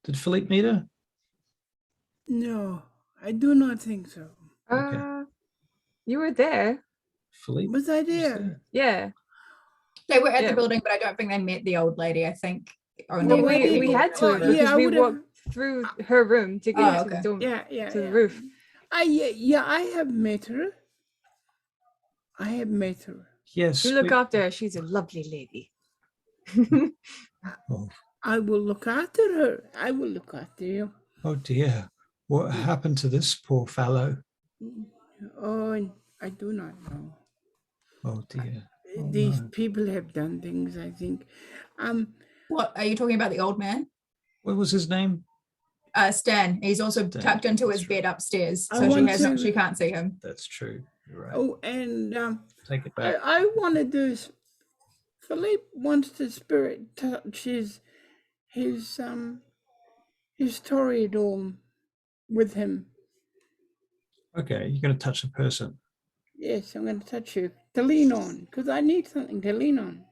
Did Philippe meet her? No, I do not think so. Okay. You were there. Philippe? Was I was there? Yeah. They were at Yeah. the building, but I don't think they met the old lady. I think No, only we had to Oh, because yeah, I we would've- walked through her room to get Oh, to the okay. dome, Yeah. to the roof. I have met her. I have met her. Yes. You look we- after her. She's a lovely lady. oh, I will look after her. I will look after you. oh dear. What happened to this poor fellow? Oh, I do not know. Oh dear. Oh, These no. people have done things, I think. What are you talking about? The old man? What was his name? Stan. He's also Stan, tucked into his that's right. bed upstairs, I so want she to- can't see him. That's true. You're right. Oh, and Take it back. I want to do. Philippe wants to spirit touch his toreador with him. Okay, you're going to touch a person. Yes, I'm going to touch you to lean on because I need something to lean on.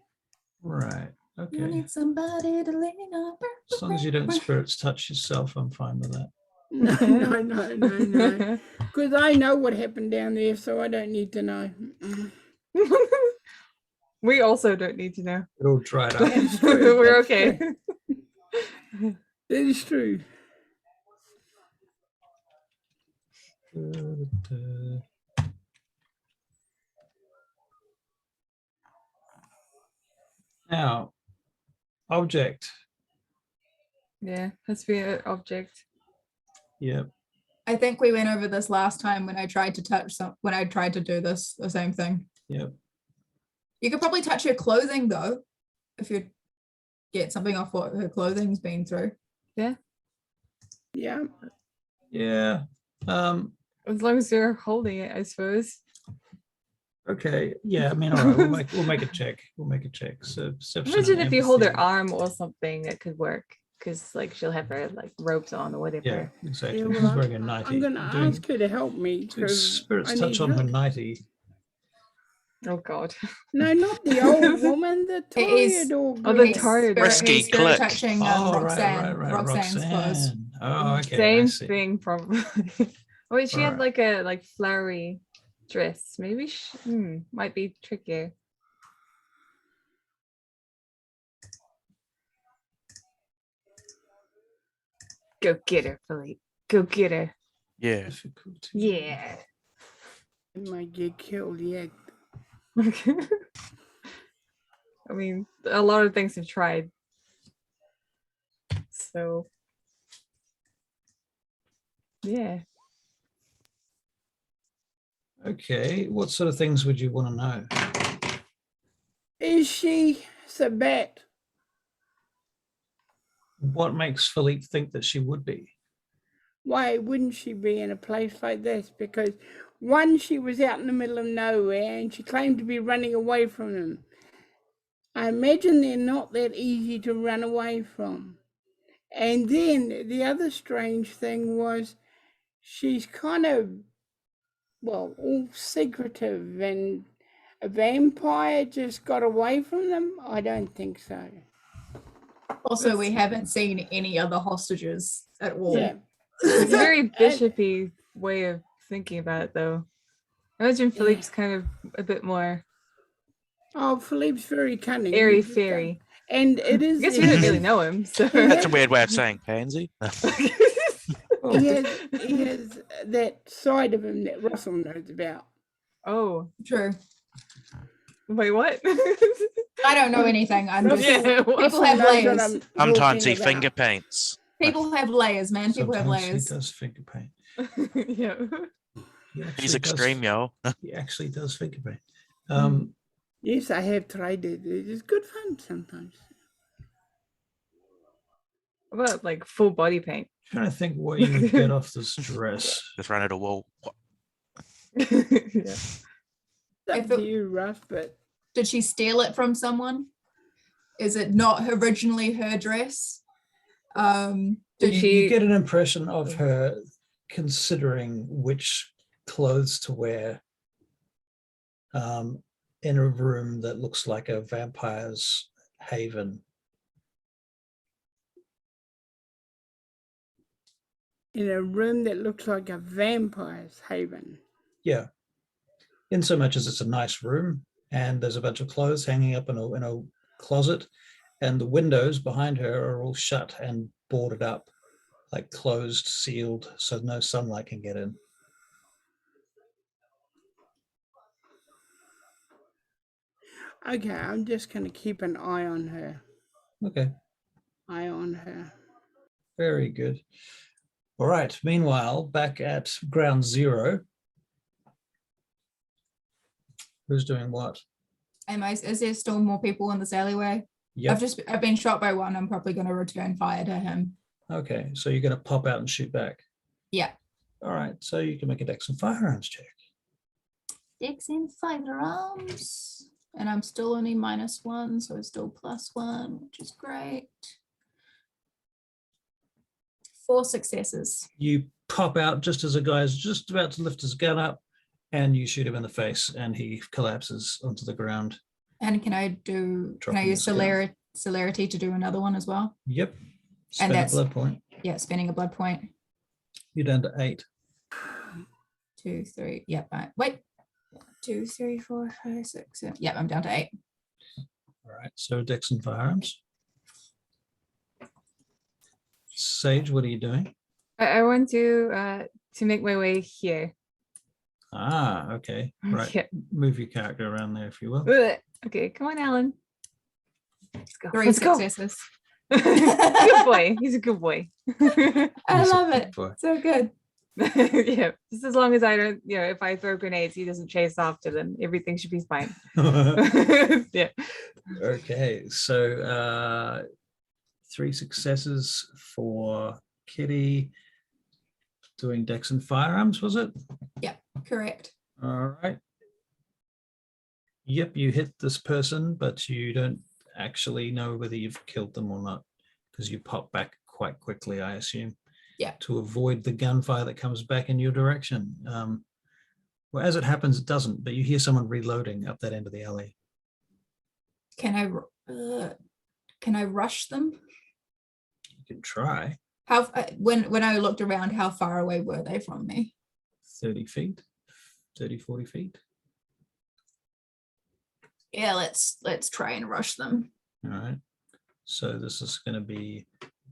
Right. You Okay. need somebody to lean on. As long as you don't spirits touch yourself, I'm fine with that. No. Because I know what happened down there, so I don't need to know. We also don't need to know. It all dried up. That's true, We're that's okay. That is true. Now, object. Yeah, has to be an object. Yep. I think we went over this last time when I tried to do this, the same thing. Yep. You could probably touch her clothing though, if you get something off what her clothing's been through. Yeah. Yeah. As long as you're holding it, I suppose. Okay. Yeah. I mean, all right. We'll make a check. We'll make a check. So, perception and Imagine if you hold her empathy. arm or something, that could work. Because like she'll have her like ropes on or whatever. Yeah, exactly. Yeah, She's well, wearing a nightie. I'm going to ask her to help me. Do 'cause spirits I touch need on her help. nightie. Oh god. No, not the old woman, the It is- toreador. Oh, the girl. toreador. Risky He's spirit click. touching Oh, Roxanne, right. Roxanne's clothes. Roxanne. Oh, okay. I Same see. thing probably. Wait, she had Alright. like a flowery dress. Maybe might be trickier. Go get her, Philippe. Go get her. Yeah. Difficult. Yeah. I might get killed yet. I mean, a lot of things have tried. So, yeah. Okay. What sort of things would you want to know? Is she Sabat? What makes Philippe think that she would be? Why wouldn't she be in a place like this? Because one, she was out in the middle of nowhere and she claimed to be running away from them. I imagine they're not that easy to run away from. And then the other strange thing was she's kind of, well, all secretive, and a vampire just got away from them? I don't think so. Also, we haven't seen any other hostages at all. Yeah. It's a very And- bishopy way of thinking about it, though. Imagine Philippe's kind of a bit more Oh, Philippe's very cunning. airy He's just fairy. And it I is. guess we don't really know him, so. That's a weird way of saying pansy. Oh, He has that side of him that Russell knows about. Oh, True. wait, what? I don't know anything. I'm just Yeah, people Russell have knows what layers. I'm Sometimes he talking about. finger paints. People have layers, man. People have sometimes layers. he does finger paint. yeah. He actually He's does- extreme, yo. He actually does finger paint. Yes, I have tried it. It's good fun sometimes. What about like full body paint? Trying to think what you would get off this dress. Just run at a wall. Yeah. It's I up feel- to you, Russ, but Did she steal it from someone? Is it not originally her dress? Did Did you, she- you get an impression of her considering which clothes to wear in a room that looks like a vampire's haven. in a room that looks like a vampire's haven. Yeah. In so much as it's a nice room and there's a bunch of clothes hanging up in a closet, and the windows behind her are all shut and boarded up. like closed, sealed, so no sunlight can get in. Okay, I'm just gonna keep an eye on her. Okay, Eye on her. very good. All right. Meanwhile, back at ground zero, who's doing what? Is there still more people in this alleyway? Yep. I've been shot by one. I'm probably going to return fire to him. Okay, so you're going to pop out and shoot back. Yeah. All right, so you can make a dex and firearms check. Dex and firearms. And I'm still only -1, so it's still +1, which is great. 4 successes. You pop out just as a guy is just about to lift his gun up, and you shoot him in the face, and he collapses onto the ground. And can I Dropping use the gun. celerity to do another one as well? Yep. Spend a that's- blood point. Yeah, spending a blood point. You're down to 8. 2, 3. Yep. Wait. 2, 3, 4, 5, 6, 7. Yep, I'm down to 8. All right, so dex and firearms. Sage, what are you doing? I want to make my way here. Ah, okay. Right. Yeah. Move your character around there, if you will. Ugh. Okay, come on, Alan. Let's go. 3 Let's go. successes. Good boy. He's a good boy. I He's a love good it. boy. So good. Yeah, just as long as I don't, if I throw grenades, he doesn't chase after them. Everything should be fine. Yeah. Okay, so 3 successes for Kitty. Doing dex and firearms, was it? Correct. All right. Yep, you hit this person, but you don't actually know whether you've killed them or not, because you pop back quite quickly, I assume. Yeah. To avoid the gunfire that comes back in your direction. Well, as it happens, it doesn't, but you hear someone reloading up that end of the alley. Can I rush them? You can try. How when I looked around, how far away were they from me? 30 feet, 30, 40 feet. Yeah, let's try and rush them. All right. So this is going to be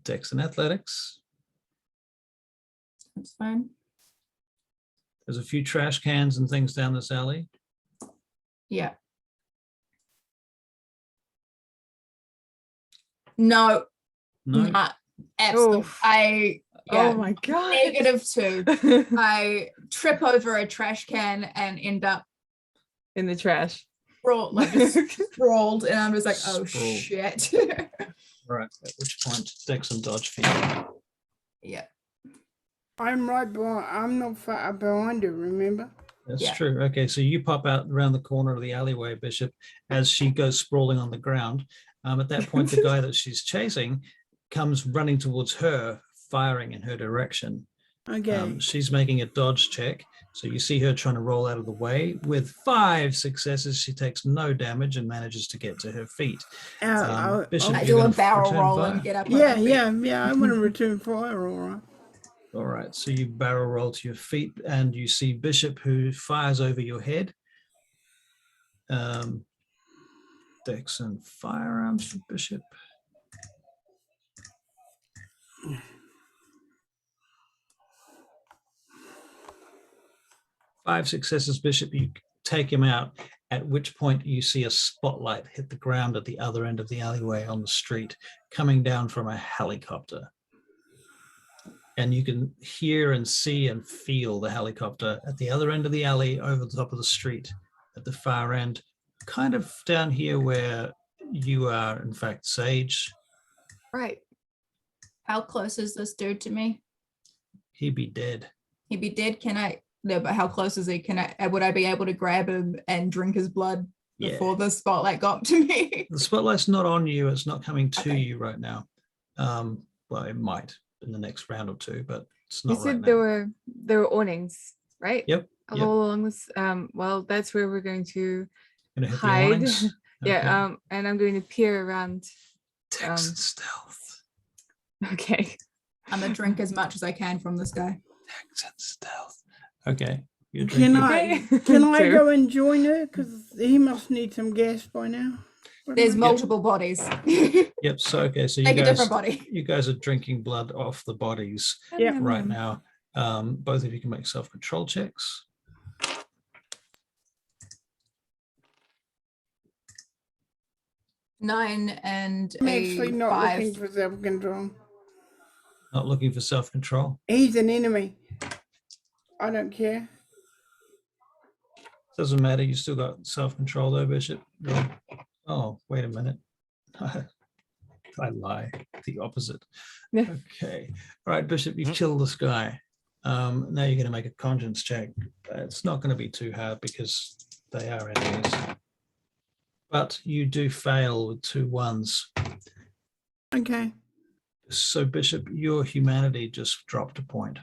dex and athletics. That's fine. There's a few trash cans and things down this alley. Yeah. No, No. not absolutely. Oof. Yeah, Oh my god. -2. I trip over a trash can and end up In the trash. just sprawled, and I'm just like, oh Sprawled. shit. Right. At which point, dex and dodge for you. Yeah. I'm right behind. I'm not far behind her. Remember? That's Yeah. true. Okay, so you pop out around the corner of the alleyway, Bishop, as she goes sprawling on the ground. At that point, the guy that she's chasing comes running towards her, firing in her direction. Okay. She's making a dodge check. So you see her trying to roll out of the way. With 5 successes, she takes no damage and manages to get to her feet. Bishop, I you're do a gonna barrel return roll fire. and get up. on yeah, my feet. yeah. I want to return fire. All right. All right, so you barrel roll to your feet and you see Bishop, who fires over your head. Dex and firearms for Bishop. Five successes, Bishop. You take him out, at which point you see a spotlight hit the ground at the other end of the alleyway on the street, coming down from a helicopter. And you can hear and see and feel the helicopter at the other end of the alley, over the top of the street, at the far end, kind of down here where you are, in fact, Sage. Right. How close is this dude to me? He'd be dead. He'd be dead. No, but how close is he? Would I be able to grab him and drink his blood Yeah. before the spotlight got to me? The spotlight's not on you. It's not coming to Okay. you right now. Well, it might in the next round or two, but it's You not right said now. there were awnings, right? Yep. All Yep. along this. Well, that's where we're going to Gonna hit the hide. awnings? Okay. Yeah. And I'm going to peer around. Dex and stealth. Okay. I'm gonna drink as much as I can from this guy. Dex and stealth. Okay. You're Can drinking. I Okay. can I Two. go and join her? Because he must need some gas by now. There's multiple bodies. Yep. So okay. So you Make a guys, different body. you guys are drinking blood off the bodies Yeah. right now. Both of you can make self-control checks. Nine and I'm a actually not 5. looking for self-control. Not looking for self-control. He's an enemy. I don't care. Doesn't matter. You still got self-control though, Bishop. Oh, wait a minute. I lie. The opposite. Yeah. Okay. All right, Bishop, you kill this guy. Now you're going to make a conscience check. It's not going to be too hard because they are enemies. But you do fail with 2 1s. Okay. So, Bishop, your humanity just dropped a point.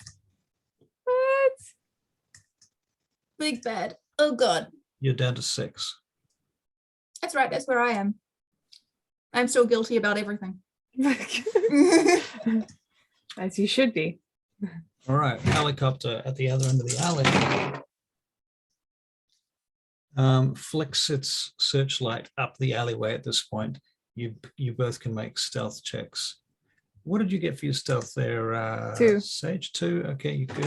What? Big bad. Oh god. You're down to 6. That's right, that's where I am. I'm still guilty about everything. As you should be. All right, helicopter at the other end of the alley. Flicks its searchlight up the alleyway at this point. You both can make stealth checks. What did you get for your stealth there? 2. Sage 2. Okay, you're good.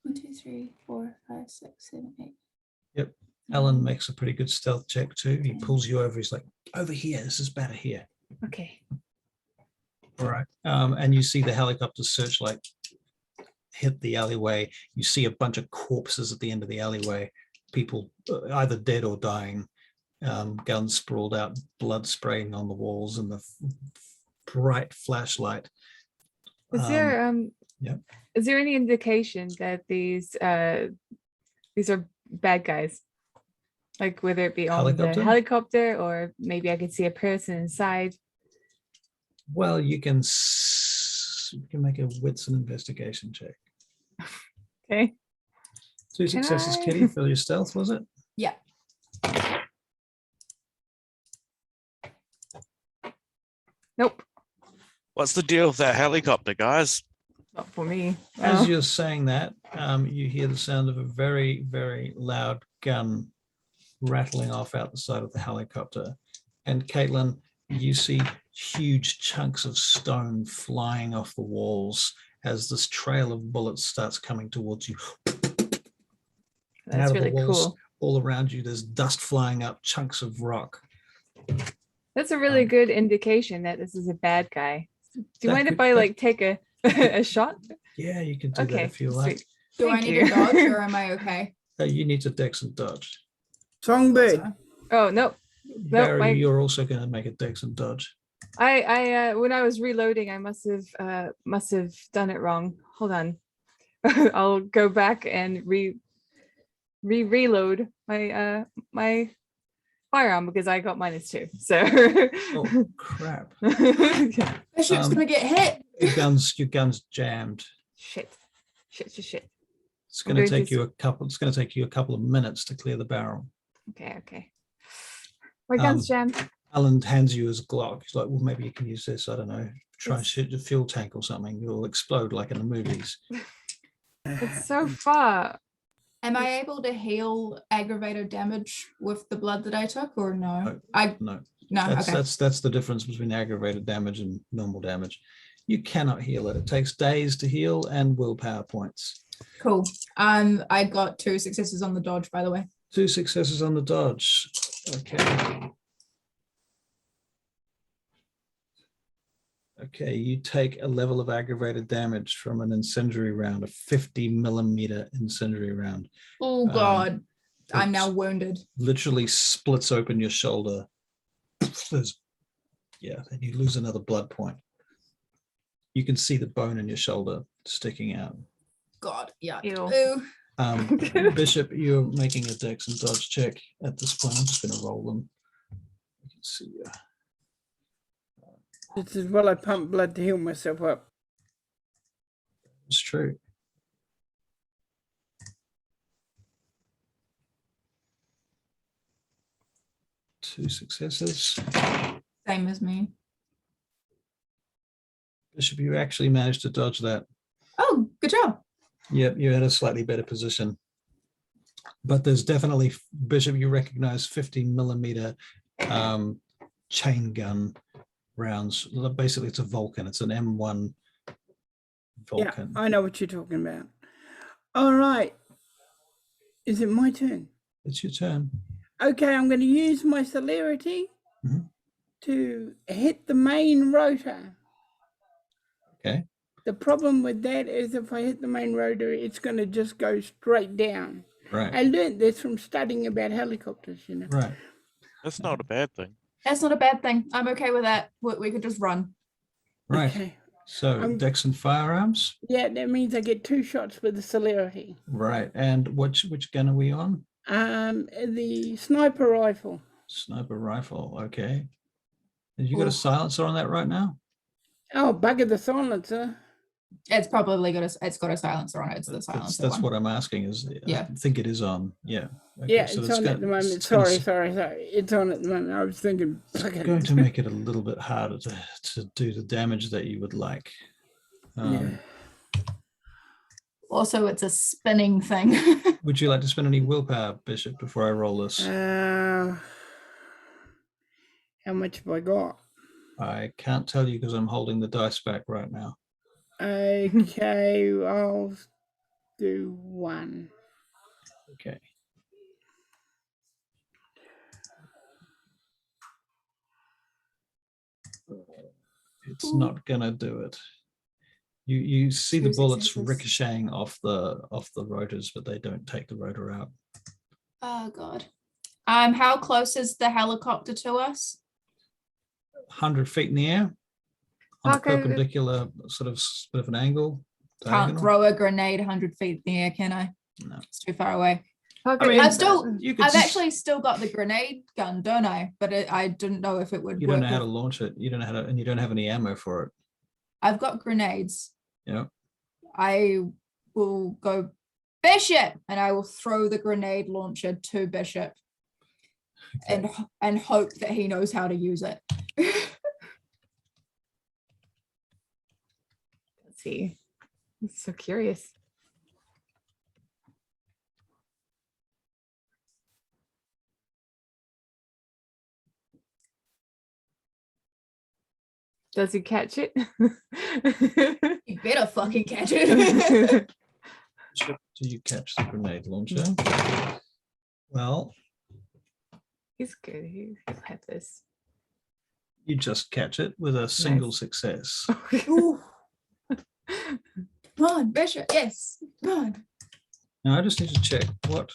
1, 2, 3, 4, 5, 6, 7, 8. Yep. Alan makes a pretty good stealth check too. He pulls you over. He's like, over here. This is better here. Okay. All right. And you see the helicopter searchlight hit the alleyway. You see a bunch of corpses at the end of the alleyway. People either dead or dying. Guns sprawled out, blood spraying on the walls, and the bright flashlight. Is there yeah. Is there any indication that these are bad guys? Like whether it be on Helicopter? the helicopter or maybe I could see a person inside. Well, you can make a wits and investigation check. Okay. 2 Can successes, I- Kitty, for your stealth, was it? Yeah. Nope. What's the deal with that helicopter, guys? Not for me. As Oh. you're saying that, you hear the sound of a very, very loud gun rattling off out the side of the helicopter. And Caitlin, you see huge chunks of stone flying off the walls as this trail of bullets starts coming towards you. And That's out of the really walls, cool. all around you, there's dust flying up, chunks of rock. That's a really Um, good indication that this is a bad guy. Do you That mind if could- I that- like take a a shot? Yeah, you can do that Okay. if you like. Sweet. Do I Thank need you. to dodge or am I okay? You need to dex and dodge. Songbird. Oh no. Barry, I- you're also going to make a dex and dodge. I when I was reloading, I must have done it wrong. Hold on. I'll go back and reload my my firearm because I got -2. So Oh, crap. Bishop's Um, gonna get hit. Your gun's jammed. shit. Shit. It's I'm going to going to take you a couple of minutes to clear the barrel. Okay. My gun's jammed. Alan hands you his Glock. He's like, well, maybe you can use this. I don't know. Try and It's- shoot the fuel tank or something. You'll explode like in the movies. It's so far. Am I able to heal aggravated damage with the blood that I took or no? No. No, No, okay. that's the difference between aggravated damage and normal damage. You cannot heal it. It takes days to heal and willpower points. Cool. I got 2 successes on the dodge, by the way. 2 successes on the dodge. Okay. Okay, you take a level of aggravated damage from an incendiary round, a 50mm incendiary round. Oh god. I'm now Oops. wounded. Literally splits open your shoulder. Yeah, and you lose another blood point. You can see the bone in your shoulder sticking out. God, yeah. Ew. Ooh. Bishop, you're making a dex and dodge check at this point. I'm just going to roll them. You can see. This is while I pump blood to heal myself up. It's true. Two successes. Same as me. Bishop, you actually managed to dodge that. Oh, good job. Yep, you're in a slightly better position. But there's definitely, Bishop, you recognize 50mm chain gun rounds. Basically, it's a Vulcan. It's an M1 Vulcan. Yeah, I know what you're talking about. All right. Is it my turn? It's your turn. Okay, I'm going to use my celerity Mhm. to hit the main rotor. Okay. The problem with that is if I hit the main rotor, it's going to just go straight down. Right. I learned this from studying about helicopters, you know. Right. That's not a bad thing. That's not a bad thing. I'm okay with that. We could just run. Right. Okay. So Dex and firearms. Yeah, that means I get 2 shots with the celerity. Right. And which gun are we on? The sniper rifle. Sniper rifle. Okay. Have you got a Ooh. silencer on that right now? Oh, bugger the silencer. It's probably it's got a silencer on it. It's the silencer That's one. what I'm asking. Is Yeah. I think it is on. Yeah. Okay, Yeah, so it's that's on at the moment. it's gonna Sorry. It's on at the moment. I was thinking, bugger. going to make it a little bit harder to do the damage that you would like. Yeah. Also, it's a spinning thing. Would you like to spend any willpower, Bishop, before I roll this? How much have I got? I can't tell you because I'm holding the dice back right now. Okay, I'll do 1. Okay. It's not gonna do it. You see the Two bullets successes. ricocheting off the rotors, but they don't take the rotor out. Oh God. How close is the helicopter to us? 100 feet in the air on a Okay. perpendicular sort of bit of an angle. Can't diagonal. throw a grenade 100 feet in the air, can I? No. It's too far away. Okay, mean, uh, I've actually still got the grenade gun, don't I? But I didn't know if it would You work. don't know how to with- launch it. You don't know how to, and you don't have any ammo for it. I've got grenades. Yeah. I will go Bishop, and I will throw the grenade launcher to Bishop, and hope that he knows how to use it. let's see. I'm so curious. Does he catch it? You better fucking catch it. Do you catch the grenade launcher? Well, He's good. He'll have this. you just catch it with a single success. Ooh. Come on, Bishop. Yes. Come on. Now I just need to check what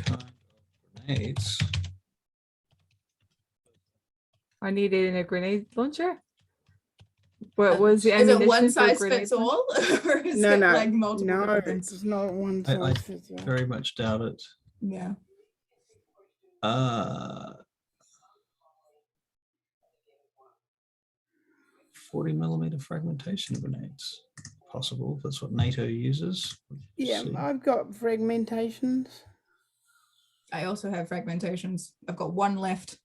kind of grenades. I needed in a grenade launcher. What was the Is it ammunition one for a size grenade fits launcher? all? Or is No, it no, like multiple no, different things? it's not one I size fits all. very much doubt it. Yeah. 40mm fragmentation grenades. Possible. That's what NATO uses. Yeah, See. I've got fragmentations. I also have fragmentations. I've got one left.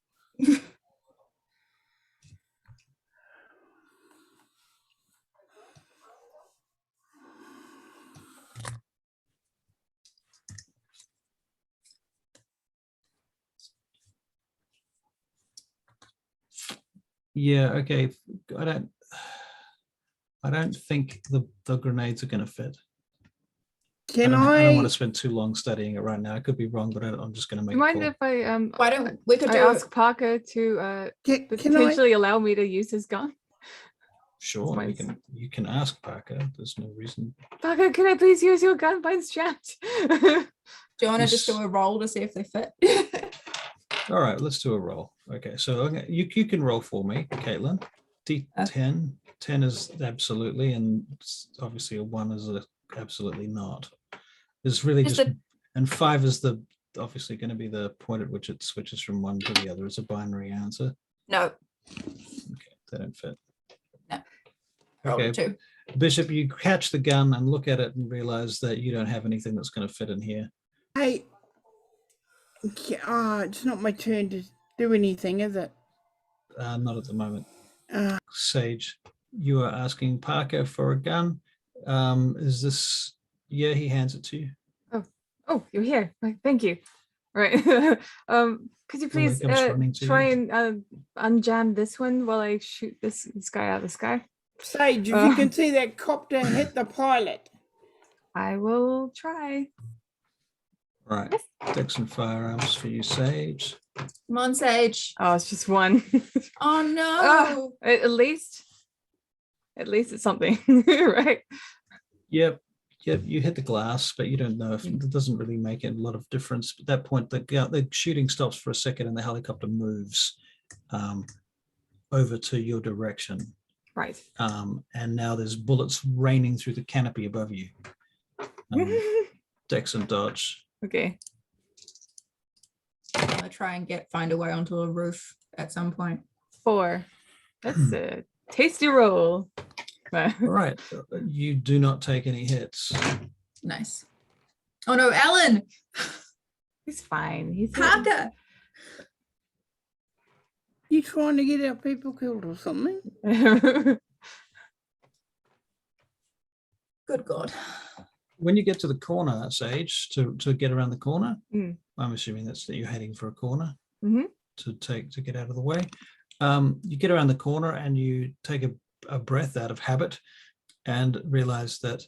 Yeah, okay. I don't think the grenades are going to fit. Can I don't want I? to spend too long studying it right now. I could be wrong, but I'm just going to Do make you a mind call. if I Why don't we could I do ask Parker to Can I? potentially allow me to use his gun? Sure, Mine's- you can ask Parker. There's no reason. Parker, can I please use your gun? Mine's jammed. do you want to just Yes. do a roll to see if they fit? All right, let's do a roll. Okay, so you can roll for me, Caitlin. D10. 10 is absolutely, and obviously a 1 is absolutely not. It's really Is just, the- and 5 is obviously going to be the point at which it switches from one to the other. It's a binary answer. No. Okay, they don't fit. Roll a Okay, 2. Bishop, you catch the gun and look at it and realize that you don't have anything that's going to fit in here. Hey. It's not my turn to do anything, is it? Not at the moment. Uh, Sage, you are asking Parker for a gun. Is this? Yeah, he hands it to you. Oh, you're here. Right, thank you. Right. Could you please comes running to try you. and unjam this one while I shoot this guy out of the sky? Sage, if you can see that copter hit the pilot. I will try. Right. Dex and firearms for you, Sage. Come on, Sage. Oh, it's just one. Oh no. At least it's something, right? Yep. You hit the glass, but you don't know if it doesn't really make a lot of difference. At that point, the shooting stops for a second and the helicopter moves over to your direction. Right. And now there's bullets raining through the canopy above you. Dex and dodge. Okay. I'm gonna try and find a way onto a roof at some point. 4. That's a tasty roll. All right. You do not take any hits. Nice. Oh no, Alan! He's fine. He's Parker! You trying to get our people killed or something? Good God. When you get to the corner, Sage, to get around the corner, Mm. I'm assuming that you're heading for a corner Mhm. to get out of the way. You get around the corner and you take a breath out of habit and realize that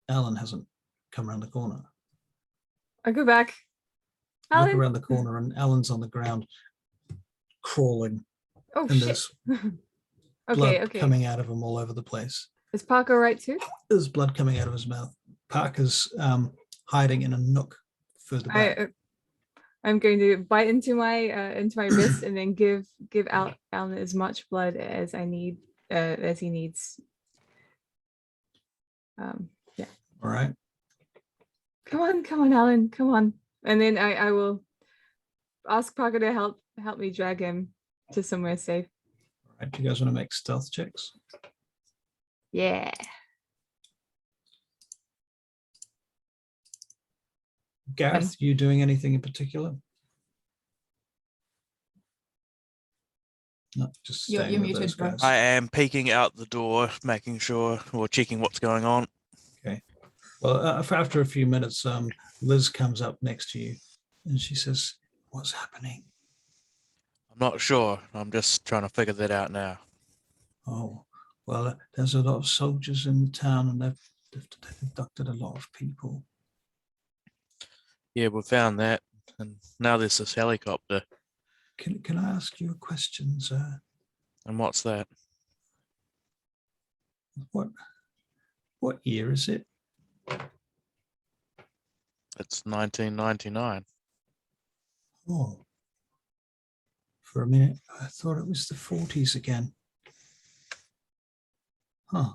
Alan hasn't come around the corner. I go back. Look Alan. around the corner and Alan's on the ground crawling, Oh and shit. there's Okay, blood okay. coming out of him all over the place. Is Parker right too? There's blood coming out of his mouth. Parker's hiding in a nook further back. I'm going to bite into my wrist and then give Alan as much blood as I need as he needs. Yeah. All right. Come on, Alan, come on. And then I will ask Parker to help me drag him to somewhere safe. All right. Do you guys want to make stealth checks? Yeah. Gareth, you doing anything in particular? No, just You're staying with muted, those bro. guys. I am peeking out the door, making sure or checking what's going on. Well, after a few minutes, Liz comes up next to you and she says, "What's happening?" I'm not sure. I'm just trying to figure that out now. Oh, well, there's a lot of soldiers in the town and they've abducted a lot of people. Yeah, we found that. And now there's this helicopter. Can I ask you a question, sir? And what's that? What year is it? It's 1999. Oh, for a minute, I thought it was the 40s again. Huh.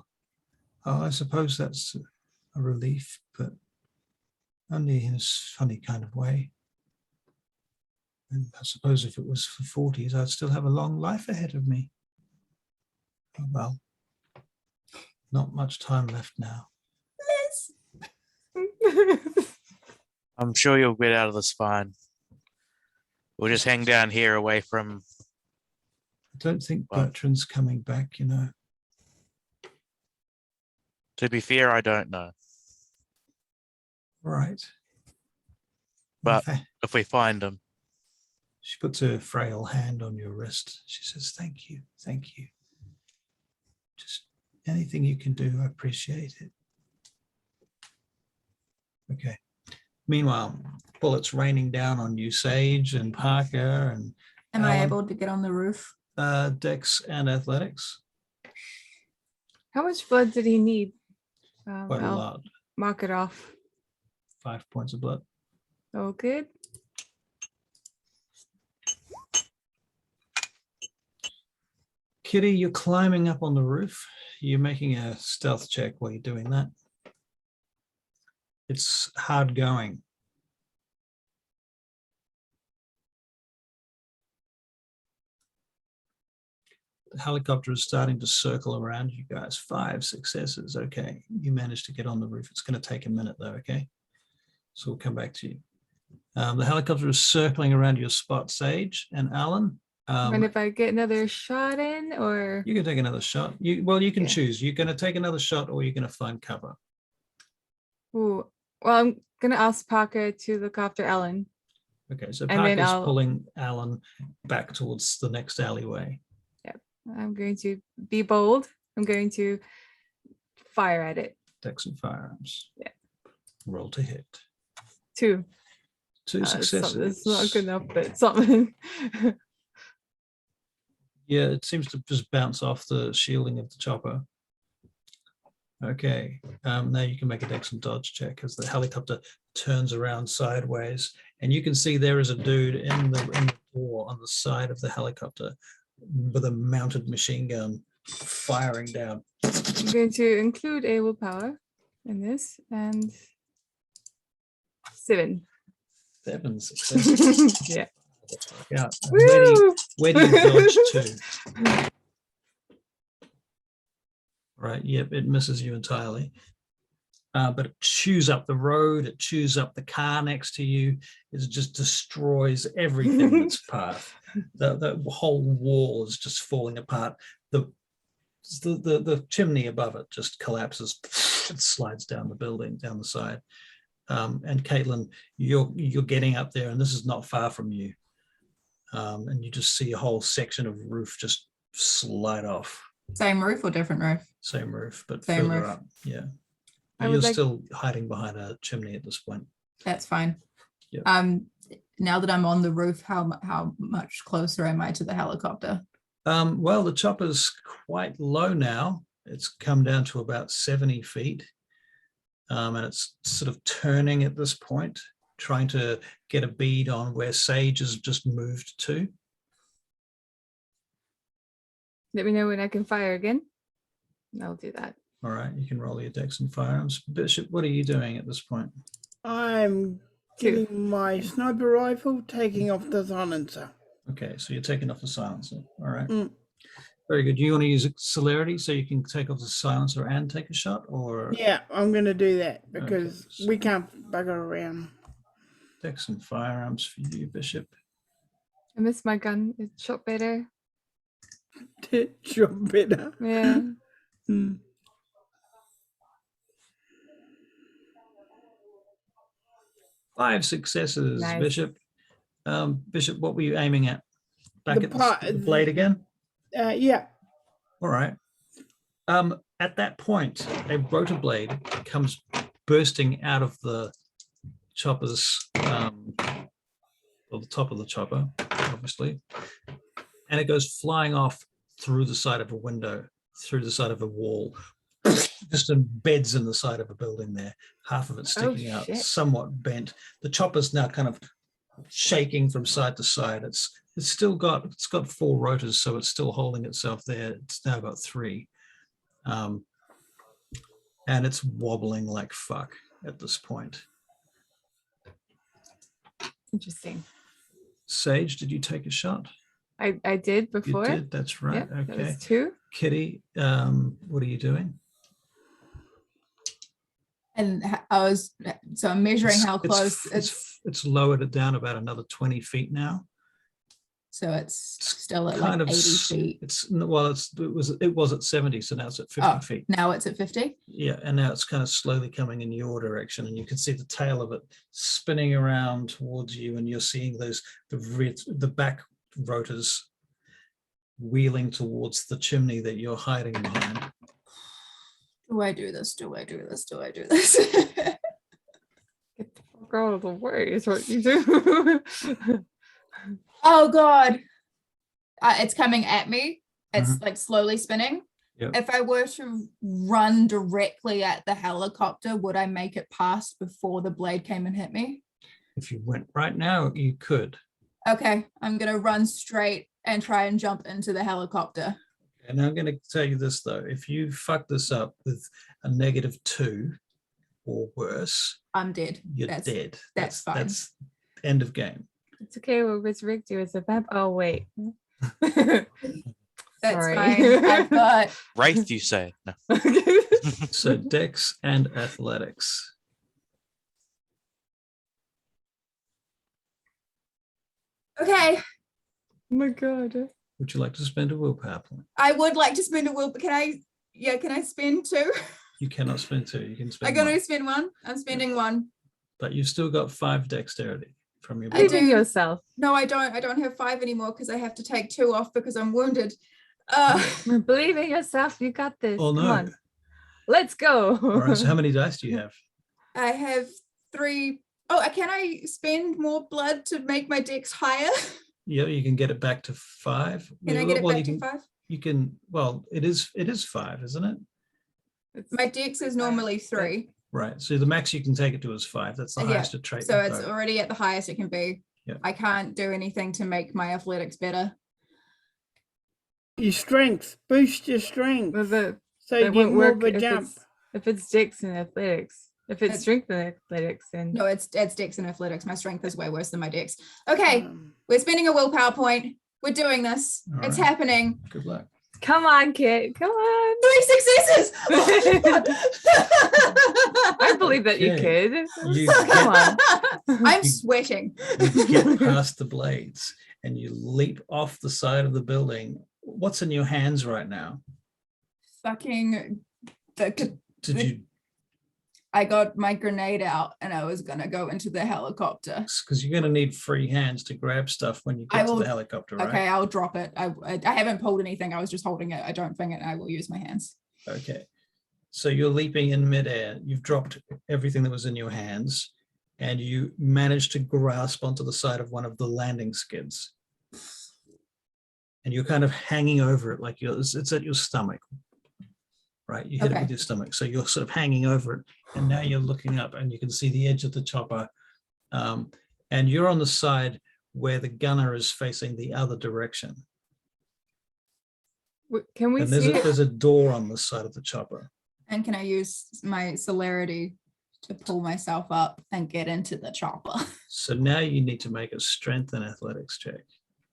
Oh, I suppose that's a relief, but only in a funny kind of way. And I suppose if it was for 40s, I'd still have a long life ahead of me. Oh, well, not much time left now. Liz! I'm sure you'll get out of this fine. We'll just hang down here away from... I don't think Well- Bertrand's coming back, you know. To be fair, I don't know. Right. But- In fact, If we find him, she puts her frail hand on your wrist. She says, "Thank you, thank you. Just anything you can do, I appreciate it." Okay. Meanwhile, bullets raining down on you, Sage and Parker and Am I Alan. able to get on the roof? Dex and Athletics. How much blood did he need? Quite a I'll lot. mark it off. 5 points of blood. Oh, good. Kitty, you're climbing up on the roof. You're making a stealth check while you're doing that. It's hard going. The helicopter is starting to circle around you guys. 5 successes. Okay, you managed to get on the roof. It's going to take a minute though, okay? So we'll come back to you. The helicopter is circling around your spot, Sage and Alan. And if I get another shot in, or You can take another shot. You can Okay. choose. You're going to take another shot or you're going to find cover. ooh, Well, I'm gonna ask Parker to look after Ellen. Okay, so And then Parker's pulling Alan back towards the next alleyway. I'm going to be bold. I'm going to fire at it. Dex and firearms. Yeah. Roll to hit. 2. 2 successes. It's not good enough, but something. Yeah, it seems to just bounce off the shielding of the chopper. Okay, now you can make a Dex and dodge check as the helicopter turns around sideways, and you can see there is a dude in the door on the side of the helicopter with a mounted machine gun firing down. I'm going to include a willpower in this, and 7. 7 successes. Yeah. Yeah. Woo! Where do you dodge to? Right, yep, it misses you entirely. But it chews up the road, it chews up the car next to you, it just destroys everything in its path. The whole wall is just falling apart. The chimney above it just collapses. It slides down the building, down the side. And Caitlin, you're getting up there, and this is not far from you. And you just see a whole section of roof just slide off. Same roof or different roof? Same roof, but Same further roof. up. Yeah. I You're would like- still hiding behind a chimney at this point. That's fine. Yep. Now that I'm on the roof, how much closer am I to the helicopter? Well, the chopper's quite low now. It's come down to about 70 feet. And it's sort of turning at this point, trying to get a bead on where Sage has just moved to. Let me know when I can fire again. I'll do that. All right, you can roll your Dex and firearms. Bishop, what are you doing at this point? I'm 2. getting my sniper rifle, taking off the silencer. Okay, so you're taking off the silencer. All right. Mm. Very good. Do you want to use celerity so you can take off the silencer and take a shot, or Yeah, I'm going to do that because Okay. we can't bugger around. Dex and firearms for you, Bishop? I missed my gun. It shot better. Sure, better. Yeah. Mm. Five successes, Nice. Bishop. Bishop, what were you aiming at? Back The at part- the blade again? Yeah. All right. At that point, a rotor blade comes bursting out of the chopper's, or the top of the chopper, obviously, and it goes flying off through the side of a window, through the side of a wall, just embeds in the side of a building there. Half of it sticking out, shit. somewhat bent. The chopper's now kind of shaking from side to side. It's got 4 rotors, so it's still holding itself there. It's now got 3. And it's wobbling like fuck at this point. Interesting. Sage, did you take a shot? I did before. You did, that's right. Yeah, that Okay. was 2. Kitty, what are you doing? And I'm measuring how close It's lowered it down about another 20 feet now. so it's still at Kind like of 80 feet. it was at 70, so now it's at 50 feet. Now it's at 50. Yeah, and now it's kind of slowly coming in your direction, and you can see the tail of it spinning around towards you, and you're seeing the back rotors wheeling towards the chimney that you're hiding behind. Do I do this? Do I do this? Do I do this? Get the fuck out of the way is what you do. Oh God. It's coming at me. It's like slowly spinning. Yep. If I were to run directly at the helicopter, would I make it past before the blade came and hit me? If you went right now, you could. Okay, I'm gonna run straight and try and jump into the helicopter. And I'm going to tell you this, though. If you fuck this up with a -2 or worse, I'm dead. you're That's- dead. that's fine. That's end of game. It's okay. We'll resurrect you as a vamp. Oh, wait. That's Sorry. fine. I've got Wraith, you say? No. So Dex and athletics. okay. Oh my God. Would you like to spend a willpower point? I would like to spend a will, but can I spend 2? You cannot spend 2. You can spend I'm gonna 1. spend 1. I'm spending 1. But you've still got 5 dexterity from your I Believe body. in do. yourself. No, I don't. I don't have 5 anymore because I have to take 2 off because I'm wounded. Believe in yourself. You got this. Oh, Come no. on. Let's go. All right, so how many dice do you have? I have 3. Oh, can I spend more blood to make my dex higher? Yeah, you can get it back to 5. Can I get it Well, back you to can, 5? You can, well, it is 5, isn't it? It's- My dex is normally 3. Right. So the max you can take it to is 5. That's the Yeah, highest a trait. So will it's go. already at the highest it can be. Yeah. I can't do anything to make my athletics better. Your strength. Boost your strength. Well, So you that get won't more of work a jump. if it's dex and athletics. If it's It's- strength and athletics, then No, it's dex and athletics. My strength is way worse than my dex. Okay, Um, we're spending a willpower point. We're doing this. All It's right. happening. Good luck. come on, kid. Come on. 3 successes. I believe that you Okay. could. You Come on. I'm You- sweating. You get past the blades and you leap off the side of the building. What's in your hands right now? Fucking Did you, I got my grenade out and I was gonna go into the helicopter. because you're going to need free hands to grab stuff when you I get to will- the helicopter, right? Okay, I'll drop it. I haven't pulled anything. I was just holding it. I don't think it. I will use my hands. Okay. So you're leaping in midair. You've dropped everything that was in your hands and you managed to grasp onto the side of one of the landing skids. And you're kind of hanging over it like it's at your stomach, right? You hit it Okay. with your stomach. So you're sort of hanging over it. And now you're looking up and you can see the edge of the chopper. And you're on the side where the gunner is facing the other direction. Can we And see? there's a door on the side of the chopper. And can I use my celerity to pull myself up and get into the chopper? So now you need to make a strength and athletics check.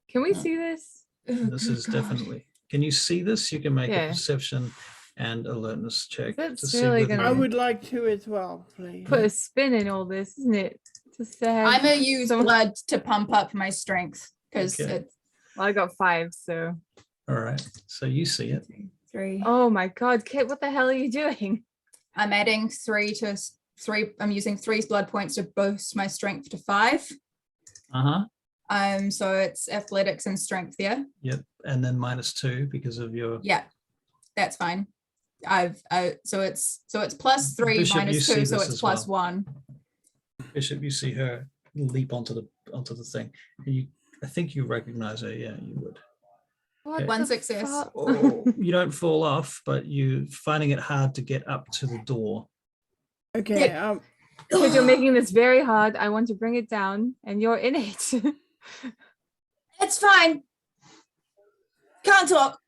Can we see this? This is definitely, can you see this? You can make a Yeah. perception and alertness check That's to see really whether gonna- I you- would like to as well, please. Put a spin in all this, isn't it? Just to have I'm gonna use some- blood to pump up my strength because Okay. it's Well, I got 5, so. All right, so you see it. 3. Oh my God, Kit, what the hell are you doing? I'm adding 3 to 3. I'm using 3 blood points to boost my strength to 5. Uh-huh. So it's athletics and strength. Yeah. Yep. And then -2 because of your Yeah, that's fine. So it's plus 3 Bishop, you minus see 2, so this it's as plus well. 1. Bishop. You see her leap onto the thing. And I think you recognize her. Yeah, you would. What One the success. fuck? You don't fall off, but you finding it hard to get up to the door. Okay. Because you're making this very hard. I want to bring it down, and you're in it. It's fine. Can't talk.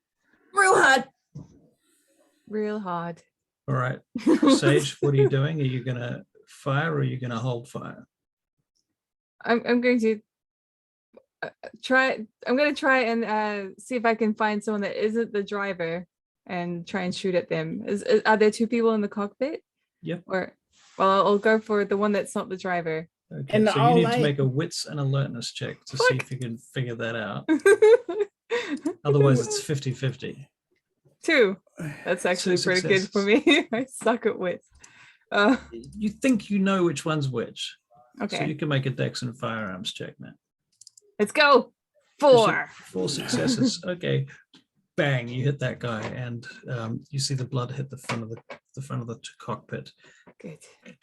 Real hard. Real hard. All right, Sage, what are you doing? Are you going to fire or are you going to hold fire? I'm going to try. I'm going to try and see if I can find someone that isn't the driver and try and shoot at them. Are there 2 people in the cockpit? Yep. Or, well, I'll go for the one that's not the driver. Okay, And so you I'll need to like- make a wits and alertness check to see Fuck. if you can figure that out. Otherwise, it's 50-50. 2. That's actually pretty good for me. I suck at wits. You think you know which one's which. So Okay, you can make a dex and firearms check now. let's go. 4. 4 successes. Okay. Bang, you hit that guy and you see the blood hit the front of the cockpit. Good.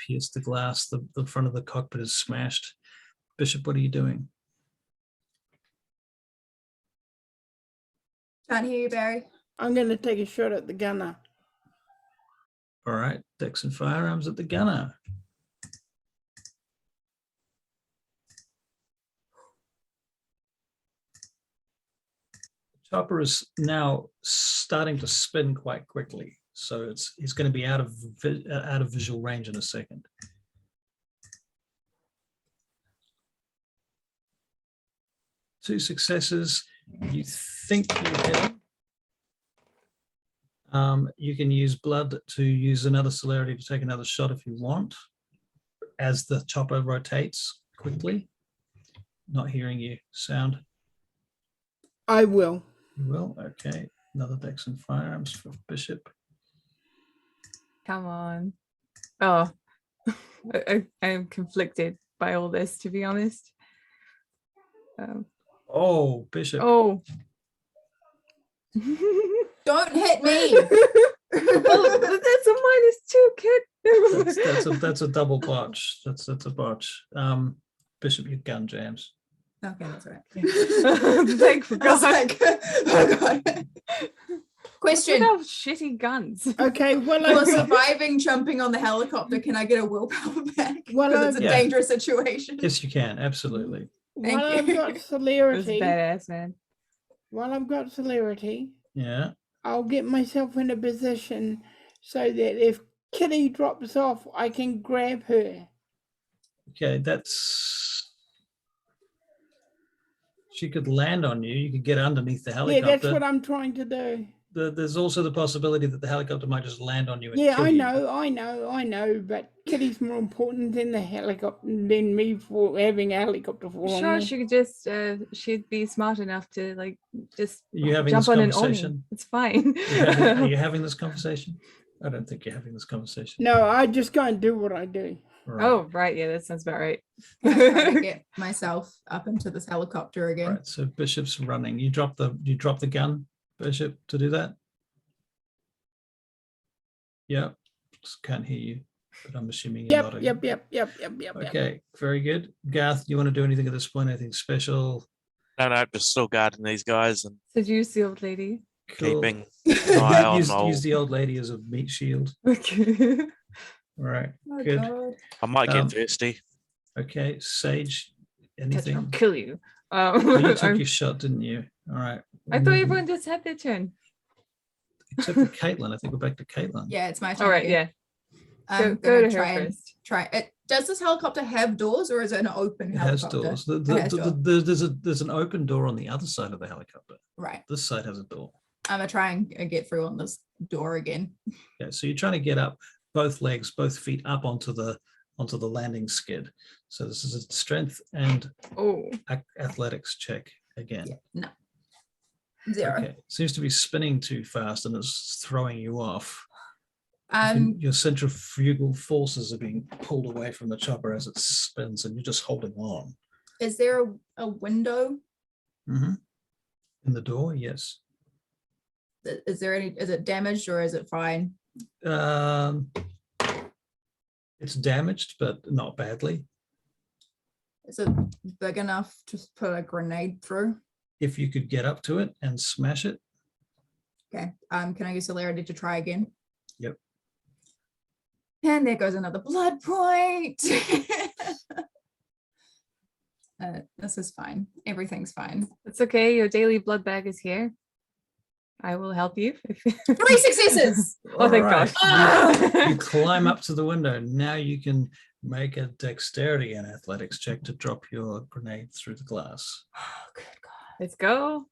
Pierce the glass. The front of the cockpit is smashed. Bishop, what are you doing? Can't hear you, Barry. I'm going to take a shot at the gunner. All right, dex and firearms at the gunner. Chopper is now starting to spin quite quickly, so he's going to be out of visual range in a second. Two successes. You think you hit him. You can use blood to use another celerity to take another shot if you want, as the chopper rotates quickly. Not hearing you. Sound? I will. You will? Okay. Another dex and firearms for Bishop. Come on. Oh, I'm conflicted by all this, to be honest. Oh, Bishop. Oh. Don't hit me. Oh, that's a -2, kid. That's a double botch. That's a botch. Bishop, your gun jams. Okay, that's all right. Thank I was God. like, oh God. Question. Look at shitty guns. Okay, well, For surviving jumping on the helicopter, can I get a willpower back? Well, Because it's a yeah. dangerous situation. Yes, you can. Absolutely. Thank while I've you. got It was celerity, badass, man. while I've got celerity, Yeah. I'll get myself in a position so that if Kitty drops off, I can grab her. Okay, that's. She could land on you. You could get underneath the Yeah, helicopter. that's what I'm trying to do. There's also the possibility that the helicopter might just land on you and Yeah, kill I you. know, but Kitty's more important than the helicopter, than me for having a helicopter for Sure, me. she could just, she'd be smart enough to like just Are you having jump this on an Oni. conversation? It's fine. Are you having this conversation? I don't think you're having this conversation. No, I just go and do what I do. Right. Oh, right. Yeah, that sounds about right. I'm trying to get myself up into this helicopter again. Right. So Bishop's running. You drop the gun, Bishop, to do that. Yeah. Just can't hear you, but I'm assuming you're nodding. Yep. Okay, very good. Garth, you want to do anything at this point? Anything special? No, just still guarding these guys and Seduce the old lady. Cool. keeping an eye on use old. the old lady as a meat shield. Okay. All right. Oh, Good. God. I might get Um, thirsty. Okay, Sage, Touch anything? I'll kill you. Well, you took I'm- your shot, didn't you? All right. I thought everyone just had their turn. Except for Caitlin. I think we're back to Caitlin. Yeah, it's my turn. All right, again. yeah. I'm Go gonna to her try and first. try it. Does this helicopter have doors or is it an open It has helicopter? doors. It has There's an open door on the other side of the helicopter. Right. This side has a door. I'm gonna try and get through on this door again. Okay, so you're trying to get up, both legs, both feet up onto the landing skid. So this is a strength and Oh, athletics check again. Yeah, no. 0. Okay, seems to be spinning too fast and it's throwing you off. Your centrifugal forces are being pulled away from the chopper as it spins, and you're just holding on. Is there a window? In the door, yes. Is it damaged or is it fine? It's damaged, but not badly. Is it big enough to put a grenade through? If you could get up to it and smash it. Okay. Can I use celerity to try again? Yep. And there goes another blood point. This is fine. Everything's fine. it's okay. Your daily blood bag is here. I will help you. 3 successes. Oh, thank Alright. God. You climb up to the window. Now you can make a dexterity and athletics check to drop your grenade through the glass. Oh, good God. Let's go.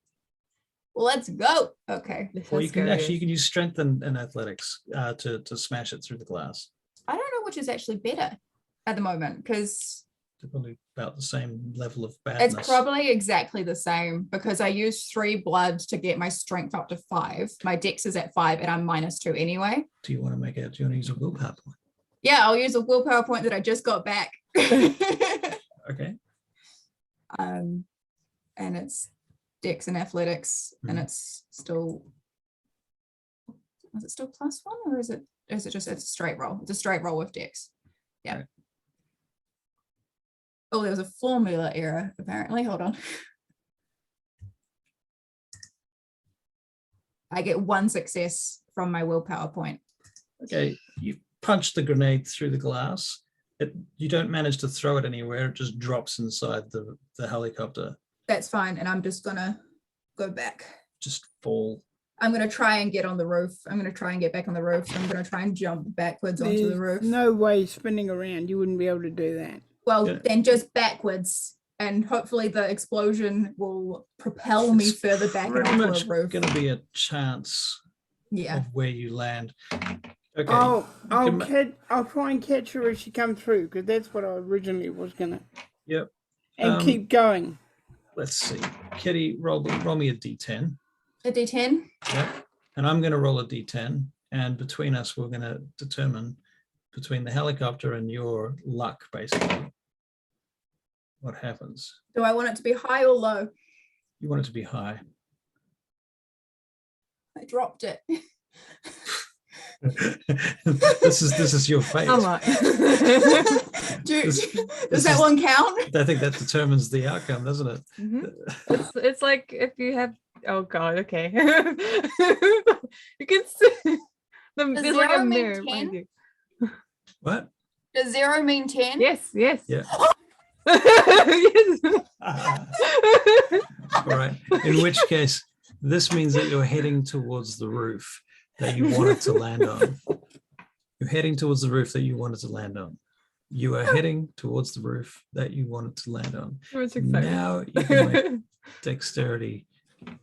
Let's go. Okay. This Or is you can serious. actually use strength and athletics to smash it through the glass. I don't know which is actually better at the moment because They're probably about the same level of badness. it's probably exactly the same because I used 3 blood to get my strength up to 5. My dex is at 5 and I'm -2 anyway. Do you want to use a willpower point? Yeah, I'll use a willpower point that I just got back. Okay. And it's dex and athletics and Mhm. it's still, is it still +1 or is it just, it's a straight roll? It's a straight roll with dex. Yeah. Right. Oh, there was a formula error apparently. Hold on. I get 1 success from my willpower point. Okay. You punch the grenade through the glass. You don't manage to throw it anywhere. It just drops inside the helicopter. That's fine. And I'm just gonna go back. Just fall. I'm gonna try and get on the roof. I'm gonna try and get back on the roof. I'm gonna try and jump backwards onto the There's roof. no way spinning around. You wouldn't be able to do that. Well, Yeah. then just backwards, and hopefully the explosion will propel me It's further back pretty onto much the roof. going to be a chance Yeah. of where you land. Okay. I'll try and catch her as she comes through because that's what I originally was gonna. Yep. And keep going. Let's see. Kitty, roll me a d10. A D10. Yep. And I'm going to roll a d10. and between us, we're going to determine between the helicopter and your luck, basically, what happens. Do I want it to be high or low? You want it to be high. I dropped it. this is your fate. Come on. This Does that is- one count? I think that determines the outcome, doesn't it? Mhm. It's like if you have, oh god, okay. You can see Does there's like a 0 mean mirror 10? behind you. What? Does 0 mean 10? Yes, yes. Yeah. Yes. All right. In which case, this means that you're heading towards the roof that you wanted to land on. You're heading towards the roof that you wanted to land on. You are heading towards the roof that you wanted to land on. It's exciting. Now you can make dexterity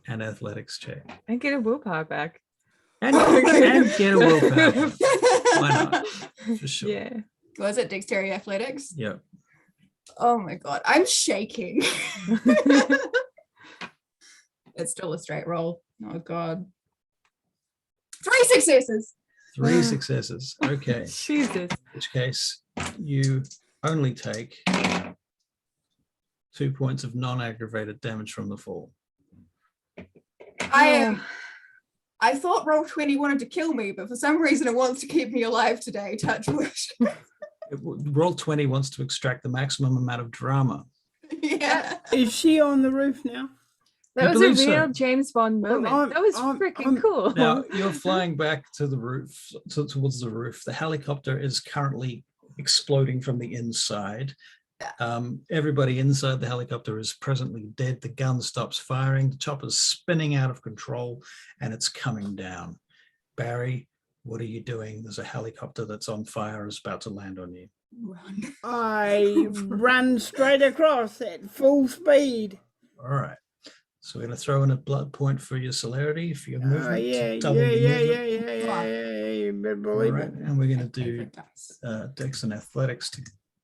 and athletics check. And get a willpower back. And get a willpower. Why not? For sure. Yeah. Was it dexterity athletics? Yeah. Oh my god, I'm shaking. It's still a straight roll. Oh god. 3 successes. 3 successes. Okay. Jesus. In which case, you only take 2 points of non-aggravated damage from the fall. I thought Roll20 wanted to kill me, but for some reason it wants to keep me alive today. Touch wood. Roll20 wants to extract the maximum amount of drama. Yeah. Is she on the roof now? That I was a believe so. real James Bond Well, moment. That was I'm- freaking cool. Now you're flying back to the roof, towards the roof. The helicopter is currently exploding from the inside. Everybody inside the helicopter is presently dead. The gun stops firing. The chopper's spinning out of control, and it's coming down. Barry, what are you doing? There's a helicopter that's on fire, is about to land on you. Run. I run straight across at full speed. All right. So we're going to throw in a blood point for your celerity, for your movement. to Yeah, double your movement. You better All believe right. it. And we're going to do Favorite dice. Dex and athletics to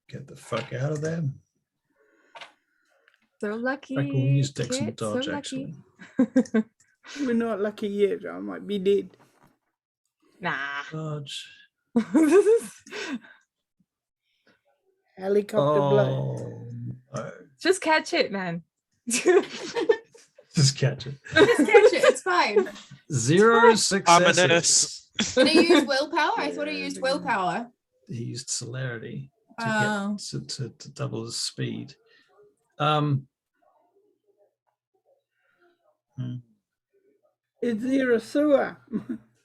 get the fuck out of there. So lucky. In fact, we'll use Dex and kid, so dodge, lucky. actually. We're not lucky yet. I might be dead. Nah. Dodge. Helicopter blow. Oh, no. Just catch it, man. Just catch it. Just catch it. It's fine. 0 successes. Ominous. Did he use willpower? I thought he used willpower. He used celerity to Oh. get to double his speed. Is there a sewer?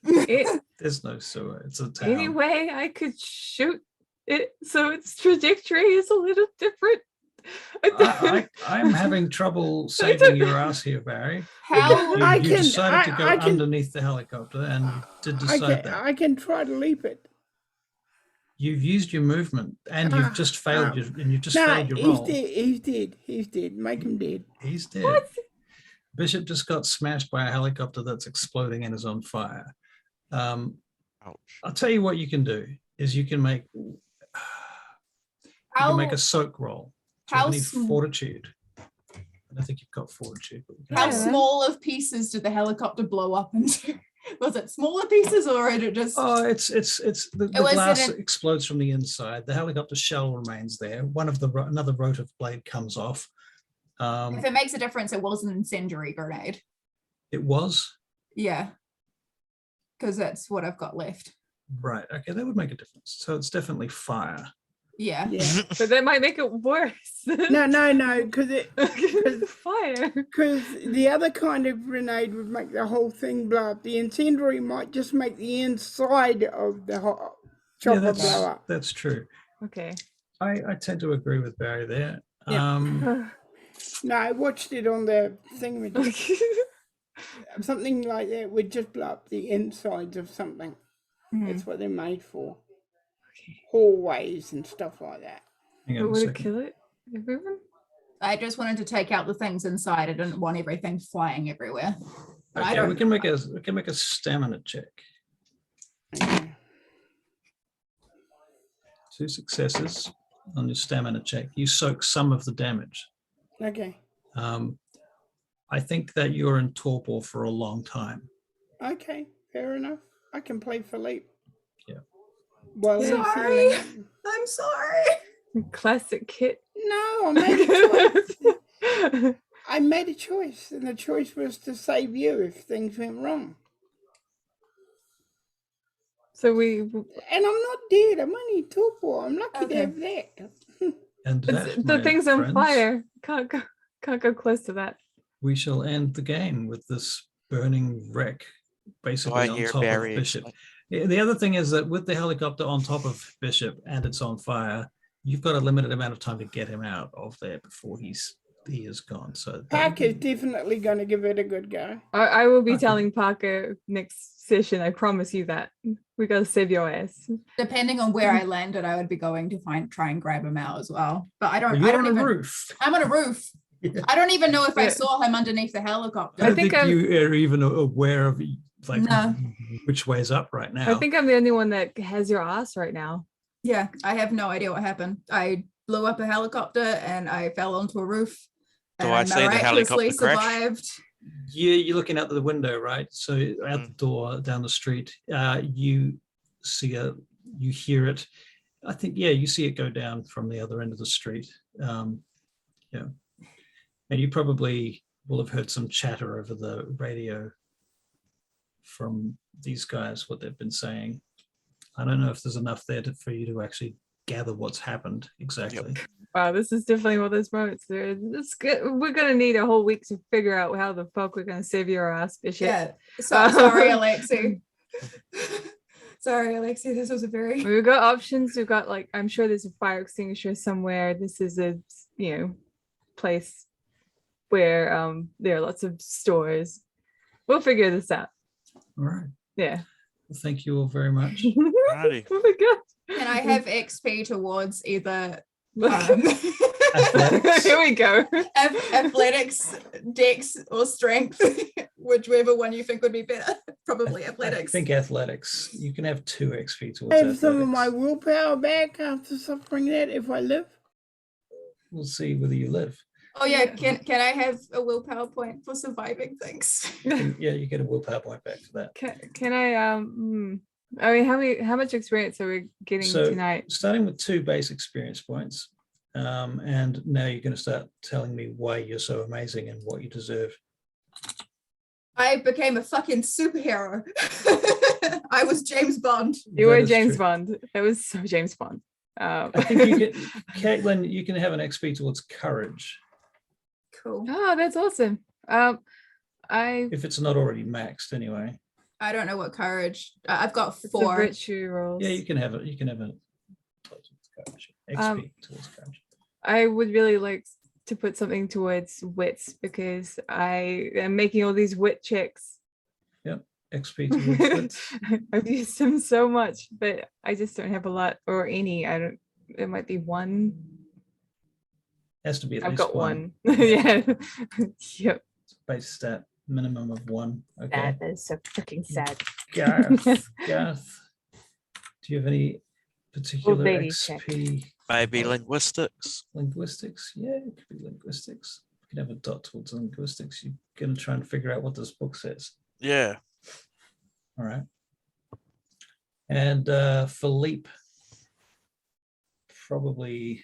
There's no sewer. It's a town. Anyway, I could shoot it, so its trajectory is a little different. I'm having trouble saving your ass here, Barry. How? You, I you can- decided to go I can- underneath the helicopter and you did decide that. I can try to leap it. You've used your movement and you've just failed your failed your he's roll. dead. He's dead. He's dead. Make him dead. He's dead. What? Bishop just got smashed by a helicopter that's exploding and is on fire. Ouch. I'll tell you what you can do is you can make a soak roll. Do you How have any sm- fortitude? I don't think you've got fortitude. But we can How do Yeah. that. small of pieces did the helicopter blow up into? Was it smaller pieces or did it just? Oh, it's the was in glass an- explodes from the inside. The helicopter shell remains there. Another rotor blade comes off. If it makes a difference, it was an incendiary grenade. It was Yeah. Because that's what I've got left. right. Okay, that would make a difference. So it's definitely fire. Yeah. Yeah. But that might make it worse. No, because Fire. the other kind of grenade would make the whole thing blow up. The incendiary might just make the inside of the chopper blow up. that's true. Okay. I tend to agree with Barry there. Yeah. No, I watched it on the thing with something like that would just blow up the insides of something. Hmm. That's what they're made for. Hallways and stuff like that. Hang But on a would it second. kill it? Everyone? I just wanted to take out the things inside. I didn't want everything flying everywhere. But I Okay, don't. we can make a stamina check. Okay. 2 successes on your stamina check. You soak some of the damage. Okay. I think that you're in torpor for a long time. Okay. Fair enough. I can play Philippe. Yeah. Well, Yeah. he's Sorry. healing. I'm sorry. Classic kit. No, I made a choice. I made a choice, and the choice was to save you if things went wrong. So we And I'm not dead. I'm only torpor. I'm lucky to Okay. have that. And that, the my thing's on friends, fire. Can't go close to that. we shall end the game with this burning wreck, basically on hear top of Barry Bishop. explain. The other thing is that with the helicopter on top of Bishop and it's on fire, you've got a limited amount of time to get him out of there before he is gone. So that- Parker's definitely going to give it a good go. I will be Okay. telling Parker next session. I promise you that. We gotta save your ass. Depending on where I landed, I would be going to try and grab him out as well. But I don't. You're I don't on a even. roof. I'm on a roof. Yeah. I don't even know if I Yeah. saw him underneath the helicopter. I don't think think I'm- you are even aware of like No. which way is up right now. I think I'm the only one that has your ass right now. Yeah, I have no idea what happened. I blew up a helicopter and I fell onto a roof. Do And I I see the miraculously helicopter crash? survived. Yeah, you're looking out the window, right? So out Mm. the door down the street, you see you hear it. I think, yeah, you see it go down from the other end of the street. Yeah, and you probably will have heard some chatter over the radio from these guys, what they've been saying. I don't know if there's enough there for you to actually gather what's happened exactly. Wow, this is definitely one of those moments. We're gonna need a whole week to figure out how the fuck we're gonna save your ass, Bishop. Yeah. Sorry, Alexi. Sorry, Alexi. This was a very. We've got options. We've got like, I'm sure there's a fire extinguisher somewhere. This is a place where there are lots of stores. We'll figure this out. All right. Yeah. Well, thank you all very much. Alrighty. Oh my god. Can I have XP towards either Athletics. Here we go. athletics, dex, or strength, whichever one you think would be better? Probably I athletics. think athletics. You can have 2 XP towards I have some of athletics. my willpower back after suffering that if I live. We'll see whether you live. Oh yeah, can I have a willpower point for surviving things? Yeah, you get a willpower point back for that. Can I I mean, how much experience are we getting So tonight? starting with 2 base experience points, and now you're going to start telling me why you're so amazing and what you deserve. I became a fucking superhero. I was James Bond. You That were is James true. Bond. That was so James Bond. I think you get, Caitlin, you can have an XP towards courage Cool. Oh, that's awesome. I if it's not already maxed anyway. I don't know what courage. I've got it's a 4. virtue rolls. Yeah, you can have it. You can have a courage. XP towards courage. I would really like to put something towards wits because I am making all these wit checks. XP towards wits. I've used them so much, but I just don't have a lot or any. I don't. It might be 1. Has to be at I've least got 1. 1. Yeah. Yep. Base stat minimum of 1. Okay. That is so freaking sad. Gareth, Gareth, do you have any particular lady check. XP? Maybe linguistics. Linguistics? Yeah, it could be linguistics. You can have a dot towards linguistics. You're going to try and figure out what this book says. Yeah. All right. And Philippe, probably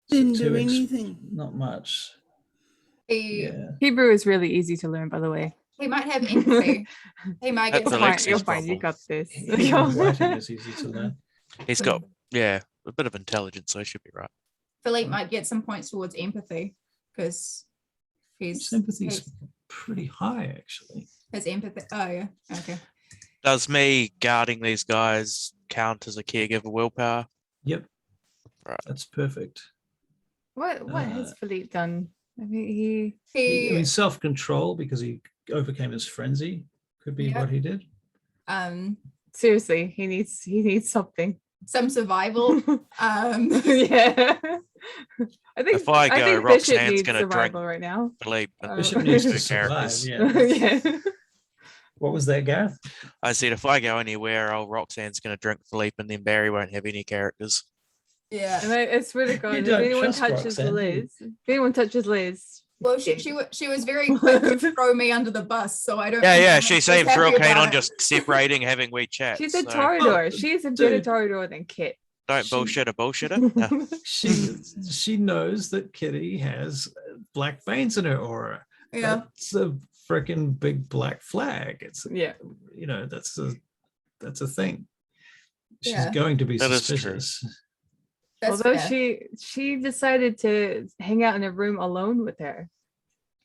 Didn't two do ex- anything. Not much. He Yeah. Hebrew is really easy to learn, by the way. he might have empathy. He might get That's You're some. Alexis' fine. You're fine. You problem. got this. Even writing is easy to learn. He's got, yeah, a bit of intelligence, so he should be right. Philippe might get some points towards empathy because he's Sympathy's pretty high, actually. his empathy. Oh yeah. Okay. Does me guarding these guys count as a caregiver willpower? Yep. Right. That's perfect. What has Philippe done? I mean, I He mean, self-control because he overcame his frenzy could be Yeah. what he did. seriously, he needs something. some survival. Yeah. I think If I go, think Roxanne's Bishop needs gonna drink. survival right now. Philippe and Bishop Bishop needs needs two to survive. characters. Yeah. Yeah. What was that, Gareth? I said, if I go anywhere, old Roxanne's going to drink Philippe, and then Barry won't have any characters. Yeah. And I swear to God, if don't anyone trust touches Roxanne, do you? Liz, if anyone touches Liz, Well, she was very quick to throw me under the bus, so I don't. Yeah, think yeah. I'm She just seems happy real keen about on it. just separating, having wee chats. She's a so toreador. Oh, She's a better dude. toreador than Kit. Don't she- bullshit a bullshitter. No. She knows that Kitty has black veins in her aura. Yeah. That's a freaking big black flag. It's Yeah. you know that's a thing. She's Yeah. going to be That is true. suspicious. That's Although fair. she decided to hang out in a room alone with her,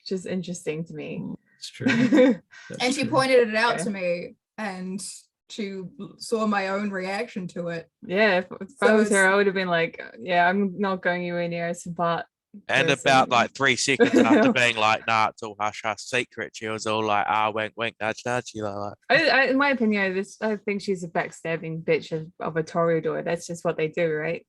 which is interesting to me. It's true. That's And she true. pointed it out Okay. to me, and she saw my own reaction to it. Yeah, if I So was her, it's- I would have been like, yeah, I'm not going anywhere near a spot. And person. about like 3 seconds after being like, nah, it's all hush hush secret, she was all like, ah, wink wink, nudge nudge. Like, In my opinion, I think she's a backstabbing bitch of a toreador. That's just what they do, right?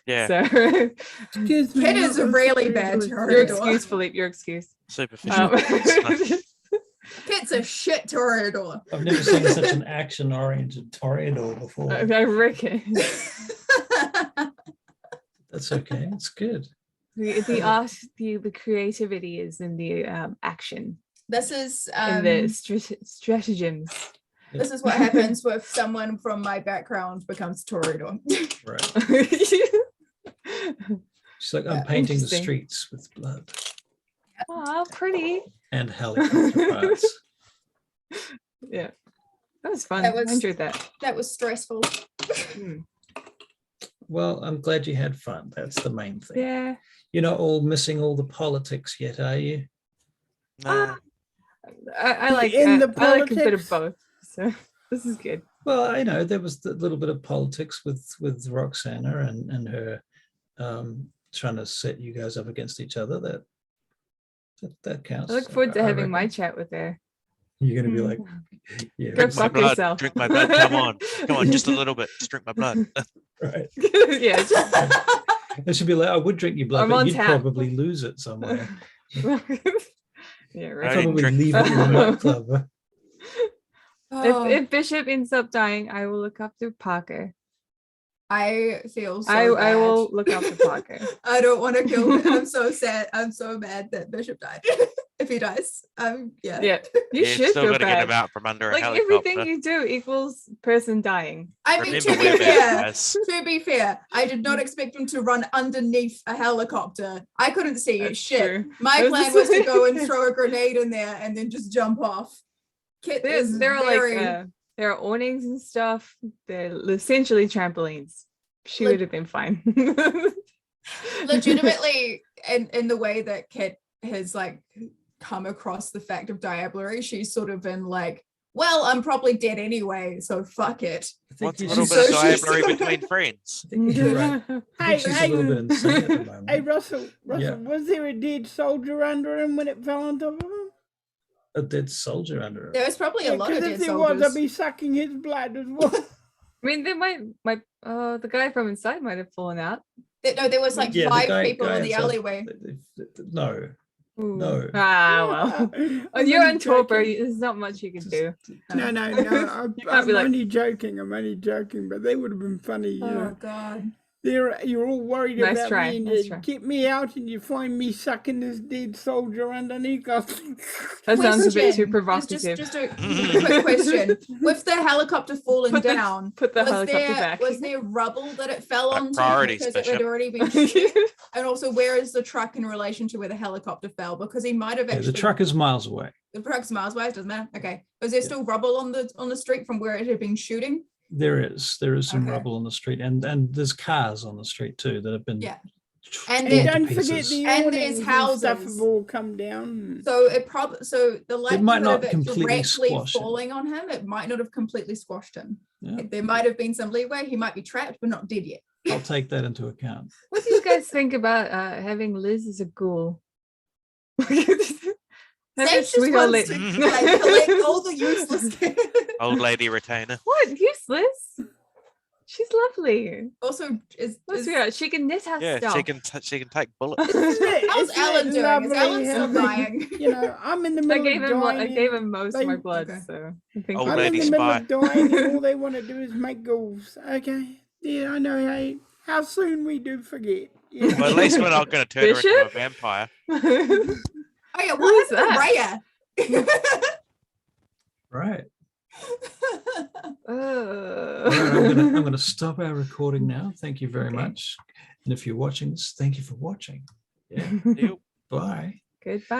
yeah, So Excuse me. Kid is a what was really the bad toreador? your toreador. excuse, Philippe. Your excuse. superficial. Kid's a shit toreador. I've never seen such an action-oriented toreador before. I reckon That's okay. It's good. the art, the creativity is in the action, This is in the stratagems. this is what happens with someone from my background becomes toreador. Right. Oh, She's like, I'm Yeah, painting the interesting. streets with blood pretty. and helicopter parts. Yeah, that was fun. That was- I enjoyed that. That was stressful. Mm. Well, I'm glad you had fun. That's the main thing. Yeah. You're not all missing all the politics yet, are you? Nah. I like In the I like a bit of politics? both. So this is good. Well, I know there was a little bit of politics with Roxana and her trying to set you guys up against each other. That counts. I look forward to I having my reckon. chat with her. You're going to be like, yeah, Go Drink my fuck blood, yourself. drink my blood, come on, just a little bit, just drink my blood. right. Yeah. It should be like, I would drink your blood, I'm but on you'd tap. probably lose it somewhere. Yeah, I right. didn't Probably drink leave it in the nightclub. Oh, If Bishop ends up dying, I will look up to Parker. I feel so I bad. will look up to Parker. I don't want to kill him. I'm so sad. I'm so mad that Bishop died. If he dies, yeah. Yeah, you Yeah, should still feel gotta get him bad. out from under a Like helicopter. everything you do equals person dying. I mean, Remember, to be we're fair, vampires. to be fair, I did not expect him to run underneath a helicopter. I couldn't see That's shit. true. My It was plan just was to like- go and throw a grenade in there and then just jump off. Kit is There are very, like there are awnings and stuff. They're essentially trampolines. She Leg- would have been fine. legitimately in the way that Kit has like come across the fact of Diablory, she's sort of been like, well, I'm probably dead anyway, so fuck it. I think What's a you little should- bit of So she's- diablery between friends? I think you're right. I think she's a little bit insane at the moment. Hey, Russell, Yeah. was there a dead soldier under him when it fell on top of him? A dead soldier under it. There was probably a lot of Because dead if there was, soldiers. I'd be sucking his blood as well. I mean, they might the guy from inside might have fallen out. No, there was like Yeah, the 5 guy- people guy in the inside- alleyway. No, Ooh. No. Ah well. I'm You're only on torpor. joking. There's not much you can do. No, I'm, You can't I'm be like- only joking. I'm only joking, but they would have been funny. You Oh know, god. you're all worried Nice about try, me, and nice you try. get me out, and you find me sucking this dead soldier underneath. That sounds a bit too Question. provocative. Just a quick question. With the helicopter falling Put the- down, Put the was helicopter there back. was there rubble that it fell Like onto priorities, because it had Bishop. already been shooting? And also, where is the truck in relation to where the helicopter fell? Because he might have Yeah, actually. the truck is miles away. The truck's miles away. Doesn't matter. Okay. Was there still rubble on the street from where it had been shooting? There is some Okay. rubble on the street, and there's cars on the street too that have been. Yeah. torn And And then- to don't forget pieces. the And awnings there's and stuff houses. have all come down. So the likelihood might not of it completely directly squash him. falling on him, it might not have completely squashed him. Yeah, There might have been some leeway. He might be trapped, but not dead yet. I'll take that into account. What do you guys think about having Liz as a ghoul? Have Sage a just sweet old wants lady- to like, collect all the useless. Old lady retainer. What useless? She's lovely. Also, Let's be honest, she can knit her Yeah, stuff. she can take bullets. how's Isn't Alan it doing? Is lovely Alan how still they- dying? You know, I'm in the I middle gave of him dying. I gave him most of my They- blood, okay. so I think Old I'm lady in the middle spy. of dying, and all they want to do is make goals. Okay, yeah, I know. Hey, how soon we do forget. Yeah. Well, at least we're not going to turn her into a Bishop? vampire. Oh yeah, Who what is happened to Raya? Right. Oh. All right, I'm gonna stop our recording now. Thank you very Okay. much. And if you're watching this, thank you for watching. Yeah. Yep. Bye. Goodbye.